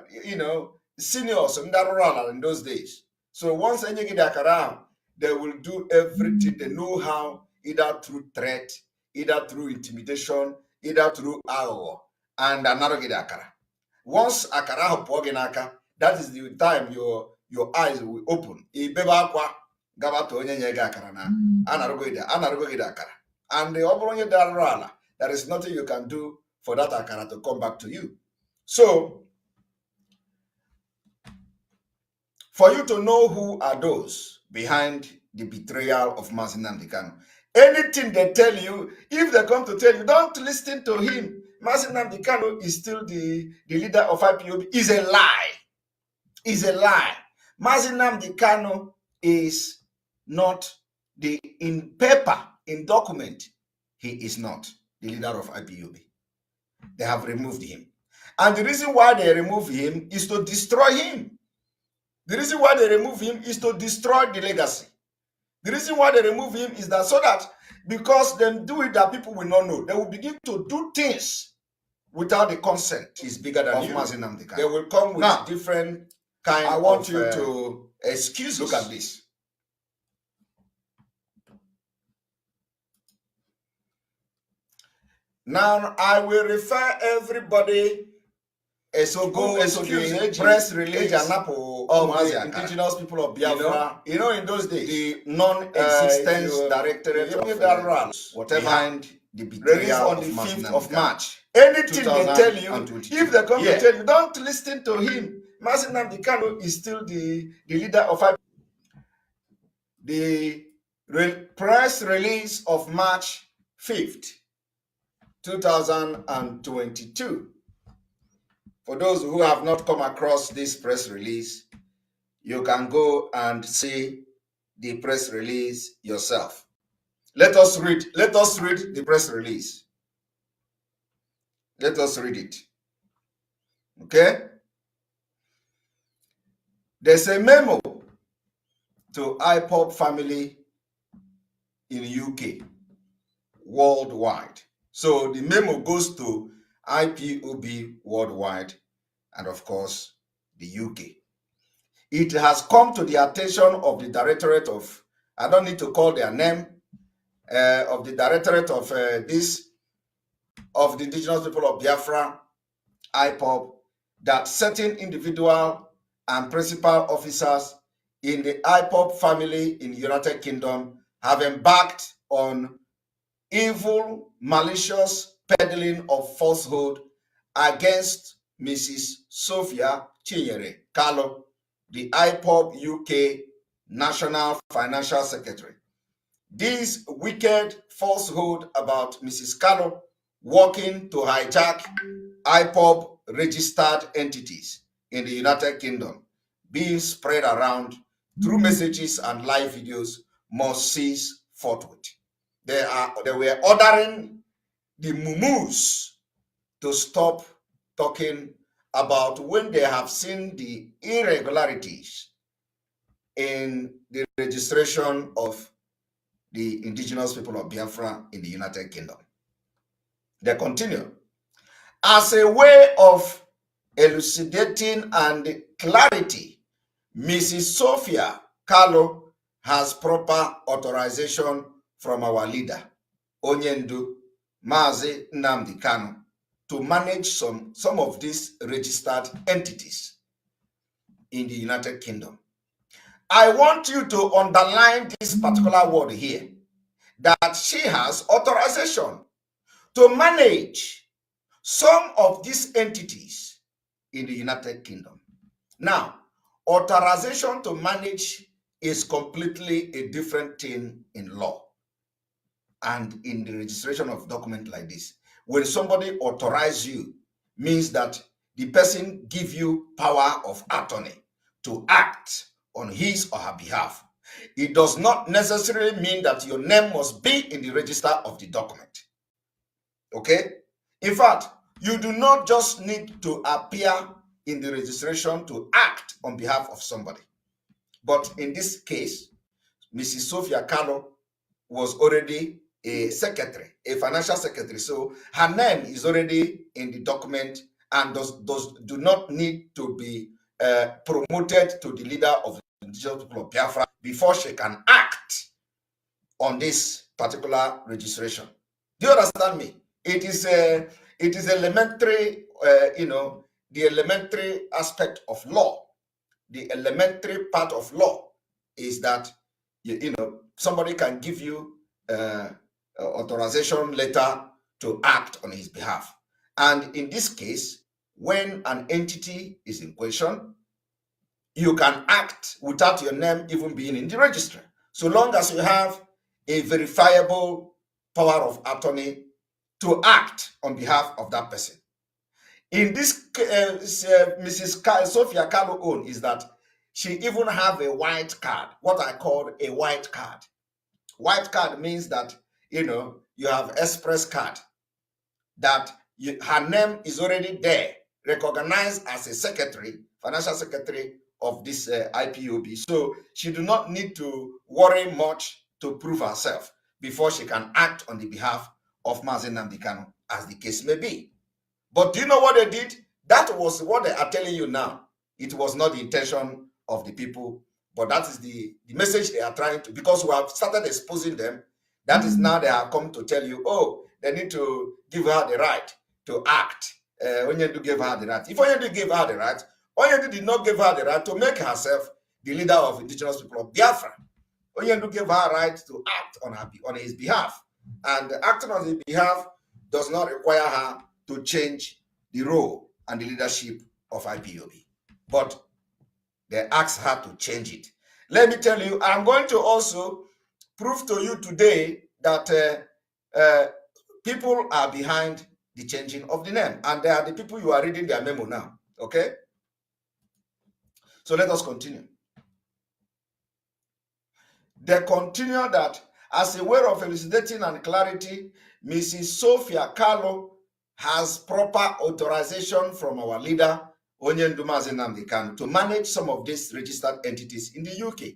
seniors in Darurala in those days. So once any get akara, they will do everything. They know how, either through threat, either through intimidation, either through hour, and another get akara. Once akara hopoginaka, that is the time your eyes will open. And there is nothing you can do for that akara to come back to you. So, for you to know who are those behind the betrayal of Mazi Nnamdi Kanu, anything they tell you, if they come to tell you, don't listen to him. Mazi Nnamdi Kanu is still the leader of IPOB, is a lie. Is a lie. Mazi Nnamdi Kanu is not in paper, in document, he is not the leader of IPOB. They have removed him. And the reason why they remove him is to destroy him. The reason why they remove him is to destroy the legacy. The reason why they remove him is that so that because they do it that people will not know, they will begin to do things without the consent. Is bigger than you. Mazi Nnamdi Kanu. They will come with different kind of. I want you to excuse. Look at this. Now I will refer everybody. So go the press release of the indigenous people of Biafra. You know, in those days, the non-existence directorate of whatever and the betrayal on the 5th of March. Anything they tell you, if they come to tell you, don't listen to him. Mazi Nnamdi Kanu is still the leader of the press release of March 5th, 2022. For those who have not come across this press release, you can go and see the press release yourself. Let us read the press release. Let us read it. Okay? There's a memo to IPOB family in UK worldwide. So the memo goes to IPOB worldwide and of course the UK. It has come to the attention of the directorate of, I don't need to call their name, of the directorate of of the indigenous people of Biafra, IPOB, that certain individual and principal officers in the IPOB family in the United Kingdom have embarked on evil, malicious peddling of falsehood against Mrs. Sophia Chinyere Kalo, the IPOB UK National Financial Secretary. This wicked falsehood about Mrs. Kalo working to hijack IPOB registered entities in the United Kingdom being spread around through messages and live videos must cease forthwith. They were ordering the mumus to stop talking about when they have seen the irregularities in the registration of the indigenous people of Biafra in the United Kingdom. They continue. As a way of elucidating and clarity, Mrs. Sophia Kalo has proper authorization from our leader, Onyendu Mazi Nnamdi Kanu, to manage some of these registered entities in the United Kingdom. I want you to underline this particular word here, that she has authorization to manage some of these entities in the United Kingdom. Now, authorization to manage is completely a different thing in law and in the registration of document like this. When somebody authorizes you, means that the person gives you power of attorney to act on his or her behalf. It does not necessarily mean that your name must be in the register of the document. Okay? In fact, you do not just need to appear in the registration to act on behalf of somebody. But in this case, Mrs. Sophia Kalo was already a secretary, a financial secretary. So her name is already in the document and do not need to be promoted to the leader of the indigenous people of Biafra before she can act on this particular registration. Do you understand me? It is elementary, the elementary aspect of law the elementary part of law is that you know somebody can give you authorization letter to act on his behalf. And in this case, when an entity is in question, you can act without your name even being in the registry, so long as you have a verifiable power of attorney to act on behalf of that person. In this, Mrs. Sophia Carlo own is that she even have a white card, what I call a white card. White card means that, you know, you have express card, that her name is already there, recognized as a secretary, financial secretary of this IPOB. So she do not need to worry much to prove herself before she can act on the behalf of Mazi Nnamdi Kanu, as the case may be. But do you know what they did? That was what they are telling you now. It was not the intention of the people, but that is the message they are trying to, because we have started exposing them. That is now they have come to tell you, oh, they need to give her the right to act. Onyendu gave her the right. If Onyendu gave her the right, Onyendu did not give her the right to make herself the leader of indigenous people of Biafra. Onyendu gave her right to act on his behalf. And acting on his behalf does not require her to change the role and the leadership of IPOB. But they asked her to change it. Let me tell you, I'm going to also prove to you today that people are behind the changing of the name, and they are the people you are reading their memo now. Okay? So let us continue. They continue that as a way of elucidating and clarity, Mrs. Sophia Carlo has proper authorization from our leader, Onyendu Mazi Nnamdi Kanu, to manage some of these registered entities in the UK.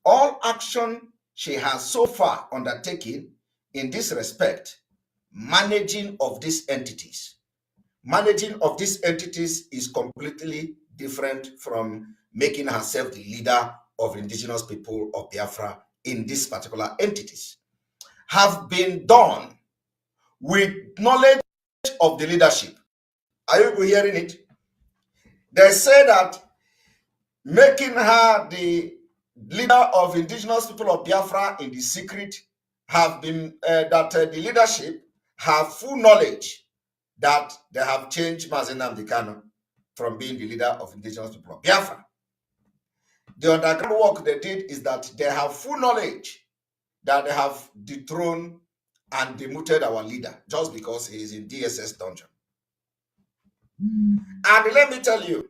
All action she has so far undertaken in this respect, managing of these entities is completely different from making herself the leader of indigenous people of Biafra in these particular entities, have been done with knowledge of the leadership. Are you hearing it? They say that making her the leader of indigenous people of Biafra in the secret have been, that the leadership have full knowledge that they have changed Mazi Nnamdi Kanu from being the leader of indigenous people of Biafra. The underground work they did is that they have full knowledge that they have dethroned and demoted our leader just because he is in DSS dungeon. And let me tell you,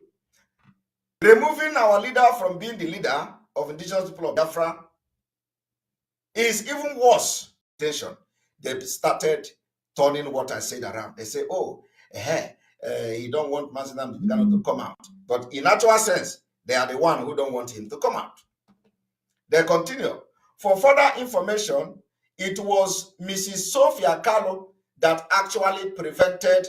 removing our leader from being the leader of indigenous people of Biafra is even worse. Attention, they started turning what I said around. They say, oh, you don't want Mazi Nnamdi Kanu to come out. But in actual sense, they are the one who don't want him to come out. They continue. For further information, it was Mrs. Sophia Carlo that actually prevented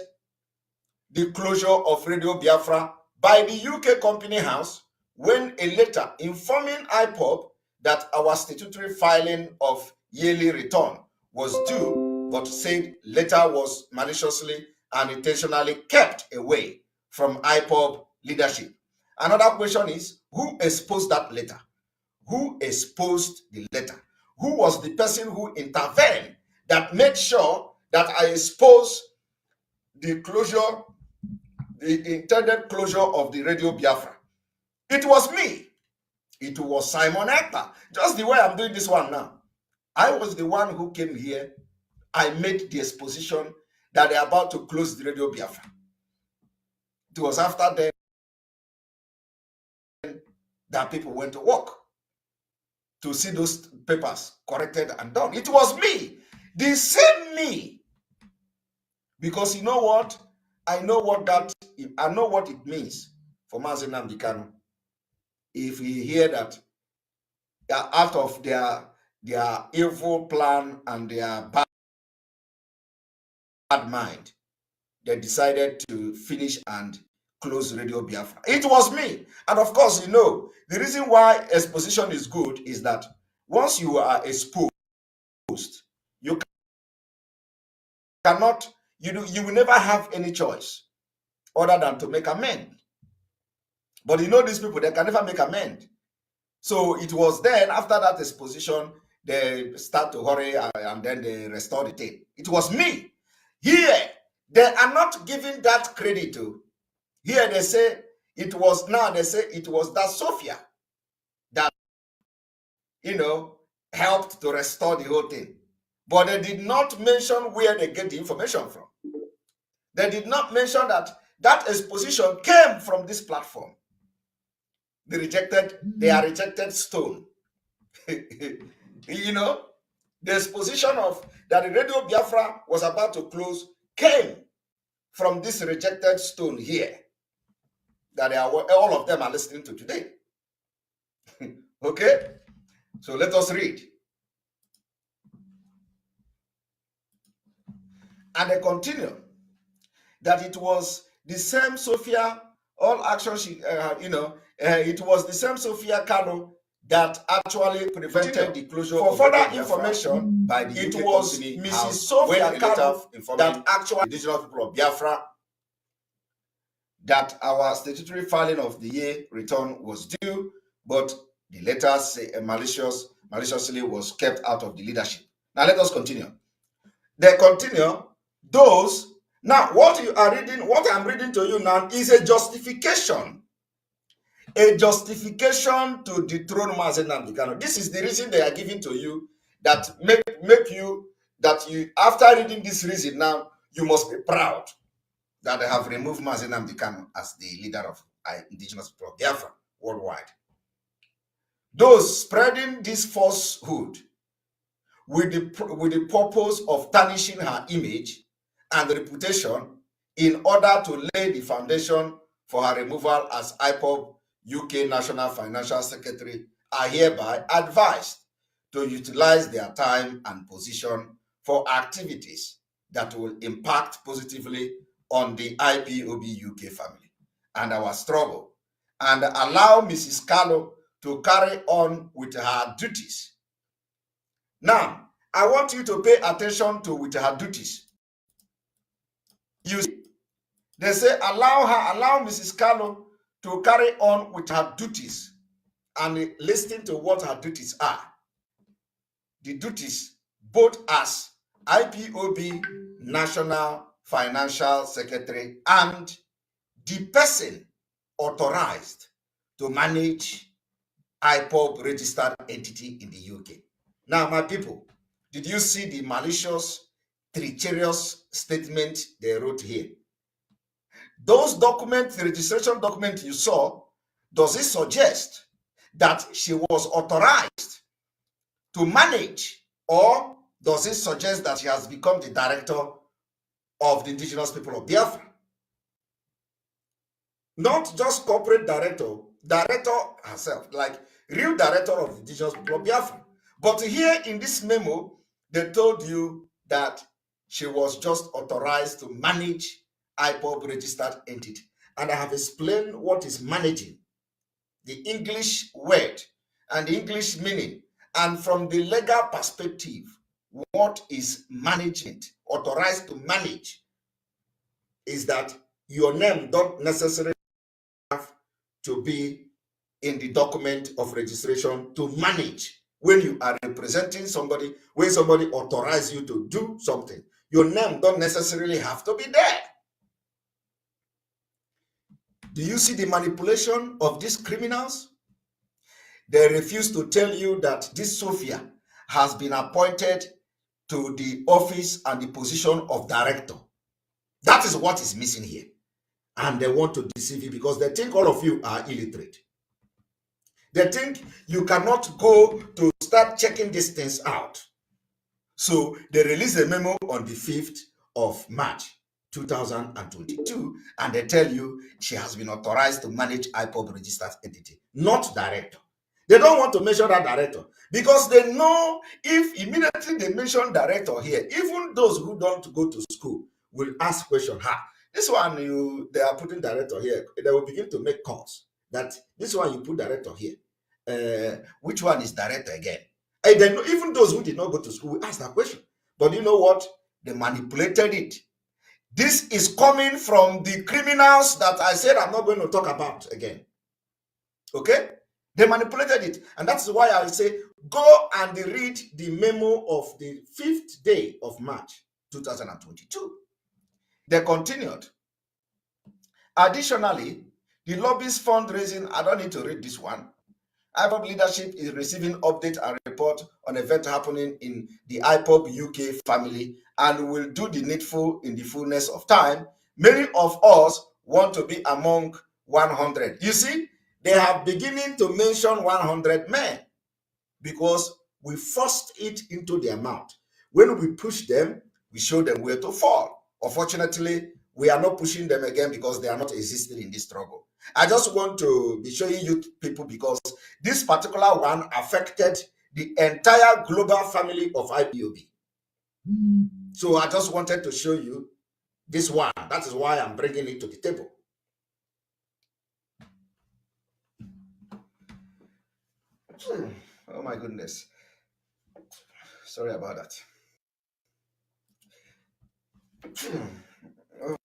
the closure of Radio Biafra by the UK Company House when a letter informing IPOB that our statutory filing of yearly return was due, but said letter was maliciously and intentionally kept away from IPOB leadership. Another question is, who exposed that letter? Who exposed the letter? Who was the person who intervened that made sure that I exposed the closure, the intended closure of the Radio Biafra? It was me. It was Simon Ekpa. Just the way I'm doing this one now. I was the one who came here. I made the exposition that they're about to close the Radio Biafra. It was after then that people went to work to see those papers corrected and done. It was me, the same me. Because you know what? I know what it means for Mazi Nnamdi Kanu. If we hear that out of their evil plan and their bad mind, they decided to finish and close Radio Biafra. It was me. And of course, you know, the reason why exposition is good is that once you are exposed, you cannot, you will never have any choice other than to make amends. But you know, these people, they can never make amend. So it was then, after that exposition, they start to hurry and then they restore the thing. It was me. Here, they are not giving that credit to. Here they say it was, now they say it was that Sophia that, you know, helped to restore the whole thing. But they did not mention where they get the information from. They did not mention that that exposition came from this platform. They are rejected stone. You know, the exposition of that the Radio Biafra was about to close came from this rejected stone here that all of them are listening to today. Okay, so let us read. And they continue that it was the same Sophia, all action she, it was the same Sophia Kano that actually prevented the closure. For further information, by the it was Mrs. Sophia Kano that actually indigenous people of Biafra that our statutory filing of the year return was due, but the letter maliciously was kept out of the leadership. Now let us continue. They continue those. Now, what you are reading, what I'm reading to you now is a justification to dethrone Mazi Nnamdi Kanu. This is the reason they are giving to you that make you after reading this reason now, you must be proud that they have removed Mazi Nnamdi Kanu as the leader of indigenous people of Biafra worldwide. Those spreading this falsehood with the purpose of tarnishing her image and reputation in order to lay the foundation for her removal as IPOB UK National Financial Secretary are hereby advised to utilize their time and position for activities that will impact positively on the IPOB UK family and our struggle, and allow Mrs. Kanu to carry on with her duties. Now, I want you to pay attention to with her duties. You see, they say allow Mrs. Kanu to carry on with her duties, and listen to what her duties are. The duties, both as IPOB National Financial Secretary and the person authorized to manage IPOB registered entity in the UK. Now, my people, did you see the malicious, treacherous statement they wrote here? Those documents, the registration document you saw, does it suggest that she was authorized to manage, or does it suggest that she has become the director of the indigenous people of Biafra? Not just corporate director herself, like real director of the indigenous people of Biafra. But here in this memo, they told you that she was just authorized to manage IPOB registered entity. And I have explained what is managing, the English word and the English meaning. And from the legal perspective, what is management? Authorized to manage is that your name don't necessarily have to be in the document of registration to manage. When you are representing somebody, when somebody authorizes you to do something, your name don't necessarily have to be there. Do you see the manipulation of these criminals? They refuse to tell you that this Sophia has been appointed to the office and the position of director. That is what is missing here. And they want to deceive you because they think all of you are illiterate. They think you cannot go to start checking these things out. So they release a memo on the 5th of March 2022, and they tell you she has been authorized to manage IPOB registered entity, not director. They don't want to mention that director because they know if immediately they mention director here, even those who don't go to school will ask question, this one they are putting director here. They will begin to make calls that this one you put director here. Which one is director again? And then even those who did not go to school will ask that question. But you know what? They manipulated it. This is coming from the criminals that I said I'm not going to talk about again. Okay? They manipulated it. And that's why I say, go and read the memo of the 5th day of March 2022. They continued. Additionally, the lobbyist fundraising, I don't need to read this one. IPOB leadership is receiving update and report on event happening in the IPOB UK family and will do the needful in the fullness of time. Many of us want to be among 100. You see, they are beginning to mention 100 men because we forced it into their mouth. When we push them, we show them where to fall. Unfortunately, we are not pushing them again because they are not existing in this struggle. I just want to be showing you people because this particular one affected the entire global family of IPOB. So I just wanted to show you this one. That is why I'm bringing it to the table. Oh my goodness. Sorry about that. Oh,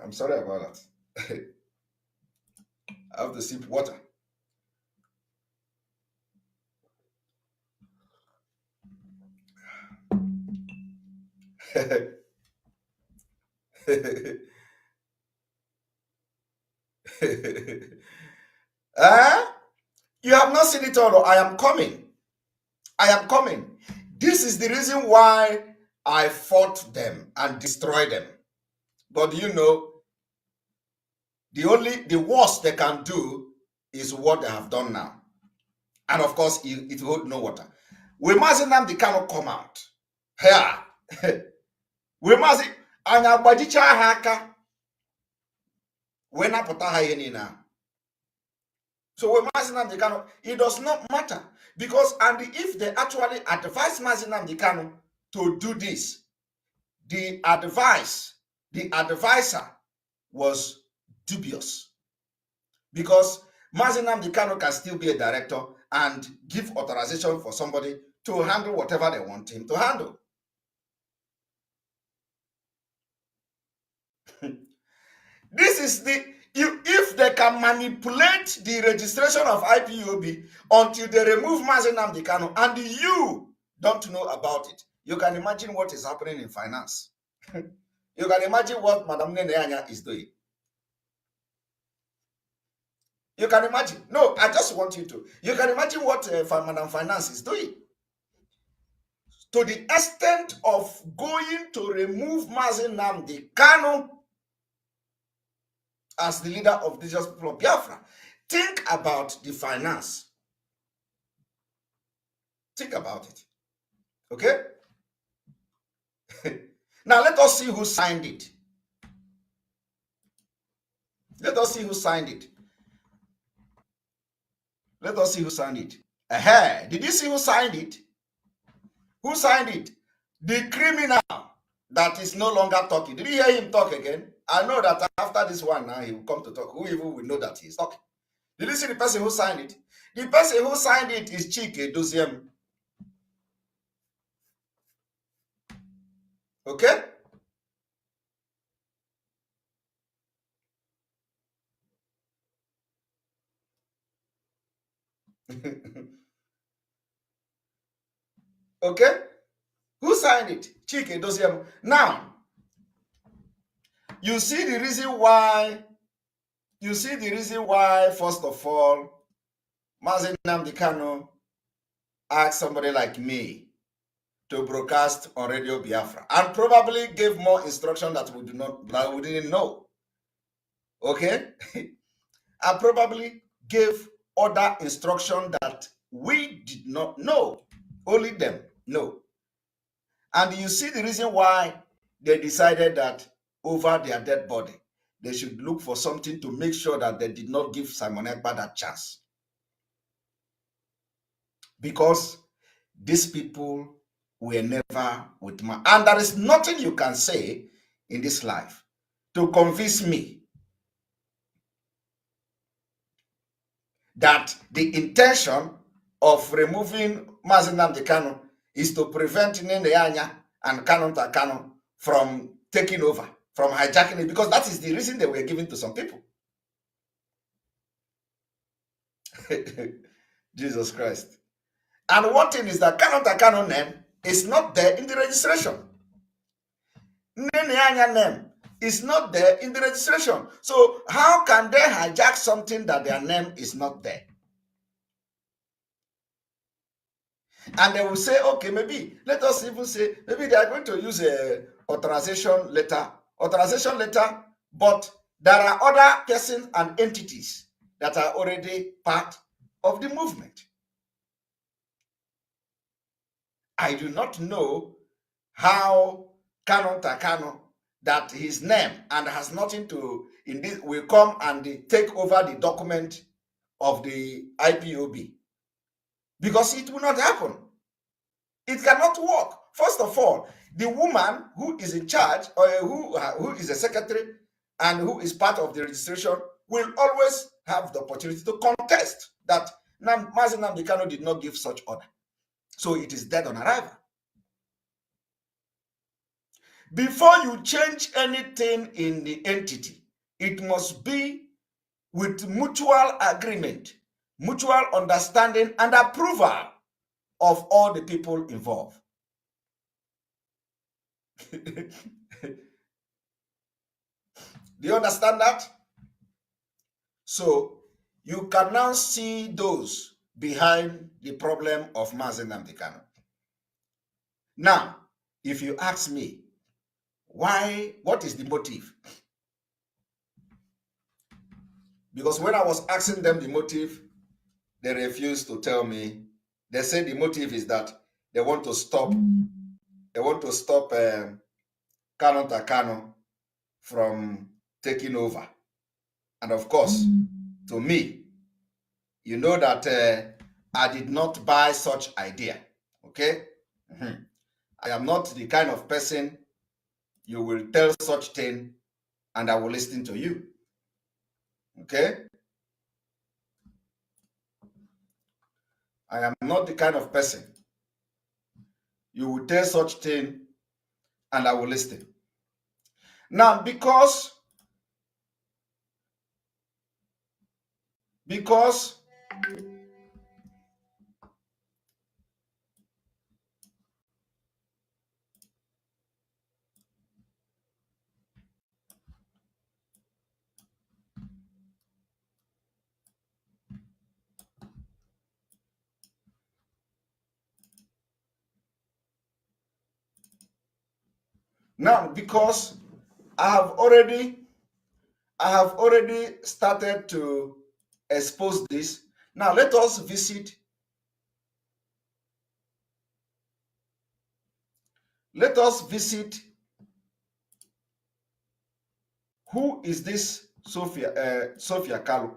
I'm sorry about that. I have to sip water. You have not seen it all. I am coming. I am coming. This is the reason why I fought them and destroyed them. But you know, the worst they can do is what they have done now. And of course, it hold no water. We must them, they cannot come out. Here. We must anya gbajicha ha aka. When I put her now. So we Mazinam Dekano, it does not matter because and if they actually advise Mazinam Dekano to do this, the advisor was dubious because Mazinam Dekano can still be a director and give authorization for somebody to handle whatever they want him to handle. This is if they can manipulate the registration of IPOB until they remove Mazinam Dekano and you don't know about it, you can imagine what is happening in finance. You can imagine what Madam Neneanya is doing. You can imagine. No, I just want you to. You can imagine what Madam Finance is doing. To the extent of going to remove Mazinam Dekano as the leader of the just people of Biafra. Think about the finance. Think about it. Okay? Now let us see who signed it. Let us see who signed it. Let us see who signed it. Did you see who signed it? Who signed it? The criminal that is no longer talking. Did you hear him talk again? I know that after this one now he will come to talk. Who even will know that he's talking? Did you see the person who signed it? The person who signed it is Chike Doziem. Okay? Okay? Who signed it? Chike Doziem. Now, you see the reason why, first of all, Mazinam Dekano asked somebody like me to broadcast on Radio Biafra and probably gave more instruction that we didn't know. Okay? I probably gave other instruction that we did not know. Only them know. And you see the reason why they decided that over their dead body, they should look for something to make sure that they did not give Simon Ekpa that chance. Because these people were never with me. And there is nothing you can say in this life to convince me that the intention of removing Mazinam Dekano is to prevent Neneanya and Canon from taking over, from hijacking it, because that is the reason they were given to some people. Jesus Christ. And one thing is that Kano name is not there in the registration. Neneanya name is not there in the registration. So how can they hijack something that their name is not there? And they will say, okay, maybe, let us even say, maybe they are going to use a authorization letter, but there are other persons and entities that are already part of the movement. I do not know how Canon Takano, that his name and has nothing to, in this, will come and take over the document of the IPOB. Because it will not happen. It cannot work. First of all, the woman who is in charge, or who is a secretary and who is part of the registration, will always have the opportunity to contest that Mazi Nnamdi Kanu did not give such order. So it is dead on arrival. Before you change anything in the entity, it must be with mutual agreement, mutual understanding, and approval of all the people involved. Do you understand that? So you can now see those behind the problem of Mazi Nnamdi Kanu. Now, if you ask me, what is the motive? Because when I was asking them the motive, they refused to tell me. They said the motive is that they want to stop Kanu Takano from taking over. And of course, to me, you know that I did not buy such idea. Okay? I am not the kind of person you will tell such thing and I will listen to you. Okay? I am not the kind of person you will tell such thing and I will listen. Now, because I have already started to expose this. Now let us visit who is this Sophia Kalu.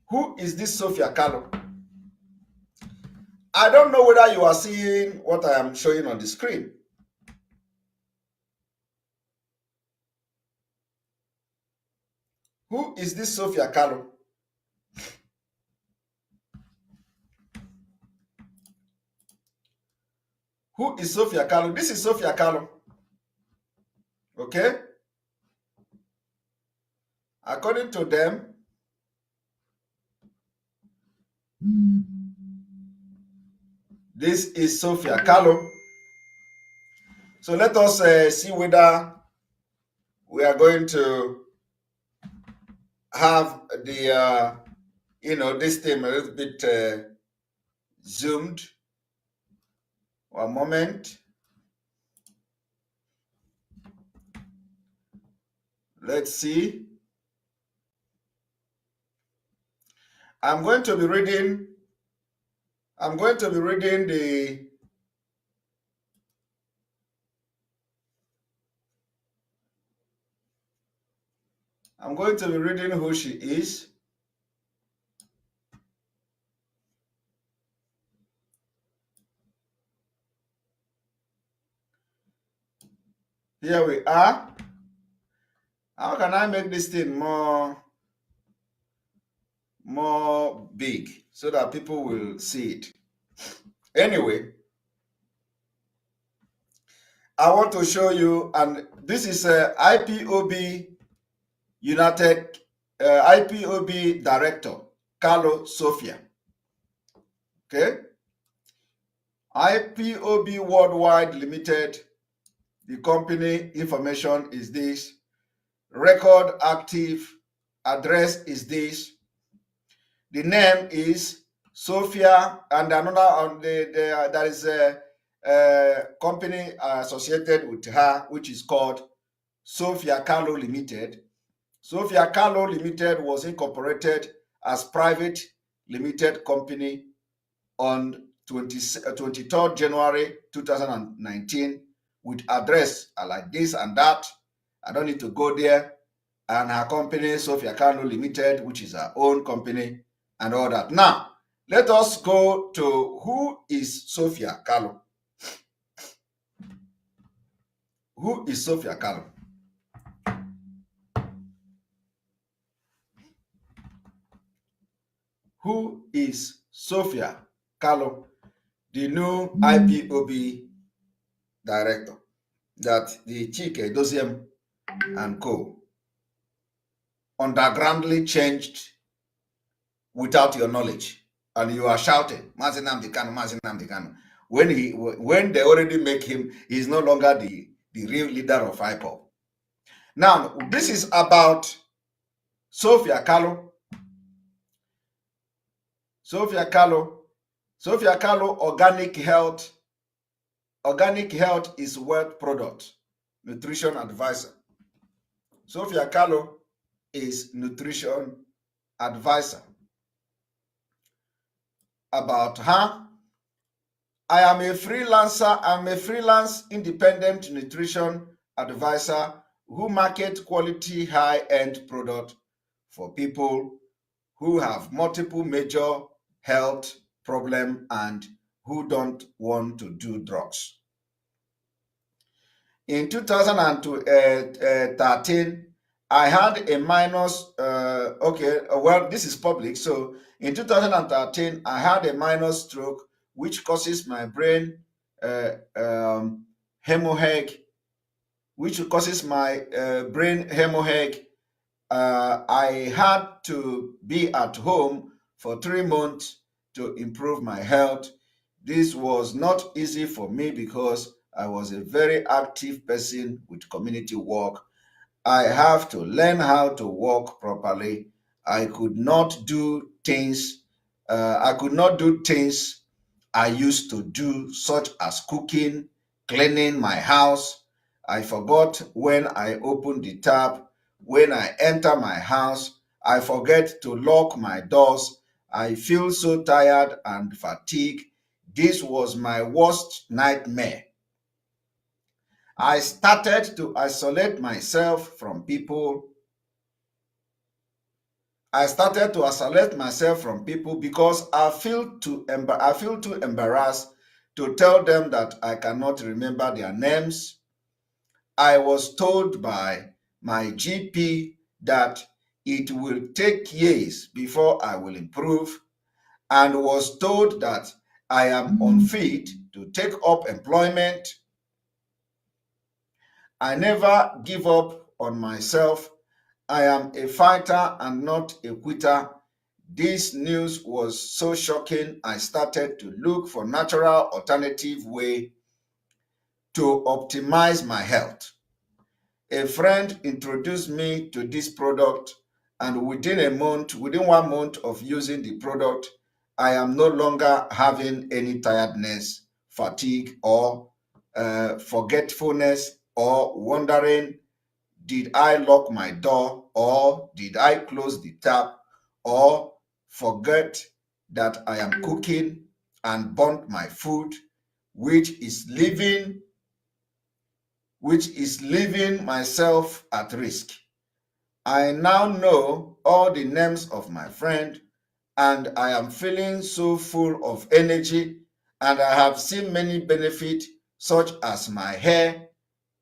Who is this Sophia Kalu? I don't know whether you are seeing what I am showing on the screen. Who is this Sophia Kalu? Who is Sophia Kalu? This is Sophia Kalu. Okay? According to them, this is Sophia Kalu. So let us see whether we are going to have the, this thing a little bit zoomed. One moment. Let's see. I'm going to be reading the I'm going to be reading who she is. Here we are. How can I make this thing more big so that people will see it? Anyway, I want to show you, and this is IPOB United IPOB Director, Carlo Sofia. Okay. IPOB Worldwide Limited, the company information is this. Record active address is this. The name is Sophia, and another on there is a company associated with her, which is called Sophia Carlo Limited. Sophia Carlo Limited was incorporated as private limited company on 23rd January 2019 with address like this and that. I don't need to go there. And her company, Sophia Carlo Limited, which is her own company and all that. Now, let us go to who is Sophia Carlo. Who is Sophia Carlo? Who is Sophia Carlo, the new IPOB director that the Chike Doziem and co undergroundly changed without your knowledge, and you are shouting, Mazi Nnamdi Kanu, Mazi Nnamdi Kanu. When they already make him, he's no longer the real leader of IPOB. Now, this is about Sophia Carlo. Sophia Carlo, organic health. Organic health is wealth product, nutrition advisor. Sophia Carlo is nutrition advisor. About her, I am a freelancer. I'm a freelance independent nutrition advisor who market quality high-end product for people who have multiple major health problem and who don't want to do drugs. In 2013, I had a minus, this is public. So in 2013, I had a minor stroke, which causes my brain hemorrhage, I had to be at home for 3 months to improve my health. This was not easy for me because I was a very active person with community work. I have to learn how to walk properly. I could not do things. I used to do, such as cooking, cleaning my house. I forgot when I open the tap. When I enter my house, I forget to lock my doors. I feel so tired and fatigued. This was my worst nightmare. I started to isolate myself from people. Because I feel too embarrassed to tell them that I cannot remember their names. I was told by my GP that it will take years before I will improve, and was told that I am unfit to take up employment. I never give up on myself. I am a fighter and not a quitter. This news was so shocking, I started to look for natural alternative way to optimize my health. A friend introduced me to this product, and within 1 month of using the product, I am no longer having any tiredness, fatigue, or forgetfulness, or wondering, did I lock my door, or did I close the tap, or forget that I am cooking and burnt my food, which is leaving myself at risk. I now know all the names of my friend, and I am feeling so full of energy, and I have seen many benefits, such as my hair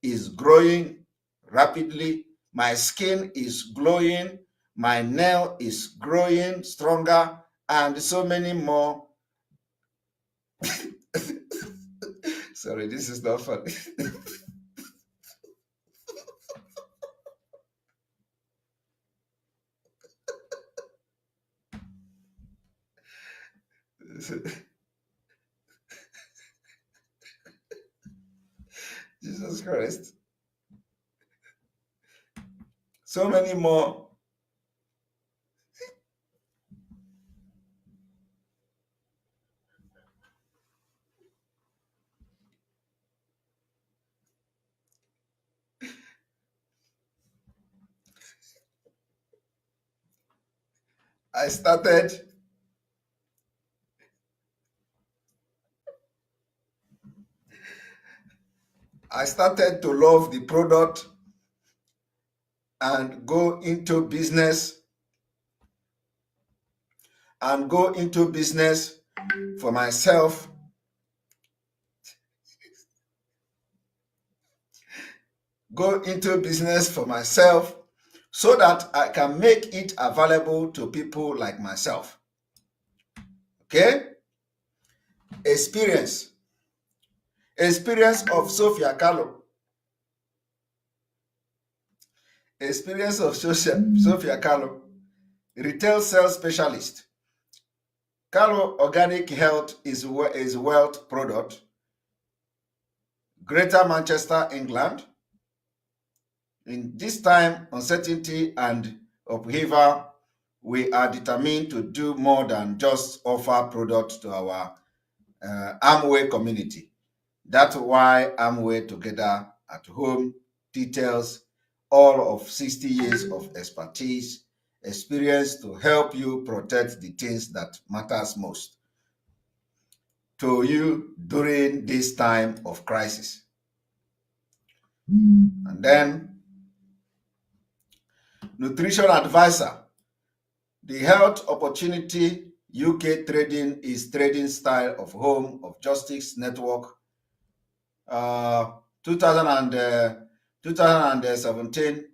is growing rapidly, my skin is glowing, my nail is growing stronger, and so many more. Sorry, this is not funny. Jesus Christ. So many more. I started to love the product and go into business for myself. Go into business for myself so that I can make it available to people like myself. Okay? Experience of Sophia Carlo. Experience of Sophia Carlo, retail sales specialist. Carlo Organic Health is wealth product. Greater Manchester, England. In this time, uncertainty and upheaval, we are determined to do more than just offer products to our Amway community. That's why Amway Together at Home details all of 60 years of expertise, experience to help you protect the things that matters most to you during this time of crisis. And then nutrition advisor. The Health Opportunity UK Trading is trading style of home of Justice Network. 2017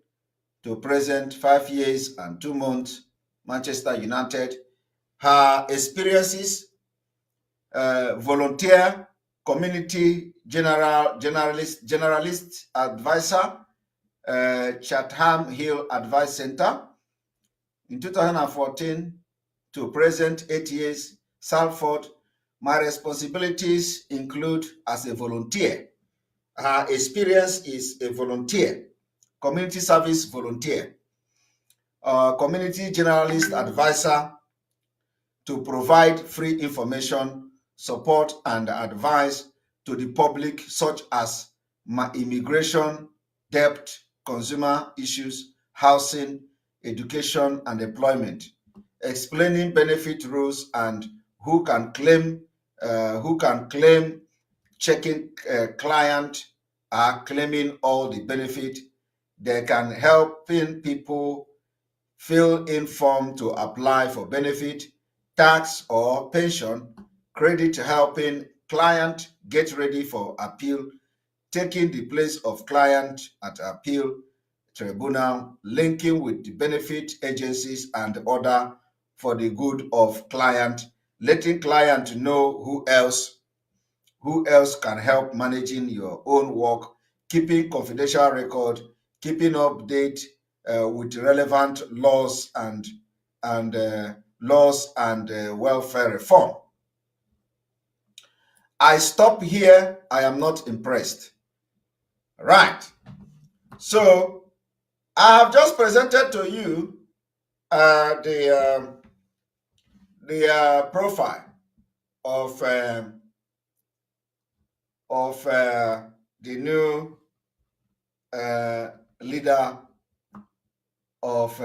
to present, 5 years and 2 months, Manchester United. Her experiences, volunteer, community generalist advisor, Chatham Hill Advice Center. In 2014 to present, 8 years, Salford. My responsibilities include as a volunteer. Her experience is a volunteer, community service volunteer, community generalist advisor to provide free information, support, and advice to the public, such as immigration, debt, consumer issues, housing, education, and employment, explaining benefit rules and who can claim, checking client are claiming all the benefit. They can helping people feel informed to apply for benefit, tax or pension, credit helping client get ready for appeal, taking the place of client at appeal tribunal, linking with the benefit agencies and order for the good of client, letting client know who else can help managing your own work, keeping confidential record, keeping update with relevant laws and welfare reform. I stop here. I am not impressed. Right. So I have just presented to you the profile of the new leader of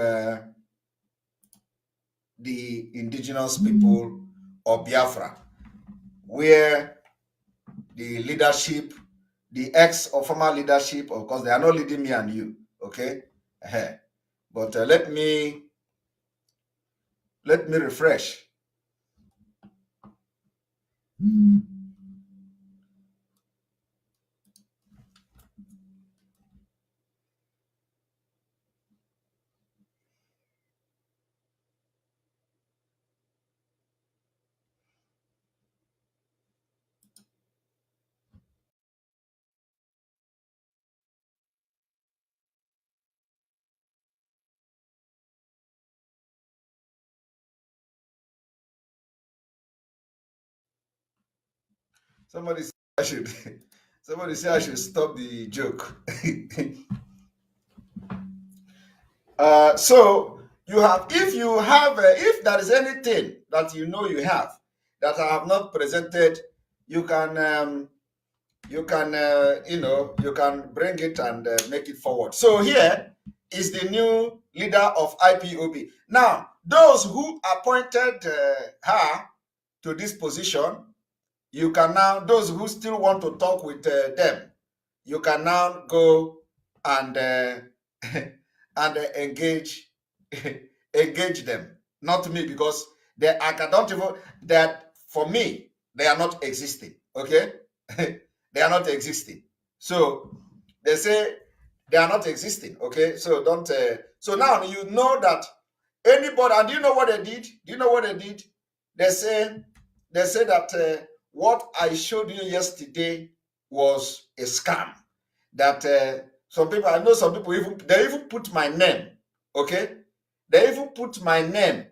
the indigenous people of Biafra, where the leadership, the ex or former leadership, of course, they are not leading me and you, okay? But let me refresh. Somebody Somebody say I should stop the joke. So you have, if there is anything that you know you have that I have not presented, you can you can bring it and make it forward. So here is the new leader of IPOB. Now, those who appointed her to this position, you can now, those who still want to talk with them, you can now go and and engage engage them. Not me, because I don't even, that for me they are not existing. Okay. They are not existing. So they say they are not existing. Okay. So don't so now you know that anybody, and do you know what they did? Do you know what they did? They say that what I showed you yesterday was a scam. That some people, I know some people they even put my name. Okay. They even put my name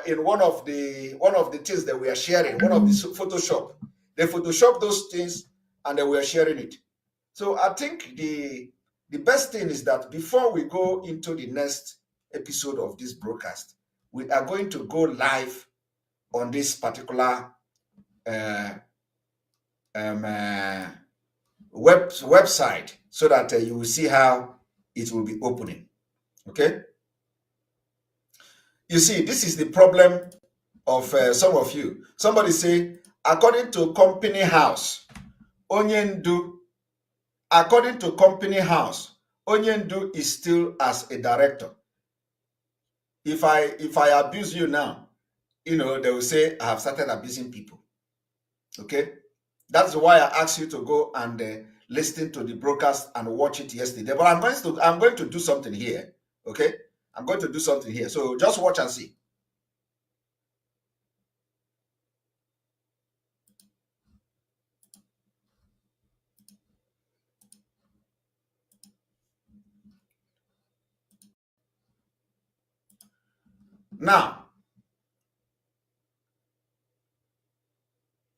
in one of the things that we are sharing, one of the Photoshop. They Photoshop those things and they were sharing it. So I think the best thing is that before we go into the next episode of this broadcast, we are going to go live on this particular website, so that you will see how it will be opening. Okay. You see, this is the problem of some of you. Somebody say, according to company house, Onyendu, according to company house, Onyendu is still as a director. If I abuse you now, they will say I have started abusing people. Okay, that's why I asked you to go and listen to the broadcast and watch it yesterday. But I'm going to do something here. Okay, I'm going to do something here. So just watch and see.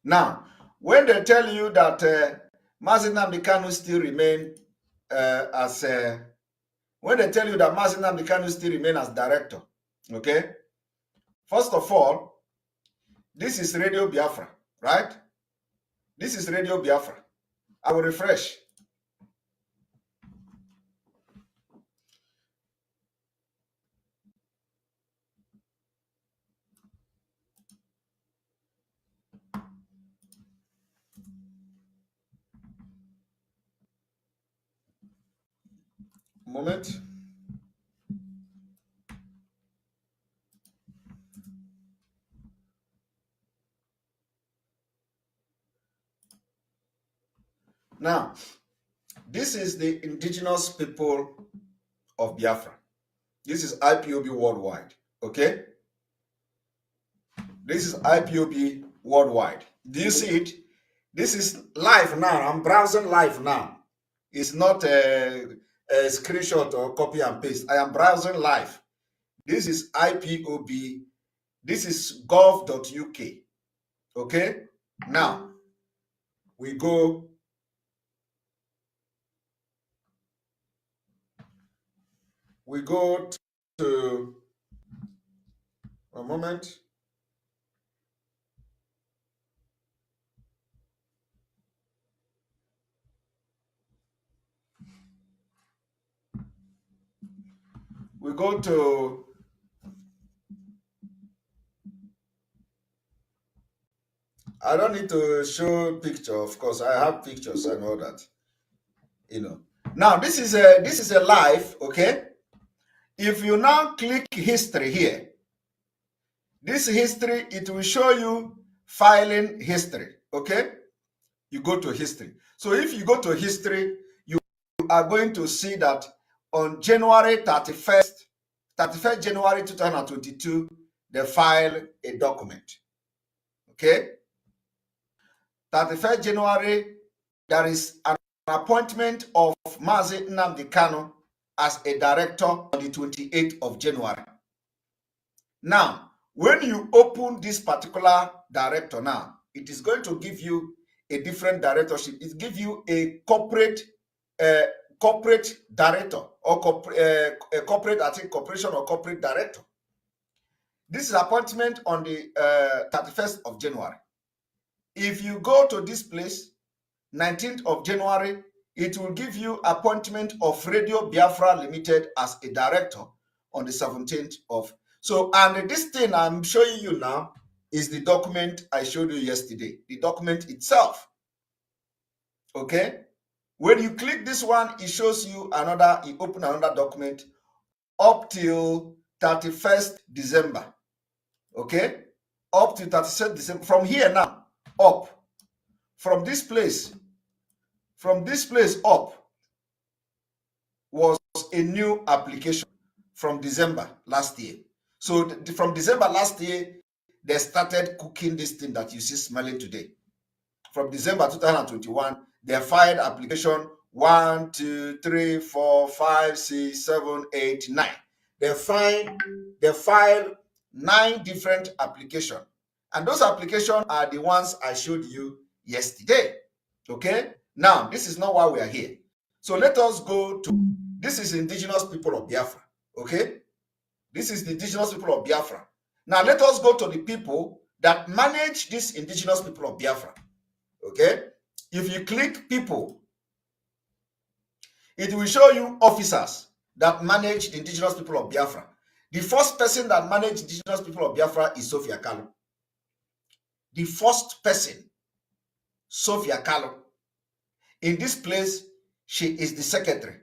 Now, when they tell you that Mazi Nnamdi Kanu still remain when they tell you that Mazi Nnamdi Kanu still remain as director, okay? First of all, this is Radio Biafra, right? This is Radio Biafra. I will refresh. Moment. Now, this is the indigenous people of Biafra. This is IPOB worldwide, okay? This is IPOB worldwide. Do you see it? This is live now. I'm browsing live now. It's not a screenshot or copy and paste. I am browsing live. This is IPOB. This is gov.uk. Okay? Now, we go to a moment. We go to I don't need to show picture, of course. I have pictures and all that. Now this is a live, okay? If you now click history here, this history, it will show you filing history, okay? You go to history. So if you go to history, you are going to see that on January 31st January 2022, they file a document, okay? 31st January, there is an appointment of Mazi Nnamdi Kanu as a director on the 28th of January. Now, when you open this particular director now, it is going to give you a different directorship. It gives you a corporate director or corporate, I think, corporation or corporate director. This is appointment on the 31st of January. If you go to this place, 19th of January, it will give you appointment of Radio Biafra Limited as a director on the 17th of. So, and this thing I'm showing you now is the document I showed you yesterday, the document itself. Okay? When you click this one, it shows you another, you open another document up till 31st December. Okay? Up to 31st December. From here now, up. From this place up was a new application from December last year. So from December last year, they started cooking this thing that you see smelling today. From December 2021, they filed application 1, 2, 3, 4, 5, 6, 7, 8, 9. They filed 9 different applications. And those applications are the ones I showed you yesterday. Okay? Now, this is not why we are here. So let us go to, this is indigenous people of Biafra. Okay? This is the indigenous people of Biafra. Now, let us go to the people that manage these indigenous people of Biafra. Okay? If you click people, it will show you officers that manage the indigenous people of Biafra. The first person that managed indigenous people of Biafra is Sophia Kalu. The first person, Sophia Kalu. In this place, she is the secretary.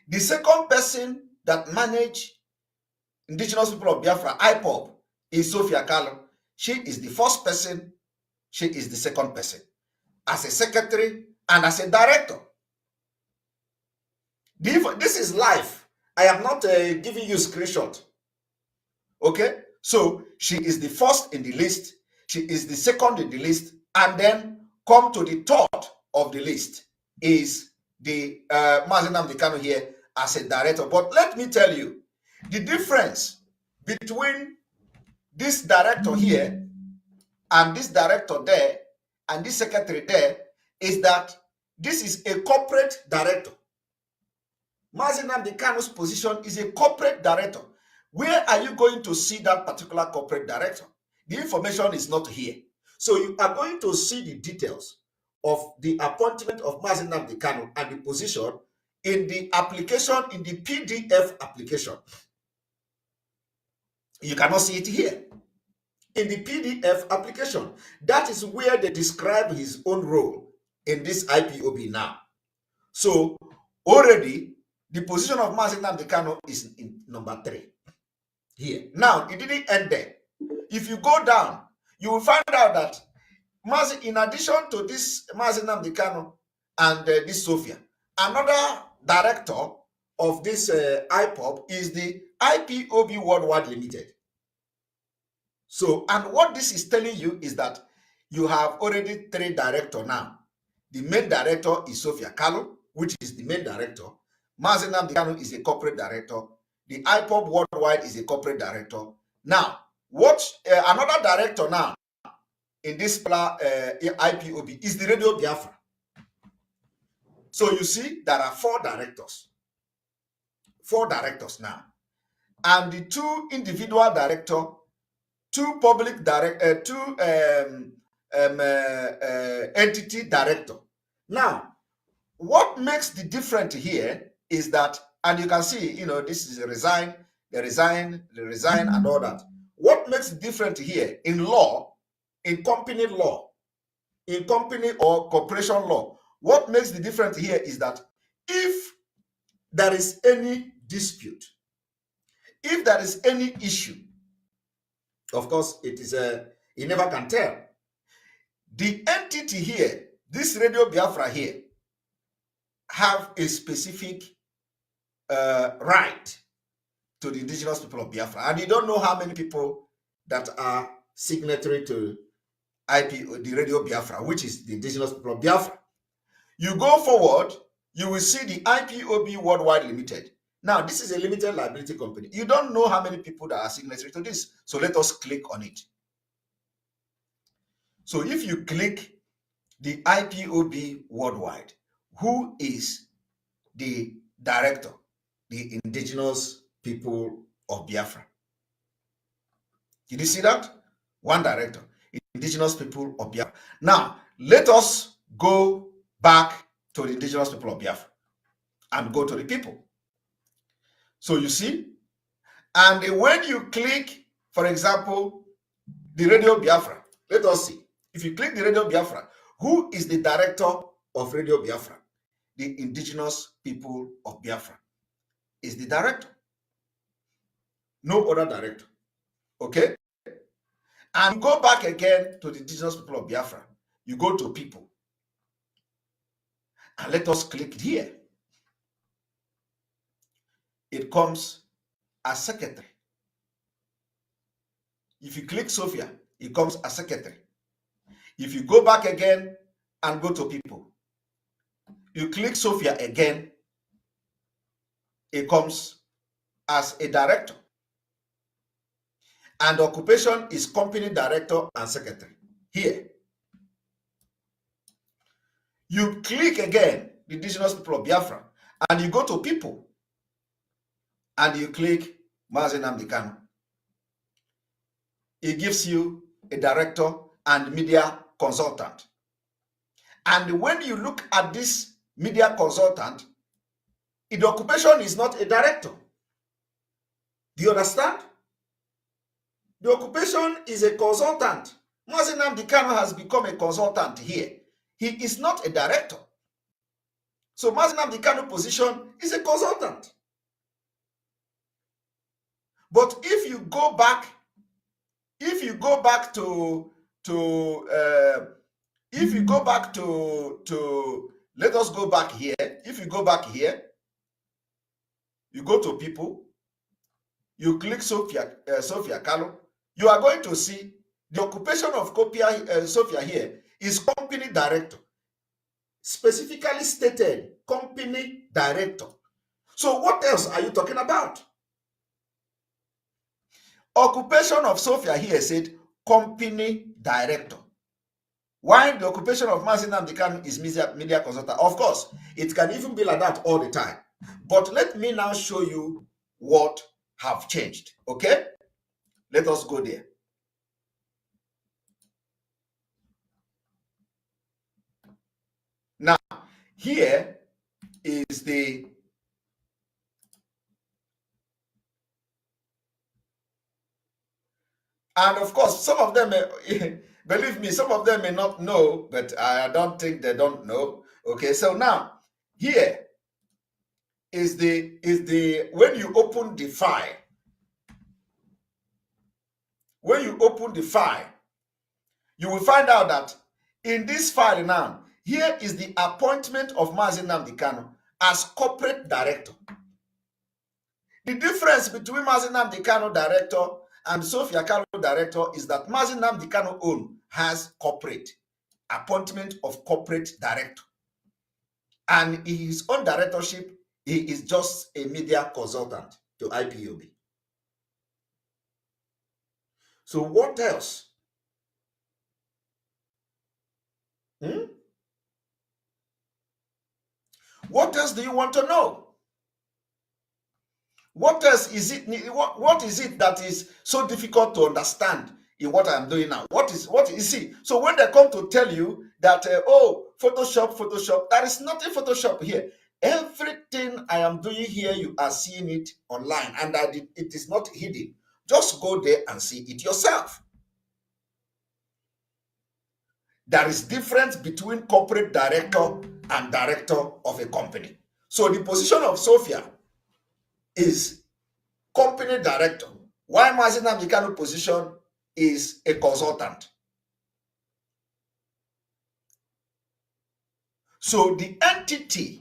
The second person that managed indigenous people of Biafra, IPOB, is Sophia Kalu. She is the first person. She is the second person. As a secretary and as a director. This is live. I am not giving you a screenshot. Okay? So she is the first in the list. She is the second in the list. And then come to the third of the list is the Mazi Nnamdi Kanu here as a director. But let me tell you, the difference between this director here and this director there and this secretary there is that this is a corporate director. Mazi Nnamdi Kanu's position is a corporate director. Where are you going to see that particular corporate director? The information is not here. So you are going to see the details of the appointment of Mazi Nnamdi Kanu and the position in the application, in the PDF application. You cannot see it here. In the PDF application, that is where they describe his own role in this IPOB now. So already the position of Mazi Nnamdi Kanu is in number 3 here. Now, it didn't end there. If you go down, you will find out that Mazi, in addition to this Mazi Nnamdi Kanu and this Sophia, another director of this IPOB is the IPOB Worldwide Limited. So, and what this is telling you is that you have already 3 directors now. The main director is Sophia Kalu, which is the main director. Mazi Nnamdi Kanu is a corporate director. The IPOB Worldwide is a corporate director. Now, what another director now in this IPOB is the Radio Biafra. So you see, there are 4 directors. 4 directors now. And the 2 individual directors, 2 public director, 2 entity director. Now, what makes the difference here is that, and you can see, you know, this is a resign, they resign, and all that. What makes the difference here in law, in company law, in company or corporation law, what makes the difference here is that if there is any dispute, if there is any issue, of course, it is you never can tell. The entity here, this Radio Biafra here, have a specific right to the indigenous people of Biafra. And you don't know how many people that are signatory to the Radio Biafra, which is the indigenous people of Biafra. You go forward, you will see the IPOB Worldwide Limited. Now, this is a limited liability company. You don't know how many people that are signatory to this. So let us click on it. So if you click the IPOB worldwide, who is the director? The indigenous people of Biafra. Did you see that? One director, indigenous people of Biafra. Now, let us go back to the indigenous people of Biafra and go to the people. So you see, and when you click, for example, the Radio Biafra, let us see. If you click the Radio Biafra, who is the director of Radio Biafra? The indigenous people of Biafra is the director. No other director. Okay? And go back again to the indigenous people of Biafra. You go to people. And let us click here. It comes as secretary. If you click Sophia, it comes as secretary. If you go back again and go to people, you click Sophia again, it comes as a director. And occupation is company director and secretary. Here. You click again, the indigenous people of Biafra, and you go to people, and you click Mazi Nnamdi Kanu. It gives you a director and media consultant. And when you look at this media consultant, the occupation is not a director. Do you understand? The occupation is a consultant. Mazi Nnamdi Kanu has become a consultant here. He is not a director. So Mazi Nnamdi Kanu position is a consultant. But if you go back to let us go back here. If you go back here, you go to people, you click Sophia Kalu, you are going to see the occupation of Sophia here is company director. Specifically stated, company director. So what else are you talking about? Occupation of Sophia here said company director. Why the occupation of Mazi Nnamdi Kanu is media consultant? Of course, it can even be like that all the time. But let me now show you what have changed. Okay? Let us go there. Now, here is the and of course, some of them, believe me, some of them may not know, but I don't think they don't know. Okay, so now here is the when you open the file, you will find out that in this file now, here is the appointment of Mazi Nnamdi Kanu as corporate director. The difference between Mazi Nnamdi Kanu director and Sophia Kanu director is that Mazi Nnamdi Kanu own has corporate appointment of corporate director. And in his own directorship, he is just a media consultant to IPOB. So what else? What else do you want to know? What else is it? What is it that is so difficult to understand in what I'm doing now? What is it? So when they come to tell you that oh, Photoshop, there is nothing Photoshop here. Everything I am doing here, you are seeing it online, and it is not hidden. Just go there and see it yourself. There is difference between corporate director and director of a company. So the position of Sophia is company director, while Mazi Nnamdi Kanu position is a consultant. So the entity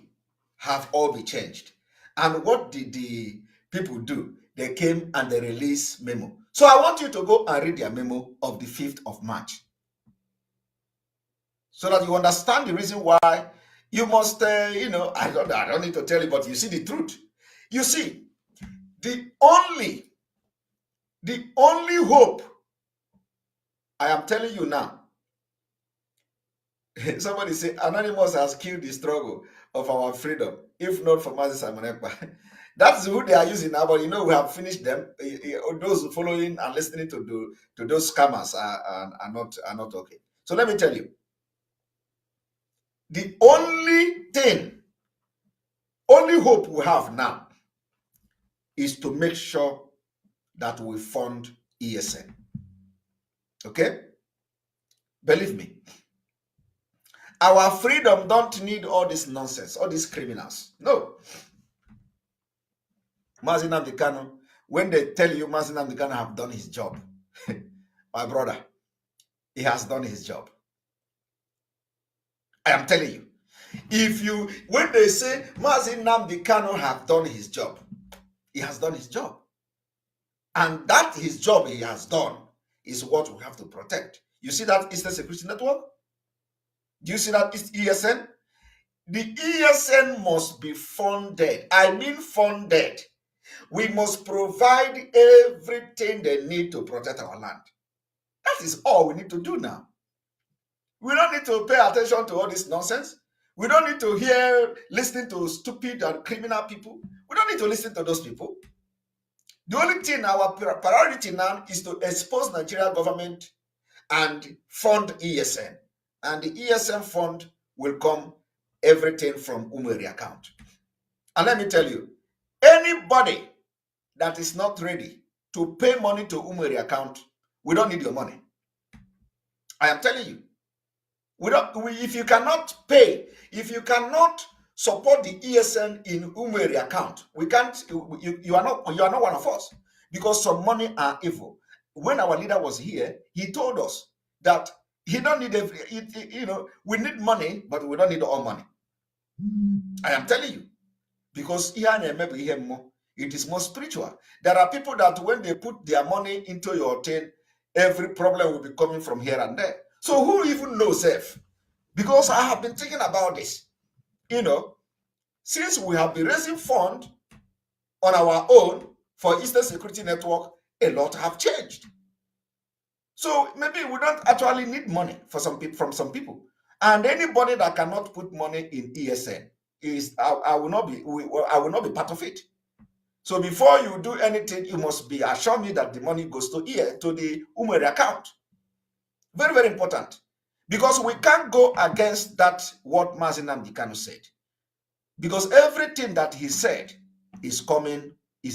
have all been changed. And what did the people do? They came and they released memo. So I want you to go and read their memo of the 5th of March. So that you understand the reason why you must, I don't need to tell you, but you see the truth. You see, the only hope I am telling you now Somebody say Anonymous has killed the struggle of our freedom, if not for Mazi Simon Ekpa. That's who they are using now, but we have finished them. Those following and listening to those scammers are not okay. So let me tell you, the only hope we have now is to make sure that we fund ESN. Okay? Believe me. Our freedom don't need all this nonsense, all these criminals. No. Mazi Nnamdi Kanu, when they tell you Mazi Nnamdi Kanu have done his job, my brother, he has done his job. I am telling you. When they say Mazi Nnamdi Kanu have done his job, he has done his job. And that his job he has done is what we have to protect. You see that Eastern Security Network? Do you see that ESN? The ESN must be funded. I mean funded. We must provide everything they need to protect our land. That is all we need to do now. We don't need to pay attention to all this nonsense. We don't need to listening to stupid and criminal people. We don't need to listen to those people. The only thing, our priority now is to expose Nigerian government and fund ESN. And the ESN fund will come everything from Umeri account. And let me tell you, anybody that is not ready to pay money to Umeri account, we don't need your money. I am telling you. If you cannot pay, if you cannot support the ESN in Umeri account, we can't. You are not one of us, because some money are evil. When our leader was here, he told us that he don't need we need money, but we don't need all money. I am telling you, because it is more spiritual. There are people that when they put their money into your thing, every problem will be coming from here and there. So who even knows if? Because I have been thinking about this. Since we have been raising funds on our own for Eastern Security Network, a lot have changed. So maybe we don't actually need money from some people. And anybody that cannot put money in ESN I will not be part of it. So before you do anything, you must be assure me that the money goes to the Umeri account. Very, very important. Because we can't go against what Mazi Nnamdi Kanu said. Because everything that he said is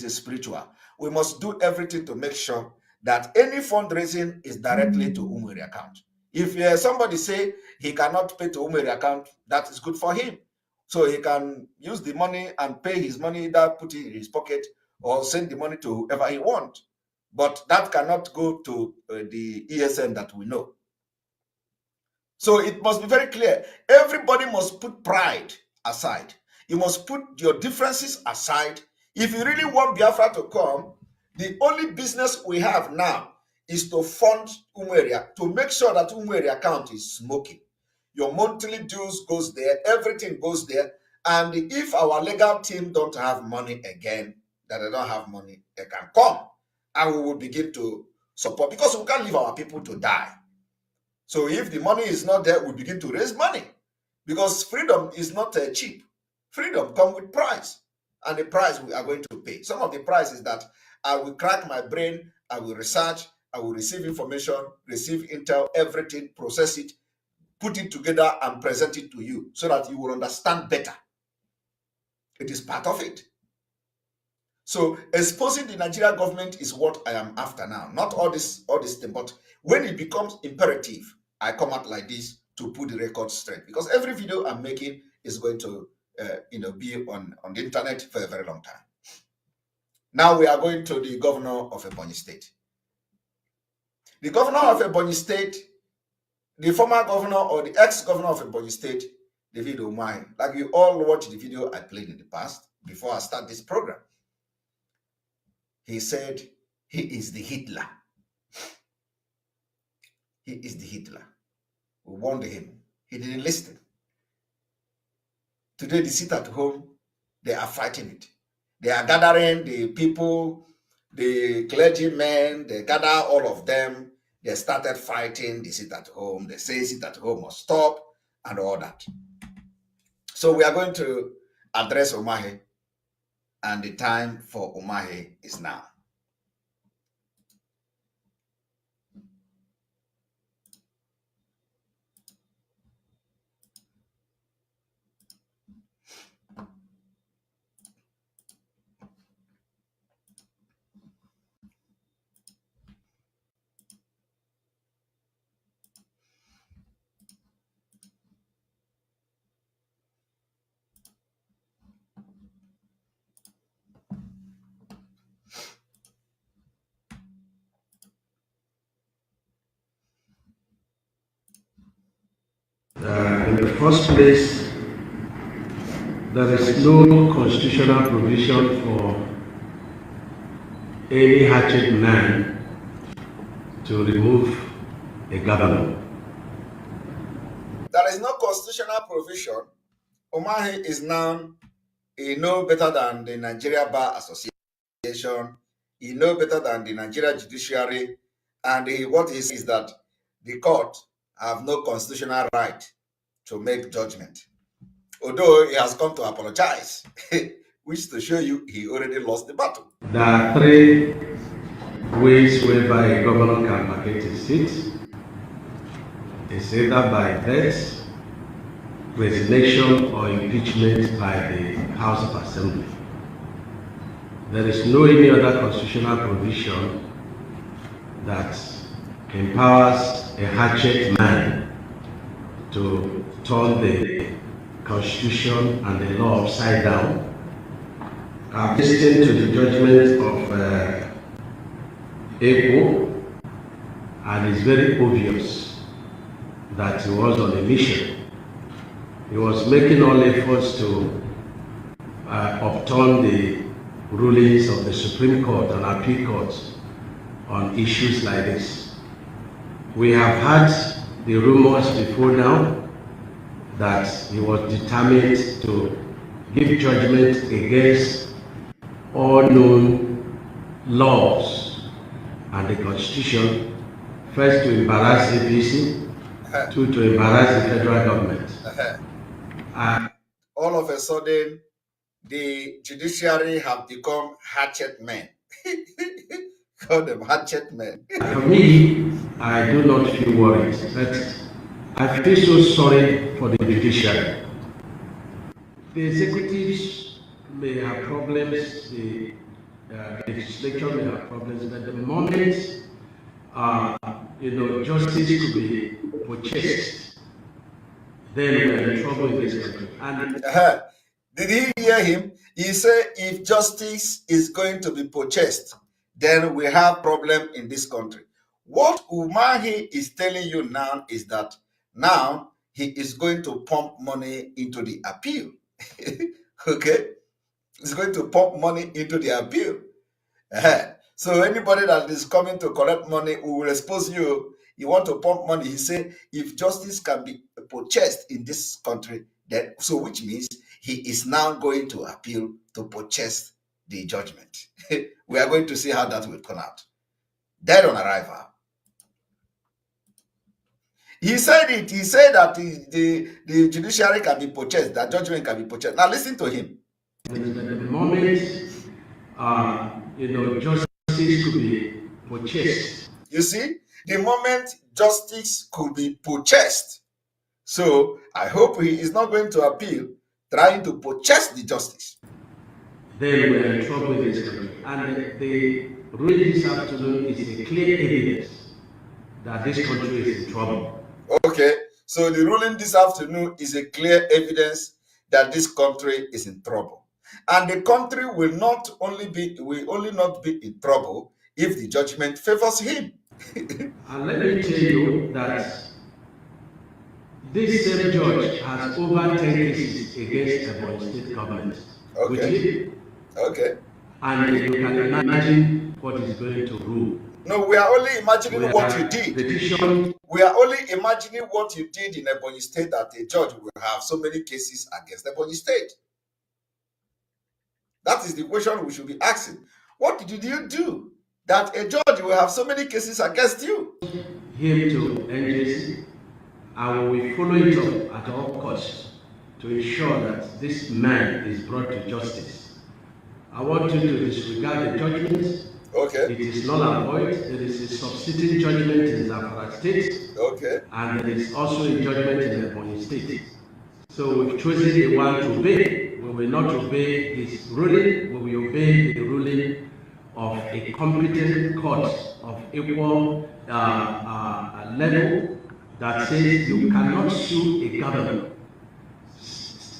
a spiritual. We must do everything to make sure that any fundraising is directly to Umeri account. If somebody say he cannot pay to Umeri account, that is good for him. So he can use the money and pay his money, either put it in his pocket or send the money to whoever he wants. But that cannot go to the ESN that we know. So it must be very clear. Everybody must put pride aside. You must put your differences aside. If you really want Biafra to come, the only business we have now is to fund Umeri, to make sure that Umeri account is smoking. Your monthly dues goes there, everything goes there. And if our legal team don't have money again, that they don't have money, they can come. And we will begin to support, because we can't leave our people to die. So if the money is not there, we begin to raise money, because freedom is not cheap. Freedom comes with price, and the price we are going to pay. Some of the price is that I will crack my brain, I will research, I will receive information, receive intel, everything, process it, put it together and present it to you so that you will understand better. It is part of it. So exposing the Nigerian government is what I am after now, not all this thing. But when it becomes imperative, I come out like this to put the record straight, because every video I'm making is going to be on the internet for a very long time. Now we are going to the governor of Ebonyi State. The governor of Ebonyi State, the former governor or the ex-governor of Ebonyi State, David Umahi, like you all watched the video I played in the past before I start this program. He said he is the Hitler. He is the Hitler. We warned him. He didn't listen. Today, they sit at home, they are fighting it. They are gathering the people, the clergymen, they gather all of them. They started fighting. They sit at home. They say sit at home must stop. and all that. So we are going to address Umahi, and the time for Umahi is now. In the first place, there is no constitutional provision for any hatchet man to remove a governor. There is no constitutional provision. Umahi is now, he know better than the Nigeria Bar Association, he know better than the Nigeria Judiciary, and what he says is that the court have no constitutional right to make judgment. Although he has come to apologize, which to show you he already lost the battle. There are three ways whereby a governor can vacate his seat. It's either by death, resignation, or impeachment by the House of Assembly. There is no any other constitutional provision that empowers a hatchet man to turn the Constitution and the law upside down. I've listened to the judgment of Ekpa, and it's very obvious that he was on a mission. He was making all efforts to upturn the rulings of the Supreme Court and Appeal Courts on issues like this. We have had the rumors before now that he was determined to give judgment against all known laws and the Constitution, first to embarrass APC, two to embarrass the federal government. All of a sudden, the judiciary have become hatchet men. Call them hatchet men. For me, I do not feel worried, but I feel so sorry for the judiciary. The executives may have problems, the legislature may have problems, but the moment justice could be purchased, then we are in trouble in this country. And did he hear him? He said, if justice is going to be purchased, then we have problem in this country. What Umahi is telling you now is that now he is going to pump money into the appeal. Okay? He's going to pump money into the appeal. So anybody that is coming to collect money, we will expose you. You want to pump money. He said, if justice can be purchased in this country, then which means he is now going to appeal to purchase the judgment. We are going to see how that will turn out. Dead on arrival. He said it. He said that the judiciary can be purchased, that judgment can be purchased. Now listen to him. The moment justice could be purchased. You see, the moment justice could be purchased. So I hope he is not going to appeal, trying to purchase the justice. Then we are in trouble in this country. And the ruling this afternoon is a clear evidence that this country is in trouble. Okay, so the ruling this afternoon is a clear evidence that this country is in trouble. And the country will only not be in trouble if the judgment favors him. And let me tell you that this same judge has over 10 cases against the state government. Okay. Okay. And you can imagine what is going to rule. No, we are only imagining what you did. We are only imagining what you did in Ebonyi State, that a judge will have so many cases against Ebonyi State. That is the question we should be asking. What did you do that a judge will have so many cases against you? Him to NJC and we will follow it up at all costs to ensure that this man is brought to justice. I want you to disregard the judgment. Okay. It is null and void. There is a substituting judgment in Zamfara State. Okay. And there is also a judgment in Ebonyi State. So we've chosen the one to obey. We will not obey his ruling. We will obey the ruling of a competent court of equal level that says you cannot sue a governor.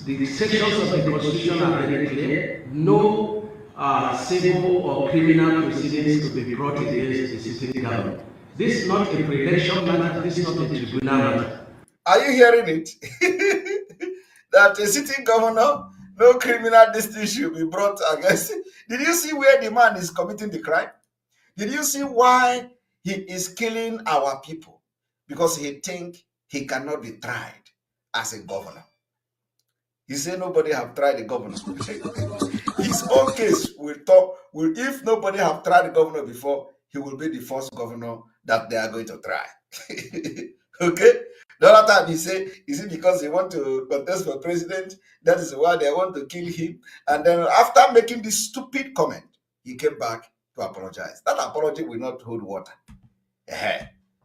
The sections of the Constitution are very clear. No civil or criminal proceedings to be brought against a sitting government. This is not a pre-election matter. This is not a tribunal matter. Are you hearing it? That a sitting governor, no criminal dispute should be brought against. Did you see where the man is committing the crime? Did you see why he is killing our people? Because he think he cannot be tried as a governor. He said nobody have tried the governor. His own case if nobody have tried the governor before, he will be the first governor that they are going to try. Okay? The other time he said, is it because he want to contest for president? That is why they want to kill him. And then after making this stupid comment, he came back to apologize. That apology will not hold water.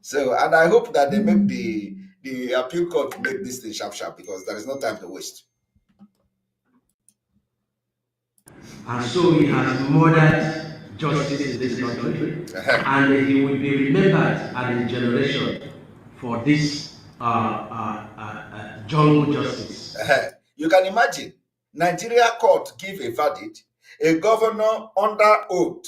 So, and I hope that they make the appeal court make this thing sharp because there is no time to waste. And so he has murdered justice in this country, and he will be remembered as a generation for this jungle justice. You can imagine, Nigeria court give a verdict, a governor under oath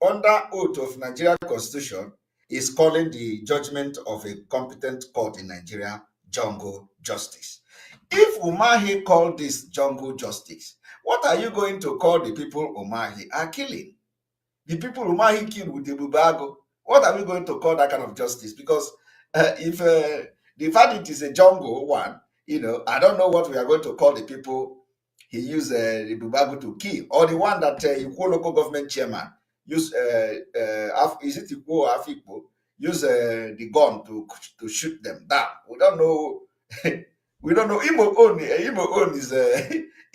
of Nigeria Constitution is calling the judgment of a competent court in Nigeria jungle justice. If Umahi called this jungle justice, what are you going to call the people Umahi are killing? The people Umahi killed with the Bubago, what are we going to call that kind of justice? Because if the verdict is a jungle one, I don't know what we are going to call the people he used the Bubago to kill, or the one that Ikwo local government chairman used, is it Ikwo or Afikpo, use the gun to shoot them down. We don't know. We don't know. Imo own is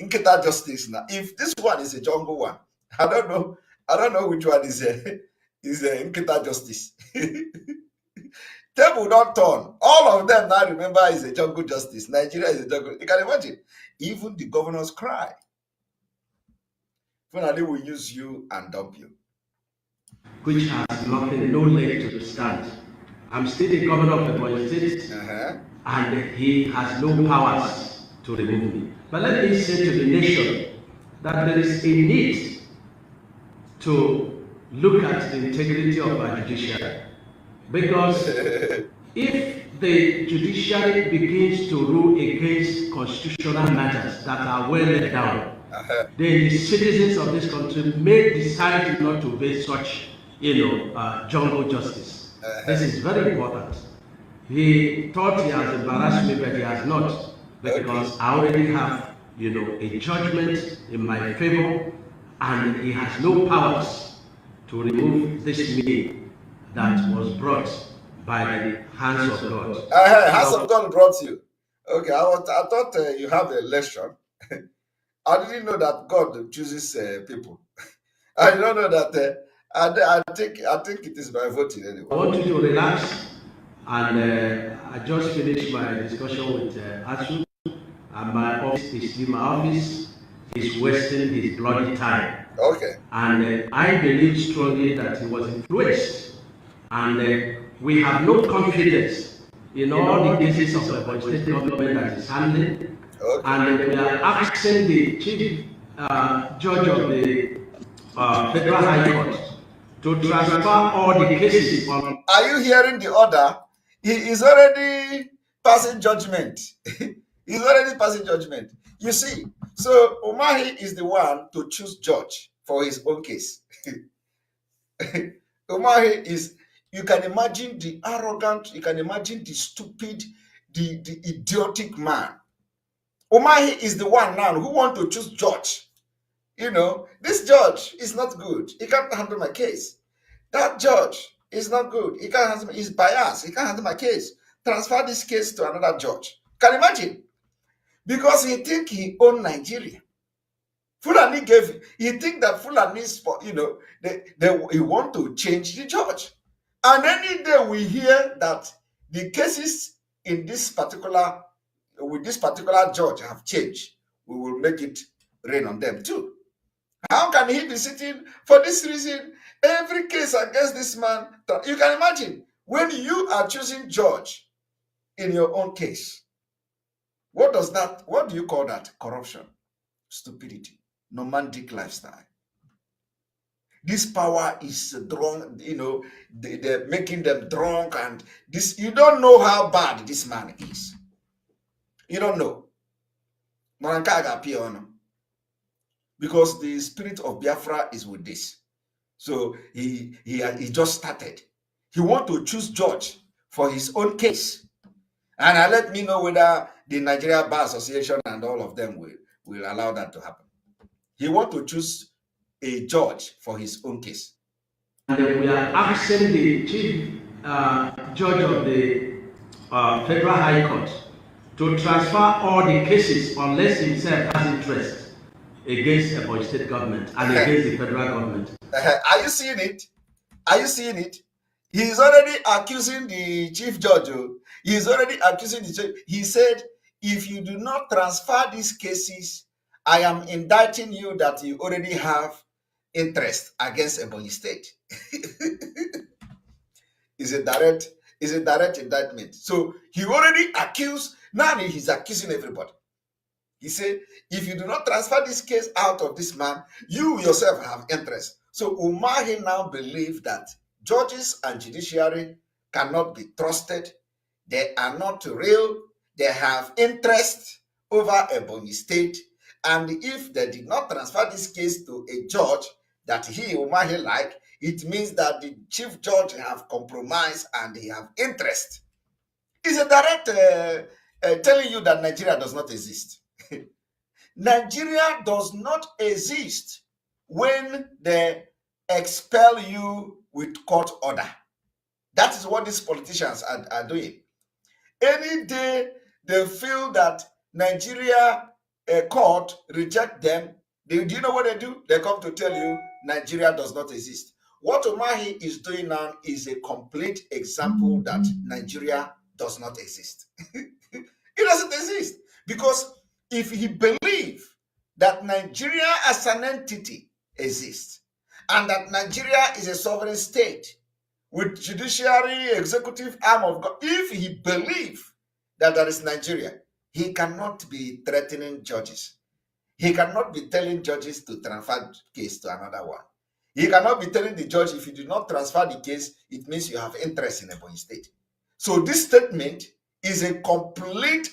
Nketa justice now. If this one is a jungle one, I don't know which one is Nketa justice. Table don't turn. All of them now remember is a jungle justice. Nigeria is a jungle. You can imagine. Even the governors cry. Finally, we use you and dump you. Which has nothing, no leg to stand. I'm still the governor of the Ebonyi State, and he has no powers to remove me. But let me say to the nation that there is a need to look at the integrity of our judiciary. Because if the judiciary begins to rule against constitutional matters that are well laid down, then the citizens of this country may decide not to obey such, jungle justice. This is very important. He thought he has embarrassed me, but he has not, because I already have, a judgment in my favor, and he has no powers to remove this me that was brought by the hands of God. Hands of God brought you. Okay, I thought you have an election. I didn't know that God chooses people. I don't know that. I think it is by voting anyway. I want you to relax, and I just finished my discussion with Asu, and my office is wasting his bloody time. Okay. And I believe strongly that he was influenced, and we have no confidence in all the cases of the state government that is handling. Okay. And we are asking the chief judge of the Federal High Court to transfer all the cases on. Are you hearing the order? He is already passing judgment. He's already passing judgment. You see, so Umahi is the one to choose judge for his own case. Umahi is, you can imagine the arrogant, you can imagine the stupid, the idiotic man. Umahi is the one now who want to choose judge. This judge is not good. He can't handle my case. That judge is not good. He can't handle. He's biased. He can't handle my case. transfer this case to another judge. Can you imagine? Because he think he owned Nigeria. Fulani he think that Fulani, you know, he want to change the judge. And any day we hear that the cases in this particular, with this particular judge have changed, we will make it rain on them too. How can he be sitting for this reason? Every case against this man, you can imagine when you are choosing judge in your own case. What do you call that? Corruption, stupidity, nomadic lifestyle. This power is drunk, you know, they're making them drunk, and this, you don't know how bad this man is. You don't know. Because the spirit of Biafra is with this. So he just started. He want to choose judge for his own case. And let me know whether the Nigeria Bar Association and all of them will allow that to happen. He want to choose a judge for his own case. And we are asking the chief judge of the Federal High Court to transfer all the cases unless himself has interest against the Ebonyi State government and against the federal government. Are you seeing it? Are you seeing it? He is already accusing the chief judge. He is already accusing the judge. He said, if you do not transfer these cases, I am indicting you that you already have interest against Ebonyi State. Is a direct indictment. So he already accused, now he's accusing everybody. He said, if you do not transfer this case out of this man, you yourself have interest. So Umahi now believes that judges and judiciary cannot be trusted. They are not real. They have interest over Ebonyi State. And if they did not transfer this case to a judge that he, Umahi, like, it means that the chief judge have compromised and he have interest. It's a direct telling you that Nigeria does not exist. Nigeria does not exist when they expel you with court order. That is what these politicians are doing. Any day they feel that Nigeria court reject them, do you know what they do? They come to tell you Nigeria does not exist. What Umahi is doing now is a complete example that Nigeria does not exist. It doesn't exist. Because if he believes that Nigeria as an entity exists, and that Nigeria is a sovereign state with judiciary, executive arm of God, if he believes that there is Nigeria, he cannot be threatening judges. He cannot be telling judges to transfer the case to another one. He cannot be telling the judge, if you do not transfer the case, it means you have interest in Ebonyi State. So this statement is a complete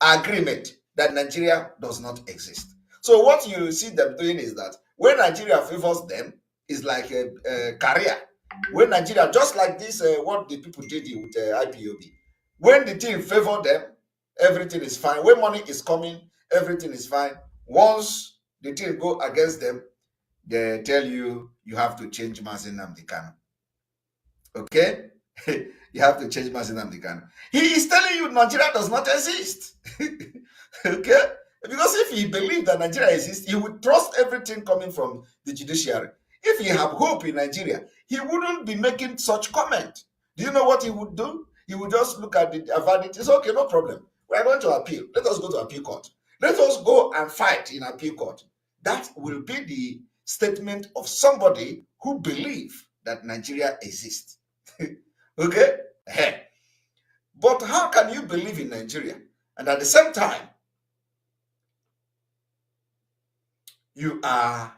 agreement that Nigeria does not exist. So what you see them doing is that when Nigeria favors them, it's like a career. When Nigeria, just like this, what the people did with IPOB, when the team favor them, everything is fine. When money is coming, everything is fine. Once the team go against them, they tell you you have to change Mazi Nnamdi Kanu. Okay? You have to change Mazi Nnamdi Kanu. He is telling you Nigeria does not exist. Okay? Because if he believed that Nigeria exists, he would trust everything coming from the judiciary. If he have hope in Nigeria, he wouldn't be making such comment. Do you know what he would do? He would just look at the verdict. It's okay, no problem. We are going to appeal. Let us go to appeal court. Let us go and fight in appeal court. That will be the statement of somebody who believes that Nigeria exists. Okay? But how can you believe in Nigeria and at the same time you are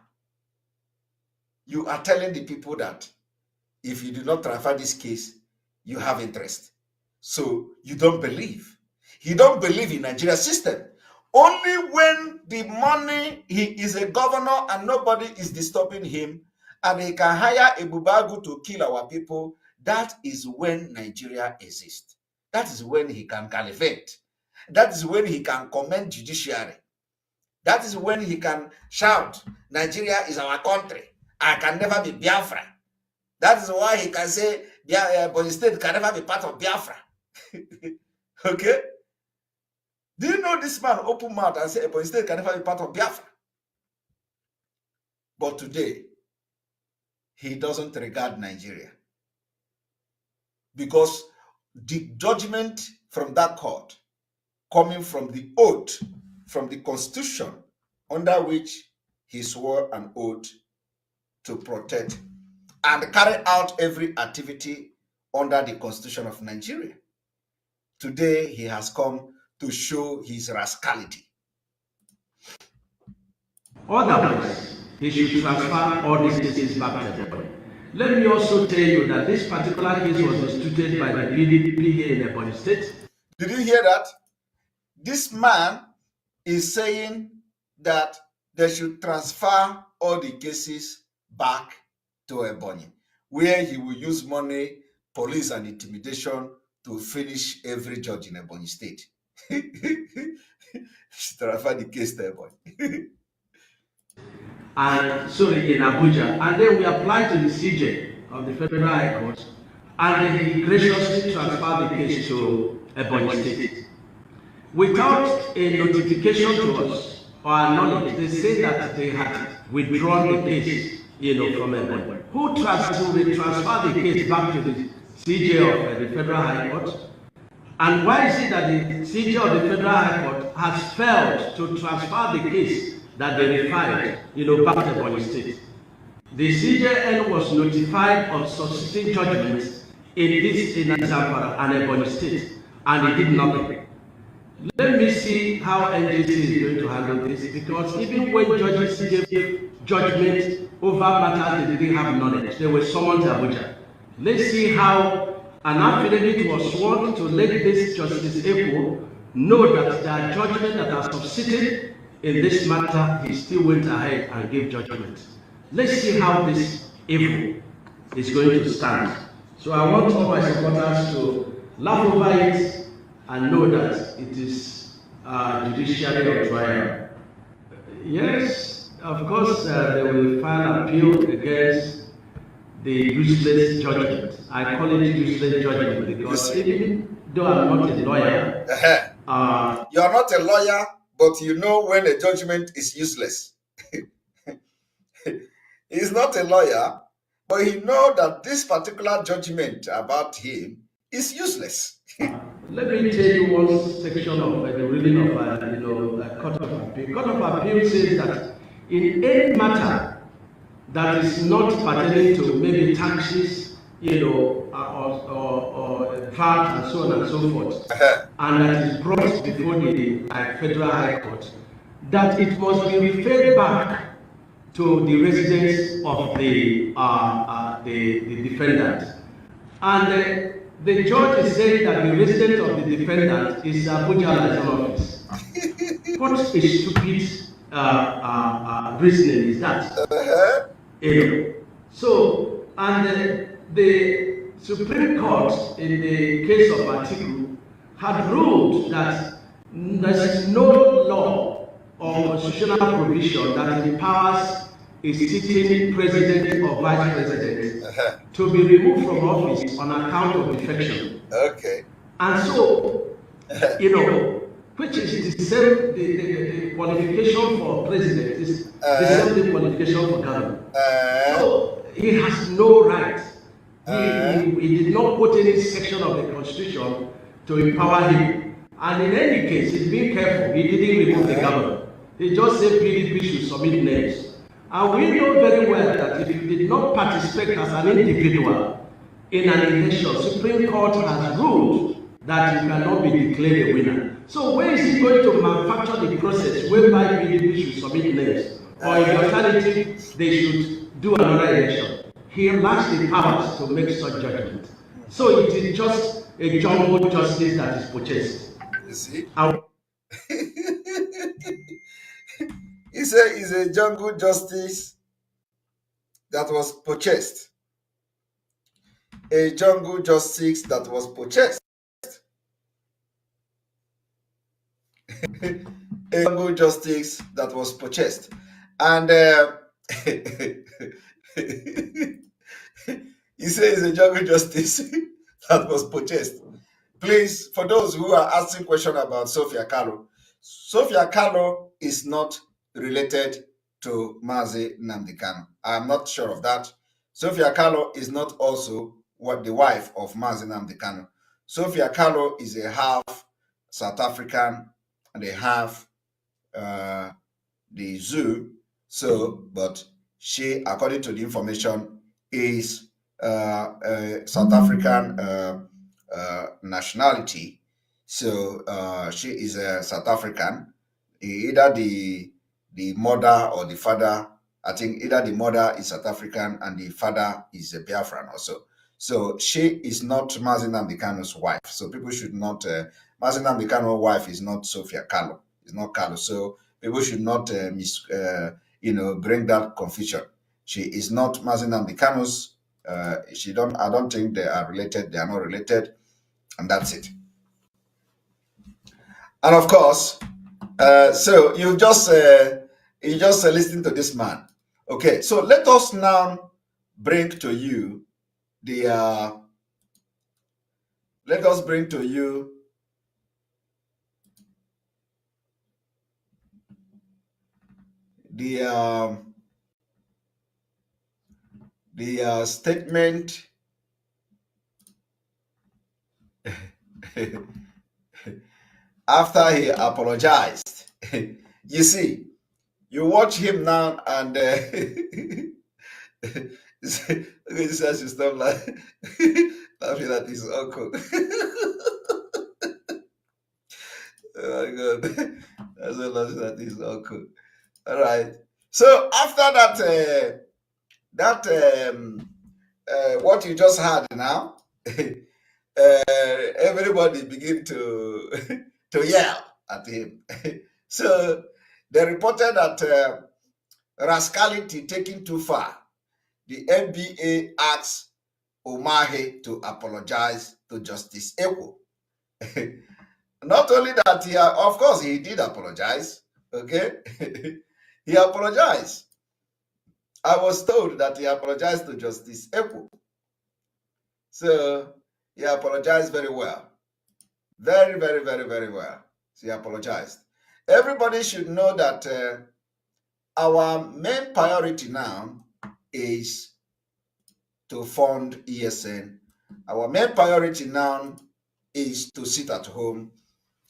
telling the people that if you do not transfer this case, you have interest? So you don't believe. He don't believe in Nigeria system. Only when the money, he is a governor and nobody is disturbing him, and he can hire a bubagu to kill our people, that is when Nigeria exists. That is when he can gallivant. That is when he can commend judiciary. That is when he can shout, Nigeria is our country. I can never be Biafra. That is why he can say, Ebonyi State can never be part of Biafra. Okay? Do you know this man open mouth and say Ebonyi State can never be part of Biafra? But today, he doesn't regard Nigeria. Because the judgment from that court, coming from the oath, from the constitution, under which he swore an oath to protect and carry out every activity under the constitution of Nigeria. Today, he has come to show his rascality. Otherwise, he should transfer all these cases back to Ebonyi. Let me also tell you that this particular case was instituted by the PDP here in Ebonyi State. Did you hear that? This man is saying that they should transfer all the cases back to Ebonyi, where he will use money, police, and intimidation to finish every judge in Ebonyi State. Transfer the case to Ebonyi. And sorry, in Abuja, and then we applied to the CJ of the Federal High Court, and he graciously transferred the case to Ebonyi State. Without a notification to us or our knowledge, they say that they had withdrawn the case, from Ebonyi. Who transferred the case back to the CJ of the Federal High Court? And why is it that the CJ of the Federal High Court has failed to transfer the case that they referred, back to Ebonyi State? The CJN was notified of succeeding judgments in Zamfara and Ebonyi State, and it did nothing. Let me see how NJC is going to handle this, because even when judges gave judgment over matters they didn't have knowledge, they were summoned to Abuja. Let's see how an affidavit was sworn to let this Justice Ekpa know that the judgment that has succeeded in this matter, he still went ahead and gave judgment. Let's see how this evil is going to stand. So I want all my supporters to laugh over it and know that it is judiciary on trial. Yes, of course, they will file appeal against the useless judgment. I call it useless judgment because even though I'm not a lawyer, you are not a lawyer, but you know when a judgment is useless. He's not a lawyer, but he knows that this particular judgment about him is useless. Let me tell you one section of the ruling of Court of Appeal. Court of Appeal says that in any matter that is not pertaining to maybe taxes, or VAT and so on and so forth, and that is brought before the Federal High Court, that it must be referred back to the residence of the defendant. And the judge is saying that the residence of the defendant is Abuja license office. What a stupid reasoning is that? So, and the Supreme Court in the case of Atiku had ruled that there is no law or constitutional provision that empowers a sitting president or vice president to be removed from office on account of defection. Okay. And so, which is the same, the qualification for president is the same qualification for governor. So he has no right. He did not put any section of the constitution to empower him. And in any case, he's being careful. He didn't remove the governor. He just said PDP should submit names. And we know very well that if you did not participate as an individual in an election, Supreme Court has ruled that you cannot be declared a winner. So where is he going to manufacture the process whereby PDP should submit names? Or in the alternative, they should do another election? He lacks the powers to make such judgment. So it is just a jumbo justice that is purchased. You see? He said it's a jungle justice that was purchased. A jungle justice that was purchased. A jungle justice that was purchased. And he says it's a jungle justice that was purchased. Please, for those who are asking questions about Sophia Kalo is not related to Mazi Nnamdi Kanu. I'm not sure of that. Sophia Kalo is not also the wife of Mazi Nnamdi Kanu. Sophia Kalo is a half South African and a half the zoo. So, but she, according to the information, is South African nationality. So she is a South African. Either the mother or the father, I think either the mother is South African and the father is a Biafran also. So she is not Mazi Nnamdi Kanu's wife. So people should not, Mazi Nnamdi Kanu's wife is not Sophia Kalo. It's not Kalo. So people should not bring that confusion. She is not Mazi Nnamdi Kanu's. I don't think they are related. They are not related, and that's it. And of course, so you just listen to this man. Okay, so let us now bring to you the statement after he apologized. You see, you watch him now and he says you stop laughing at his uncle. Oh my God, that's so laughing at his uncle. All right. So after that, what you just had now, everybody begin to to yell at him. So they reported that rascality taken too far. The NBA asked Umahi to apologize to Justice Ekpa. Not only that, of course, he did apologize. Okay, he apologized. I was told that he apologized to Justice Ekpa. So he apologized very well. Very, very, very, very well. So he apologized. Everybody should know that our main priority now is to fund ESN. Our main priority now is to sit at home.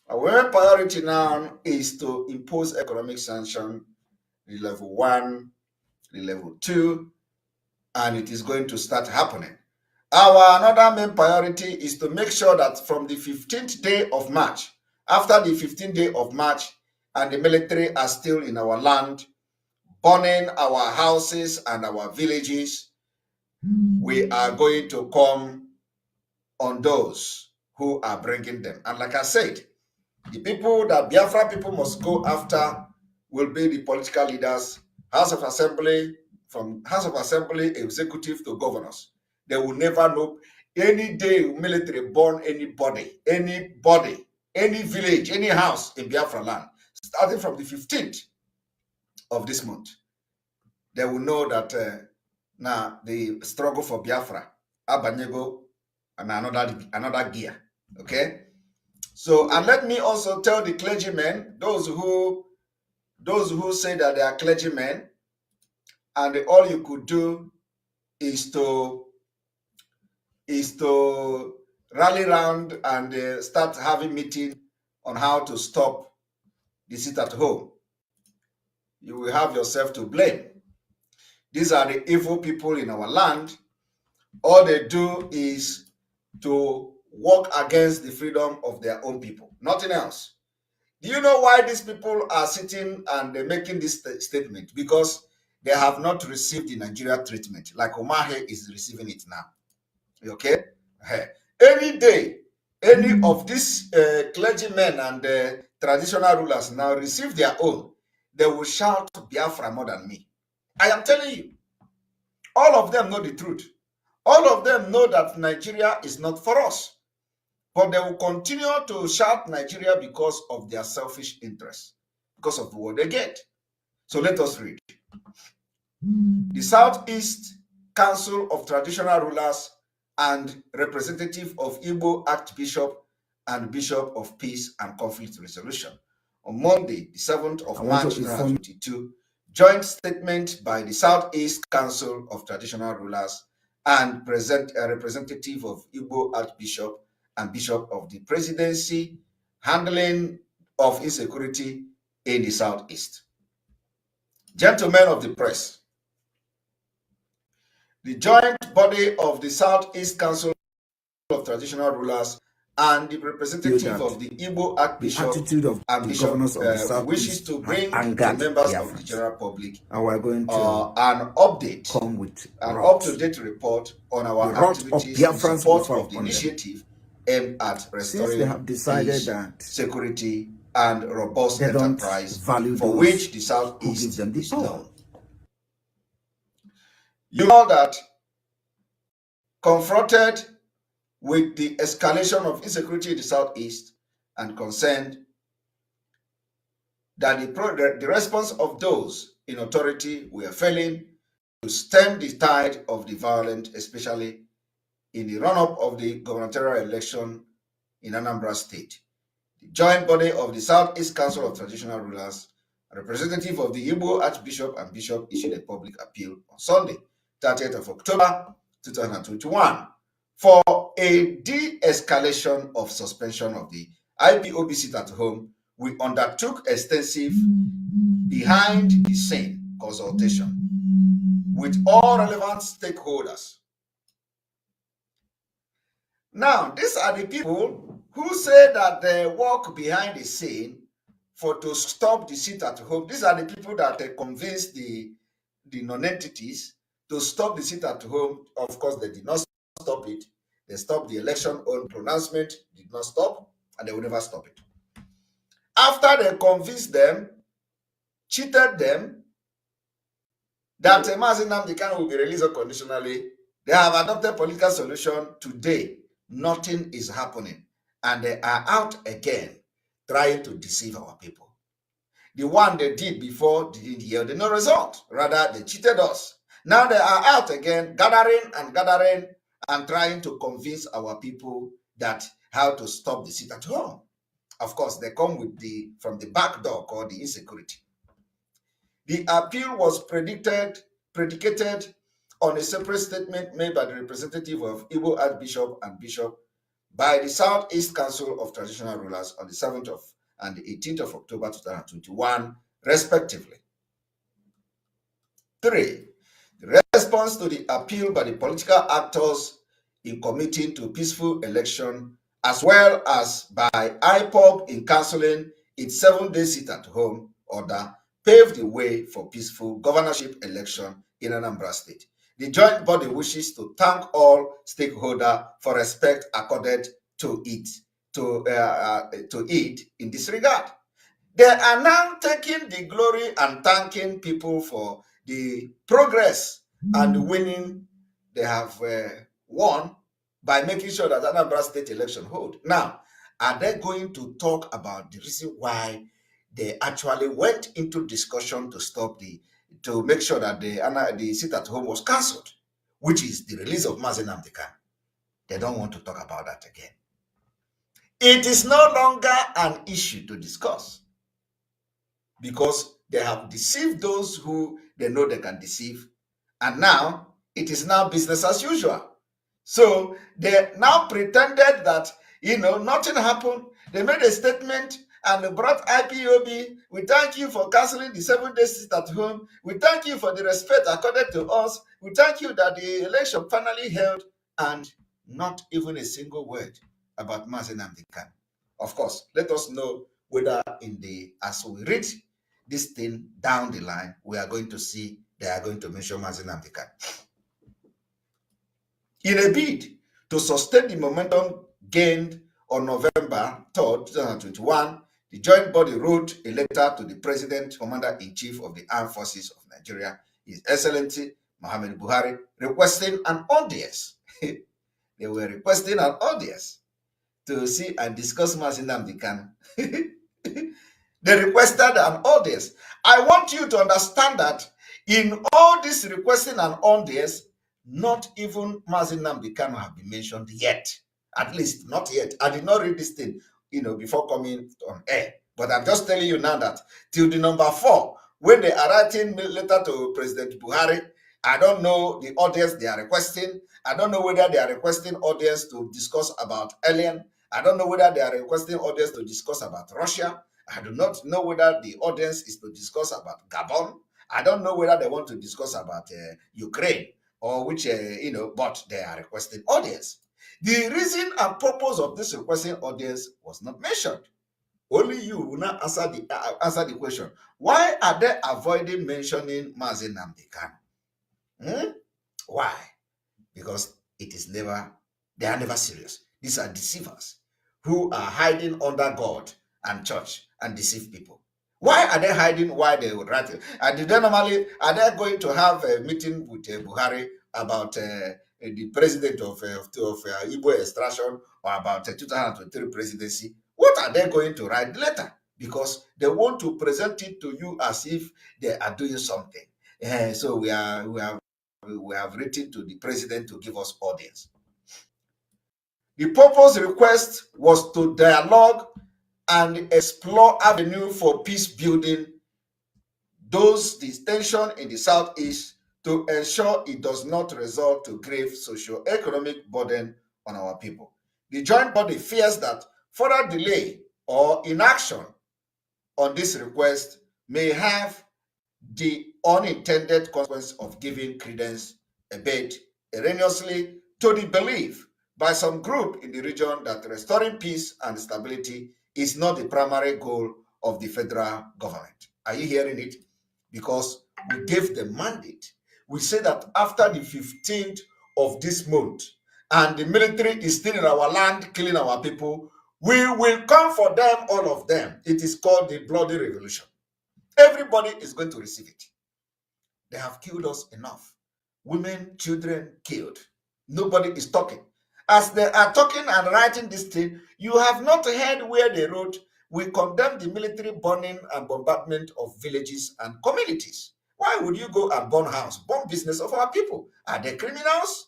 Our main priority now is to impose economic sanction, the level 1, the level 2, and it is going to start happening. Our another main priority is to make sure that from the 15th day of March, after the 15th day of March, and the military are still in our land, burning our houses and our villages, we are going to come on those who are bringing them. And like I said, the people that Biafra people must go after will be the political leaders, House of Assembly, from House of Assembly, executive to governors. They will never know any day military burn anybody, any village, any house in Biafra land, starting from the 15th of this month. They will know that now the struggle for Biafra, Abanyego, and another gear. Okay? So, and let me also tell the clergymen, those who say that they are clergymen, and all you could do is to rally around and start having meeting on how to stop the sit at home. You will have yourself to blame. These are the evil people in our land. All they do is to work against the freedom of their own people, nothing else. Do you know why these people are sitting and they're making this statement? Because they have not received the Nigeria treatment, like Omahe is receiving it now. Okay? Any day, any of these clergymen and traditional rulers now receive their own, they will shout Biafra more than me. I am telling you, all of them know the truth. All of them know that Nigeria is not for us. But they will continue to shout Nigeria because of their selfish interests, because of what they get. So let us read. The Southeast Council of Traditional Rulers and representative of Igbo Archbishop and Bishop of Peace and Conflict Resolution. On Monday, the 7th of March 2022, joint statement by the Southeast Council of Traditional Rulers and a representative of Igbo Archbishop and Bishop of the Presidency handling of insecurity in the Southeast. Gentlemen of the press, the joint body of the Southeast Council of Traditional Rulers and the representative of the Igbo Archbishop and Bishop wishes to bring the members of the general public and we're going to an update, come with an up-to-date report on our activities in support of the initiative aimed at restoring they have decided peace, that security, and robust they don't enterprise value for those which the who Southeast give them the is power. known. You know that confronted with the escalation of insecurity in the Southeast and concerned that the response of those in authority were failing to stem the tide of the violence, especially in the run-up of the gubernatorial election in Anambra State. The joint body of the Southeast Council of Traditional Rulers, a representative of the Igbo Archbishop and Bishop, issued a public appeal on Sunday, 30th of October 2021, for a de-escalation of suspension of the IPOB sit at home. We undertook extensive behind-the-scene consultation with all relevant stakeholders. Now, these are the people who say that they work behind the scene to stop the sit at home. These are the people that convinced the non-entities to stop the sit at home. Of course, they did not stop it. They stopped the election on pronouncement, did not stop, and they will never stop it. After they convinced them, cheated them, that Mazi Nnamdi Kanu will be released unconditionally, they have adopted political solution. Today, nothing is happening, and they are out again trying to deceive our people. The one they did before didn't yield no result. Rather, they cheated us. Now they are out again, gathering and trying to convince our people that how to stop the sit at home. Of course, they come with from the back door called the insecurity. The appeal was predicated on a separate statement made by the representative of Igbo Archbishop and Bishop by the Southeast Council of Traditional Rulers on the 7th and the 18th of October 2021, respectively. 3. The response to the appeal by the political actors in committing to peaceful election, as well as by IPOB in cancelling its 7-day sit-at-home order, paved the way for peaceful governorship election in Anambra State. The joint body wishes to thank all stakeholders for respect accorded to it in this regard. They are now taking the glory and thanking people for the progress and the winning they have won by making sure that Anambra State election hold. Now, are they going to talk about the reason why they actually went into discussion to make sure that the sit at home was cancelled, which is the release of Mazi Nnamdi Kanu? They don't want to talk about that again. It is no longer an issue to discuss because they have deceived those who they know they can deceive. And now, it is now business as usual. So they now pretended that, nothing happened. They made a statement and they brought IPOB. We thank you for canceling the 7-day sit at home. We thank you for the respect accorded to us. We thank you that the election finally held, and not even a single word about Mazi Nnamdi Kanu. Of course, let us know whether as we read this thing down the line, we are going to see they are going to mention Mazi Nnamdi Kanu. In a bid to sustain the momentum gained on November 3rd, 2021, the joint body wrote a letter to the President, Commander-in-Chief of the Armed Forces of Nigeria, His Excellency Muhammadu Buhari, requesting an audience. They were requesting an audience to see and discuss Mazi Nnamdi Kanu. They requested an audience. I want you to understand that in all this requesting an audience, not even Mazi Nnamdi Kanu have been mentioned yet. At least not yet. I did not read this thing, before coming on air. But I'm just telling you now that till the number 4, when they are writing letter to President Buhari, I don't know the audience they are requesting. I don't know whether they are requesting audience to discuss about alien. I don't know whether they are requesting audience to discuss about Russia. I do not know whether the audience is to discuss about Gabon. I don't know whether they want to discuss about Ukraine or which, but they are requesting audience. The reason and purpose of this requesting audience was not mentioned. Only you will not answer the question. Why are they avoiding mentioning Mazi Nnamdi Kanu? Why? Because they are never serious. These are deceivers who are hiding under God and church and deceive people. Why are they hiding? Why they would write it? Are they going to have a meeting with Buhari about the president of Igbo extraction or about 2023 presidency? What are they going to write the letter? Because they want to present it to you as if they are doing something. So we have written to the president to give us audience. The purpose request was to dialogue and explore avenue for peace building, the tension in the southeast, to ensure it does not result to grave socio-economic burden on our people. The joint body fears that further delay or inaction on this request may have the unintended consequence of giving credence a bit erroneously to the belief by some group in the region that restoring peace and stability is not the primary goal of the federal government. Are you hearing it? Because we gave the mandate. We say that after the 15th of this month, and the military is still in our land killing our people, we will come for them, all of them. It is called the bloody revolution. Everybody is going to receive it. They have killed us enough. Women, children killed. Nobody is talking. As they are talking and writing this thing, you have not heard where they wrote, we condemn the military burning and bombardment of villages and communities. Why would you go and burn house, burn business of our people? Are they criminals?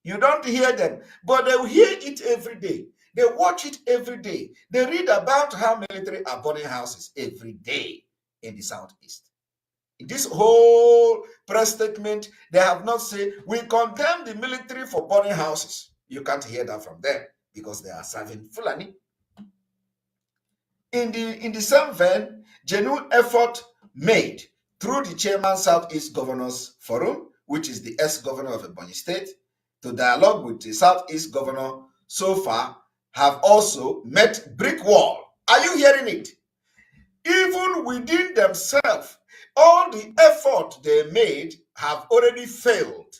You don't hear them, but they will hear it every day. They watch it every day. They read about how military are burning houses every day in the southeast. In this whole press statement, they have not said, we condemn the military for burning houses. You can't hear that from them because they are serving Fulani. In the same vein, genuine effort made through the chairman Southeast Governors Forum, which is the ex-governor of Ebonyi State, to dialogue with the Southeast governor so far have also met brick wall. Are you hearing it? Even within themselves, all the effort they made have already failed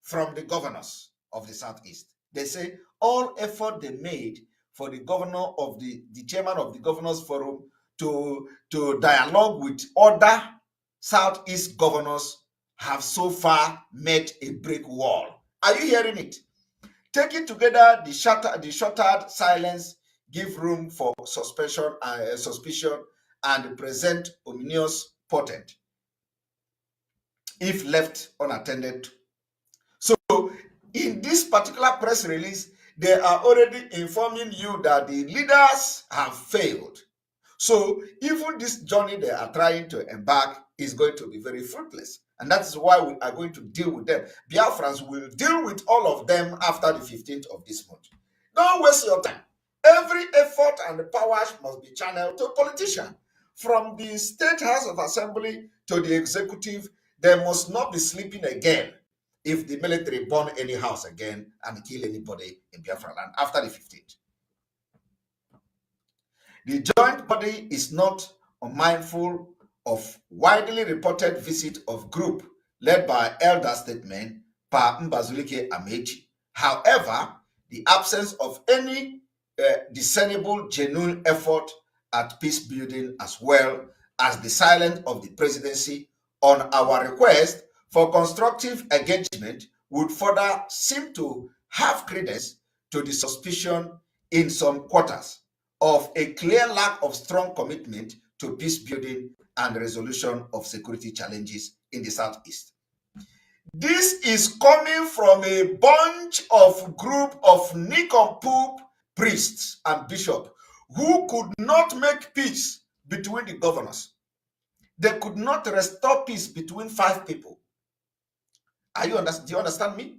from the governors of the Southeast. They say all effort they made for the governor of the chairman of the Governors Forum to dialogue with other Southeast governors have so far met a brick wall. Are you hearing it? Taken together, the shuttered silence give room for suspicion and present ominous portent if left unattended. So in this particular press release, they are already informing you that the leaders have failed. So even this journey they are trying to embark is going to be very fruitless. And that is why we are going to deal with them. Biafrans will deal with all of them after the 15th of this month. Don't waste your time. Every effort and the powers must be channeled to politicians. From the State House of Assembly to the executive, they must not be sleeping again if the military burn any house again and kill anybody in Biafra land after the 15th. The joint body is not unmindful of widely reported visit of group led by elder statesman Pa Mbazulike Amechi. However, the absence of any discernible genuine effort at peace building, as well as the silence of the presidency on our request for constructive engagement, would further seem to have credence to the suspicion in some quarters of a clear lack of strong commitment to peace building and resolution of security challenges in the Southeast. This is coming from a bunch of group of nincompoop priests and bishops who could not make peace between the governors. They could not restore peace between 5 people. Do you understand me?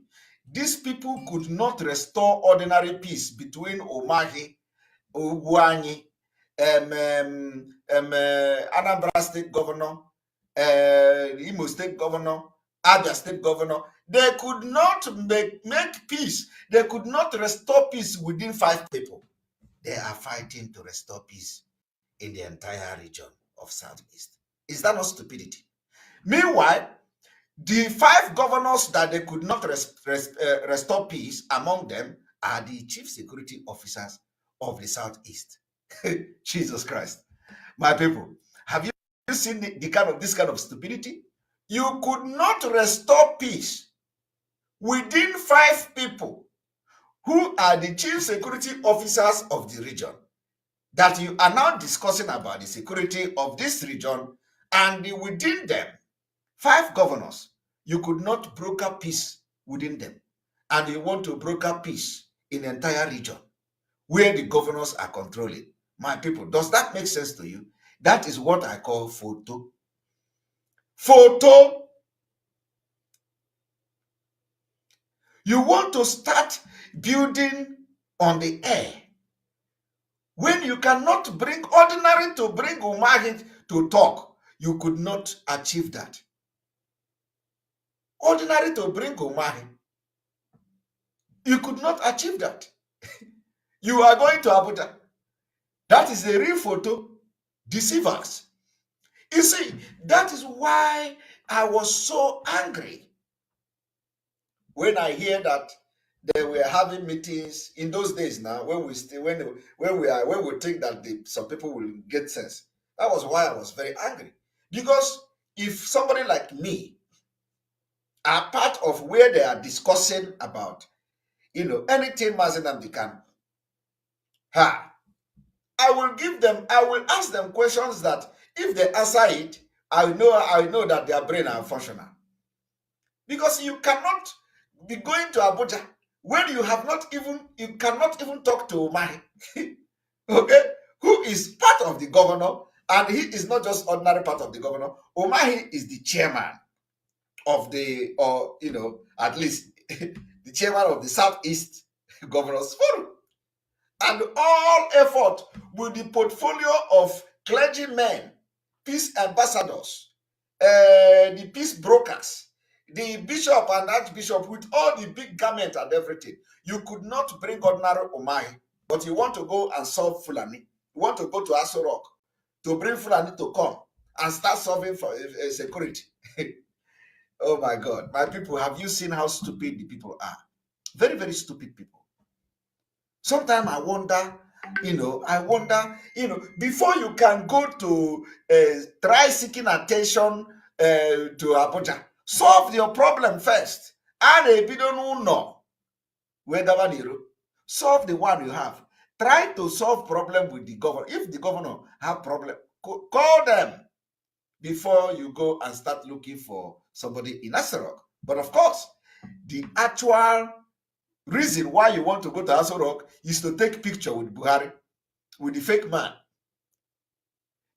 These people could not restore ordinary peace between Umahi, Ugwuanyi, Anambra State Governor, Imo State Governor, Abia State Governor. They could not make peace. They could not restore peace within 5 people. They are fighting to restore peace in the entire region of Southeast. Is that not stupidity? Meanwhile, the 5 governors that they could not restore peace, among them are the chief security officers of the Southeast. Jesus Christ. My people, have you seen this kind of stupidity? You could not restore peace within 5 people who are the chief security officers of the region, that you are now discussing about the security of this region, and within them, 5 governors, you could not broker peace within them, and you want to broker peace in the entire region where the governors are controlling. My people, does that make sense to you? That is what I call photo. Photo. You want to start building on the air when you cannot bring ordinary to bring Umahi to talk. You could not achieve that. Ordinary to bring Umahi, you could not achieve that. You are going to Abuja. That is a real photo. Deceivers. You see, that is why I was so angry when I hear that they were having meetings in those days. Now, when we think that some people will get sense. That was why I was very angry. Because if somebody like me are part of where they are discussing about, anything Mazi Nnamdi Kanu, I will ask them questions that if they answer it, I know that their brain are functional. Because you cannot be going to Abuja when you cannot even talk to Umahi, okay, who is part of the governor, and he is not just ordinary part of the governor. Umahi is the chairman of at least the chairman of the Southeast Governors Forum. And all effort with the portfolio of clergymen, peace ambassadors, the peace brokers, the bishop and archbishop with all the big garment and everything. You could not bring ordinary Umahi, but you want to go and solve Fulani. You want to go to Aso Rock to bring Fulani to come and start solving for security. Oh my God. My people, have you seen how stupid the people are? Very, very stupid people. Sometimes I wonder, before you can go to try seeking attention to Abuja, solve your problem first. And if you don't know, solve the one you have. Try to solve problem with the governor. If the governor have problem, call them before you go and start looking for somebody in Aso Rock. But of course, the actual reason why you want to go to Aso Rock is to take picture with Buhari, with the fake man.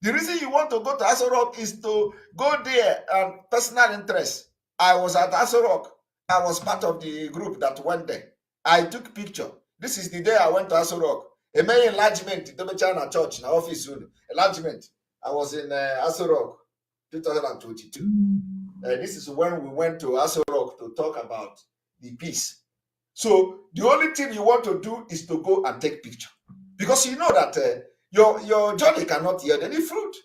The reason you want to go to Aso Rock is to go there and personal interest. I was at Aso Rock. I was part of the group that went there. I took picture. This is the day I went to Aso Rock. A main enlargement in the China Church, in our office. Enlargement. I was in Aso Rock, 2022. This is when we went to Aso Rock to talk about the peace. So the only thing you want to do is to go and take picture, because you know that your journey cannot yield any fruit.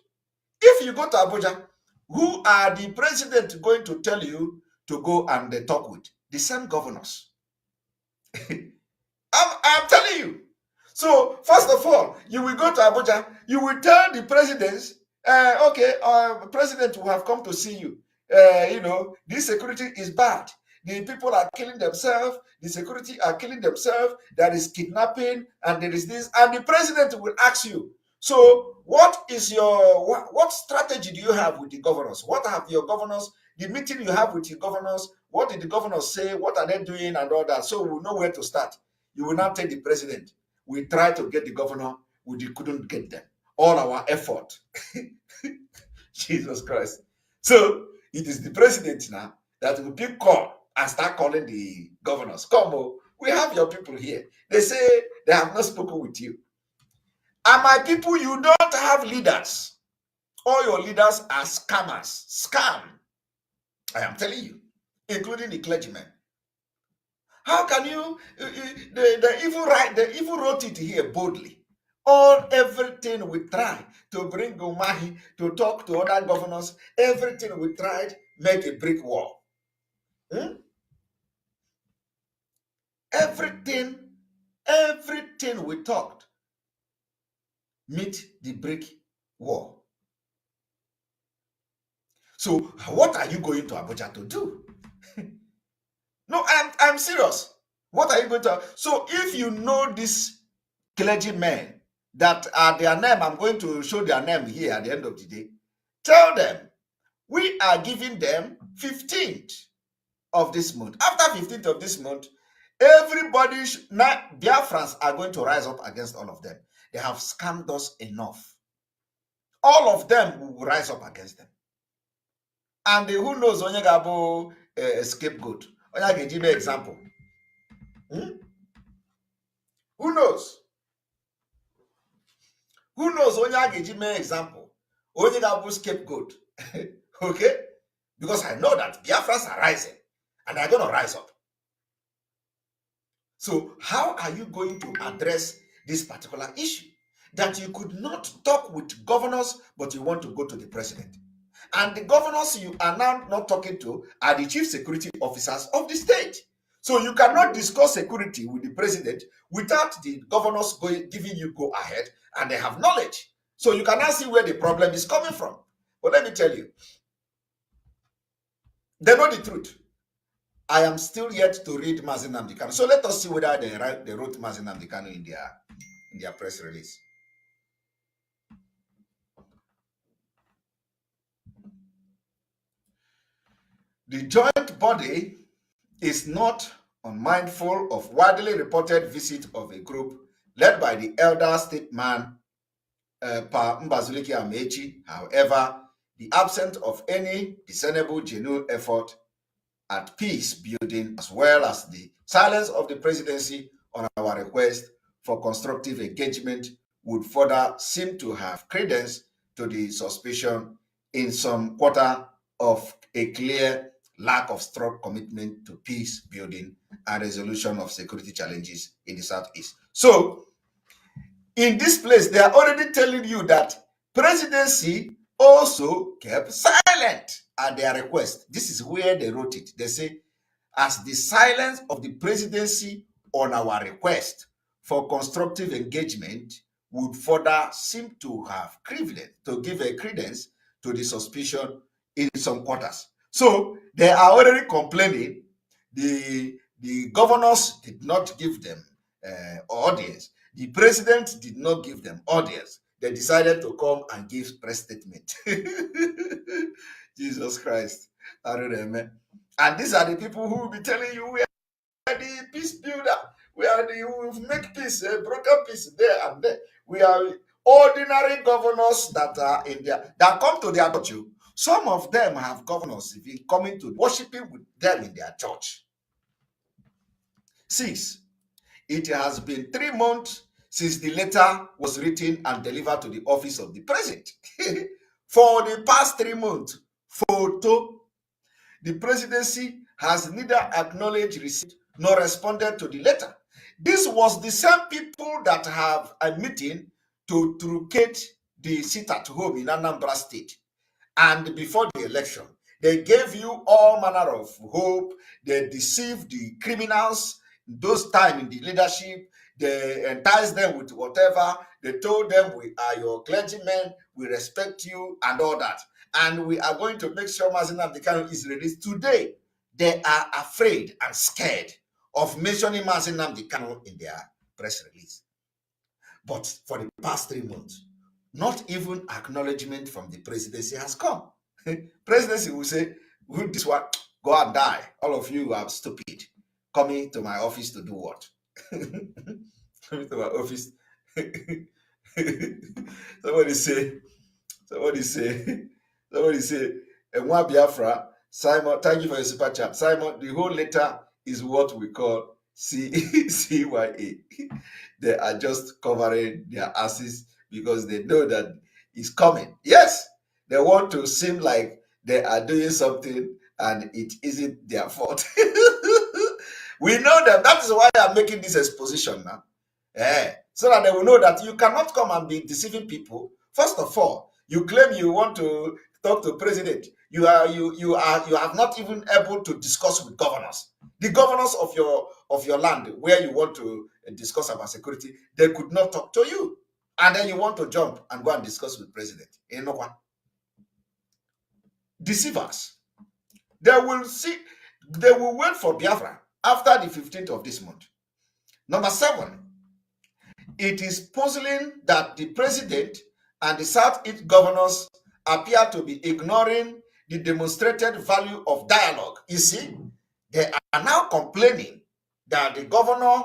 If you go to Abuja, who are the president going to tell you to go and talk with? The same governors. I'm telling you. So first of all, you will go to Abuja, you will tell the presidents, president will have come to see you. This security is bad. The people are killing themselves. The security are killing themselves. There is kidnapping, and there is this. And the president will ask you, so what is what strategy do you have with the governors? What have your governors the meeting you have with your governors, what did the governors say, what are they doing and all that, so we'll know where to start. You will now take the president. We tried to get the governor, we couldn't get them. All our effort. Jesus Christ. So it is the president now that will pick call and start calling the governors. Come on, we have your people here. They say they have not spoken with you. And my people, you don't have leaders. All your leaders are scammers. Scam. I am telling you, including the clergymen. How can you? The evil wrote it here boldly. Everything we try to bring Umahi to talk to other governors, everything we tried make a brick wall. Everything we talked meet the brick wall. So what are you going to Abuja to do? No, I'm serious. What are you going to? So if you know these clergymen that are their name, I'm going to show their name here at the end of the day. Tell them we are giving them 15th of this month. After 15th of this month, everybody, now Biafrans are going to rise up against all of them. They have scammed us enough. All of them will rise up against them. And who knows onye ga-abụ scapegoat? Onye ga-eji mee example. Who knows? Who knows onye ga-eji mee example? Onye ga-abụ scapegoat. Okay? Because I know that Biafrans are rising and they're going to rise up. So how are you going to address this particular issue? That you could not talk with governors, but you want to go to the president. And the governors you are now not talking to are the chief security officers of the state. So you cannot discuss security with the president without the governors giving you go ahead, and they have knowledge. So you cannot see where the problem is coming from. But let me tell you, they know the truth. I am still yet to read Mazi Nnamdi Kanu. So let us see whether they wrote Mazi Nnamdi Kanu in their press release. The joint body is not unmindful of widely reported visit of a group led by the elder statesman Pa Mbazulike Amechi. However, the absence of any discernible genuine effort at peace building, as well as the silence of the presidency on our request for constructive engagement, would further seem to have credence to the suspicion in some quarter of a clear lack of strong commitment to peace building and resolution of security challenges in the Southeast. So, in this place, they are already telling you that presidency also kept silent at their request. This is where they wrote it. They say, as the silence of the presidency on our request for constructive engagement would further seem to have give a credence to the suspicion in some quarters. So they are already complaining the governors did not give them audience. The president did not give them audience. They decided to come and give press statement. Jesus Christ. And these are the people who will be telling you we are the peace builder. We will make peace, broken peace there and there. We are ordinary governors that are in there, that come to their church. Some of them have governors if you coming to worshiping with them in their church. 6. It has been 3 months since the letter was written and delivered to the office of the president. For the past 3 months, photo, the presidency has neither acknowledged receipt nor responded to the letter. This was the same people that have a meeting to truncate the sit at home in Anambra State. And before the election, they gave you all manner of hope. They deceived the criminals those time in the leadership. They enticed them with whatever. They told them, we are your clergymen, we respect you and all that. And we are going to make sure Mazi Nnamdi Kanu is released today. They are afraid and scared of mentioning Mazi Nnamdi Kanu in their press release. But for the past 3 months, not even acknowledgement from the presidency has come. Presidency will say, This one, go and die. All of you are stupid. Coming to my office to do what? Coming to my office. Somebody say, Enwa Biafra, Simon, thank you for your super chat. Simon, the whole letter is what we call CYA. They are just covering their asses because they know that it's coming. Yes, they want to seem like they are doing something and it isn't their fault. We know them. That is why I'm making this exposition now. So that they will know that you cannot come and be deceiving people. First of all, you claim you want to talk to president. You have not even able to discuss with governors. The governors of your land where you want to discuss about security, they could not talk to you. And then you want to jump and go and discuss with president. You know what? Deceivers. They will wait for Biafra after the 15th of this month. Number 7, it is puzzling that the president and the Southeast governors appear to be ignoring the demonstrated value of dialogue. You see, they are now complaining that the governor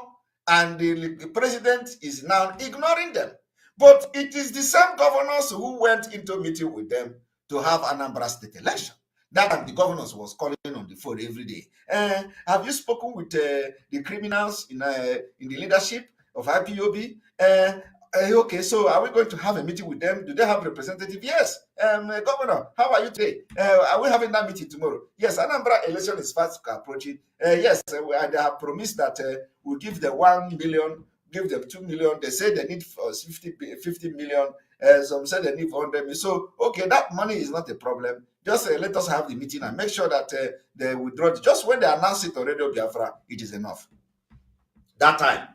and the president is now ignoring them. But it is the same governors who went into meeting with them to have Anambra State election. That time the governors was calling on the phone every day. Have you spoken with the criminals in the leadership of IPOB? Okay, so are we going to have a meeting with them? Do they have representative? Yes. Governor, how are you today? Are we having that meeting tomorrow? Yes, Anambra election is fast approaching. Yes, they have promised that we'll give them 1 million, give them 2 million. They say they need 50 million. Some say they need 400 million. So, okay, that money is not a problem. Just let us have the meeting and make sure that they withdraw. Just when they announce it on Radio Biafra, it is enough. That time,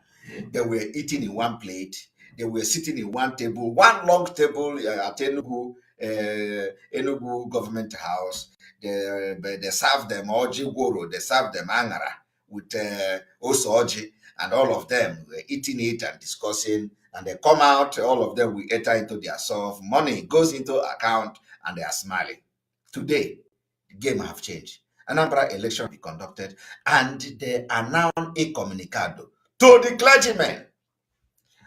they were eating in one plate. They were sitting in one table, one long table at Enugu government house. They served them oji woro, they served them angara with also oji, and all of them were eating it and discussing. And they come out, all of them will enter into their self. Money goes into account, and they are smiling. Today, the game have changed. Anambra election will be conducted, and they are now incommunicado to the clergymen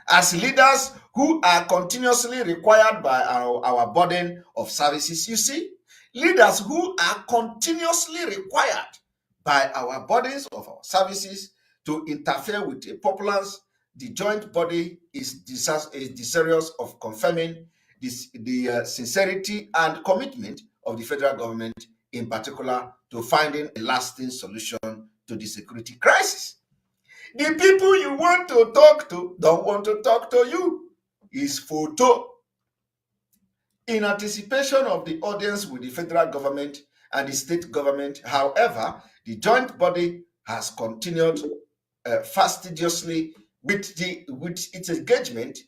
as leaders who are continuously required by our burden of services. You see, leaders who are continuously required by our burdens of our services to interfere with a populace. The joint body is desirous of confirming the sincerity and commitment of the federal government, in particular, to finding a lasting solution to the security crisis. The people you want to talk to don't want to talk to you. Is photo. In anticipation of the audience with the federal government and the state government, however, the joint body has continued fastidiously with its engagement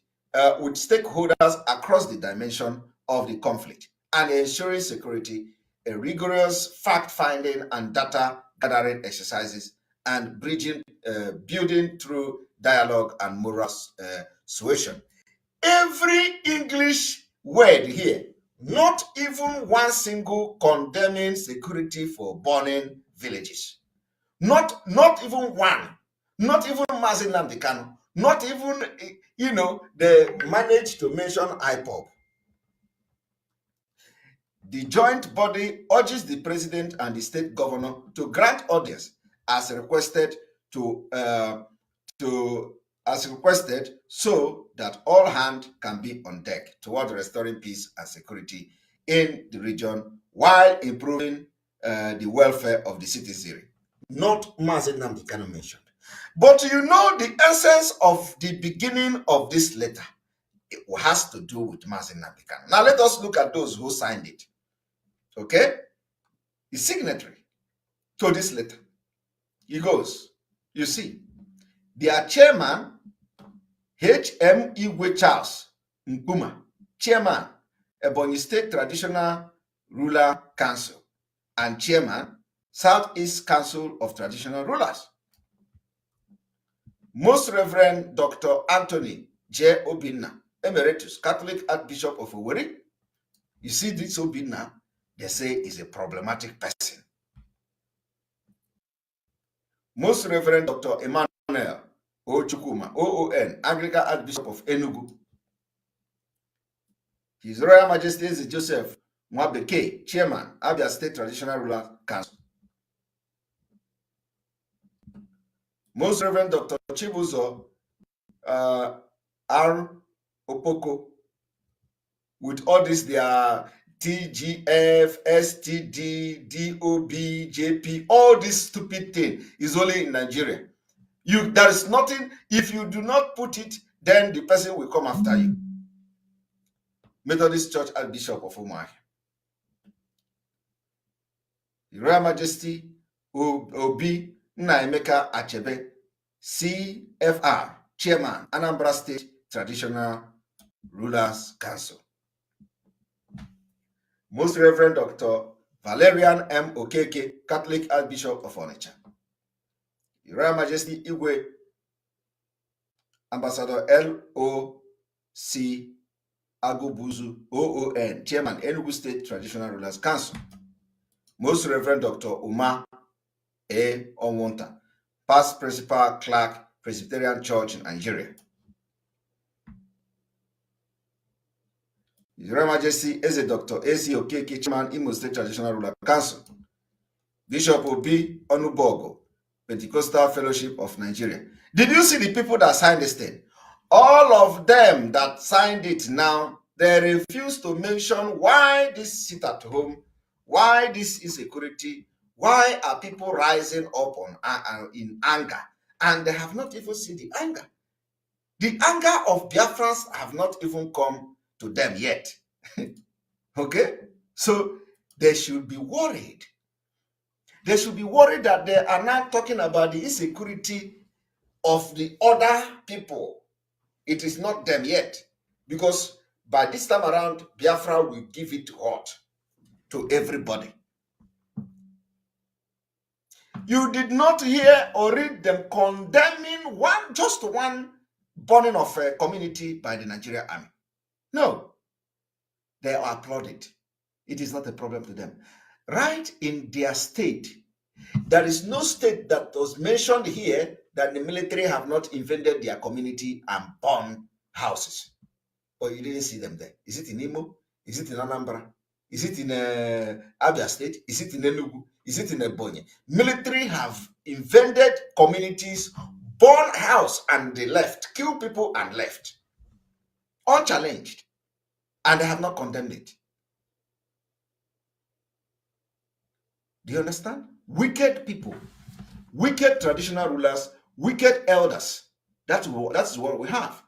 with stakeholders across the dimension of the conflict and ensuring security, a rigorous fact-finding and data-gathering exercises, and building through dialogue and moral suasion. Every English word here, not even one single condemning security for burning villages. Not even one. Not even Mazi Nnamdi Kanu. Not even, they managed to mention IPOB. The joint body urges the president and the state governor to grant audience as requested so that all hands can be on deck toward restoring peace and security in the region while improving the welfare of the citizenry. Not Mazi Nnamdi Kanu mentioned. But the essence of the beginning of this letter, it has to do with Mazi Nnamdi Kanu. Now let us look at those who signed it. Okay? The signatory to this letter. He goes, you see, their chairman, H.M. Igwe Charles Nkuma, chairman, Ebonyi State Traditional Ruler Council, and chairman, Southeast Council of Traditional Rulers. Most Reverend Dr. Anthony J. Obinna, Emeritus, Catholic Archbishop of Owerri. You see this Obinna, they say is a problematic person. Most Reverend Dr. Emmanuel Ochukuma, OON, Anglican Archbishop of Enugu. His Royal Majesty is Joseph Mwabeke, Chairman, Abia State Traditional Ruler Council. Most Reverend Dr. Chibuzo R. Opoko, with all this, their TGF, STD, DOB, JP, all this stupid thing is only in Nigeria. There is nothing, if you do not put it, then the person will come after you. Methodist Church Archbishop of Umuahia. Your Royal Majesty Obi Nnaemeka Achebe, CFR, Chairman, Anambra State Traditional Rulers Council. Most Reverend Dr. Valerian M. Okeke, Catholic Archbishop of Onitsha. Your Royal Majesty Igwe Ambassador L.O.C. Agobuzu, OON, Chairman, Enugu State Traditional Rulers Council. Most Reverend Dr. Umar A. Onwonta, Past Principal Clerk, Presbyterian Church in Nigeria. His Royal Majesty is a Dr. A.C. Okeke, Chairman, Imo State Traditional Ruler Council. Bishop Obi Onubogo, Pentecostal Fellowship of Nigeria. Did you see the people that signed this thing? All of them that signed it now, they refuse to mention why this sit at home, why this insecurity, why are people rising up in anger, and they have not even seen the anger. The anger of Biafrans have not even come to them yet. Okay? So they should be worried. They should be worried that they are not talking about the insecurity of the other people. It is not them yet. Because by this time around, Biafra will give it hot to everybody. You did not hear or read them condemning just one burning of a community by the Nigerian army. No. They are applauded. It is not a problem to them. Right in their state, there is no state that was mentioned here that the military have not invaded their community and burned houses. Or you didn't see them there. Is it in Imo? Is it in Anambra? Is it in Abia State? Is it in Enugu? Is it in Ebonyi? Military have invaded communities, burned house and they left, killed people and left. Unchallenged. And they have not condemned it. Do you understand? Wicked people, wicked traditional rulers, wicked elders. That's what we have.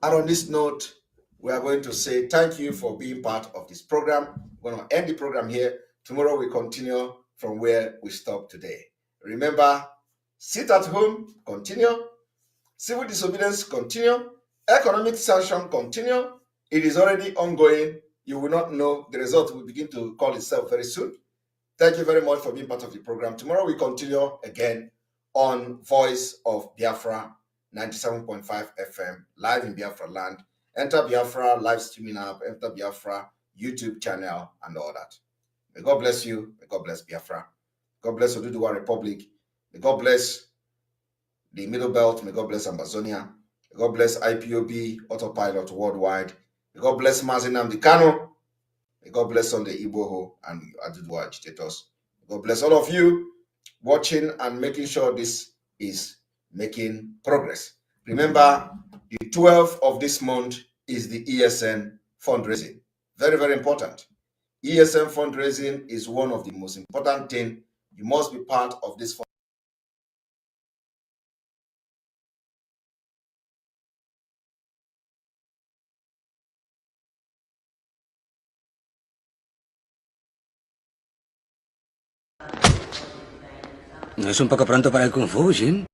And on this note, we are going to say thank you for being part of this program. We're going to end the program here. Tomorrow we continue from where we stopped today. Remember, sit at home, continue. Civil disobedience, continue. Economic sanction, continue. It is already ongoing. You will not know. The result will begin to call itself very soon. Thank you very much for being part of the program. Tomorrow we continue again on Voice of Biafra, 97.5 FM, live in Biafra land. Enter Biafra live streaming app, enter Biafra YouTube channel, and all that. May God bless you. May God bless Biafra. God bless Oduduwa Republic. May God bless the Middle Belt. May God bless Amazonia. May God bless IPOB, Autopilot Worldwide. May God bless Mazi Nnamdi Kanu. May God bless Sunday Igboho and Oduduwa agitators. May God bless all of you watching and making sure this is making progress. Remember, the 12th of this month is the ESN fundraising. Very, very important. ESN fundraising is one of the most important things. You must be part of this fundraising. ¿No es un poco pronto para el Kung Fu, Jin?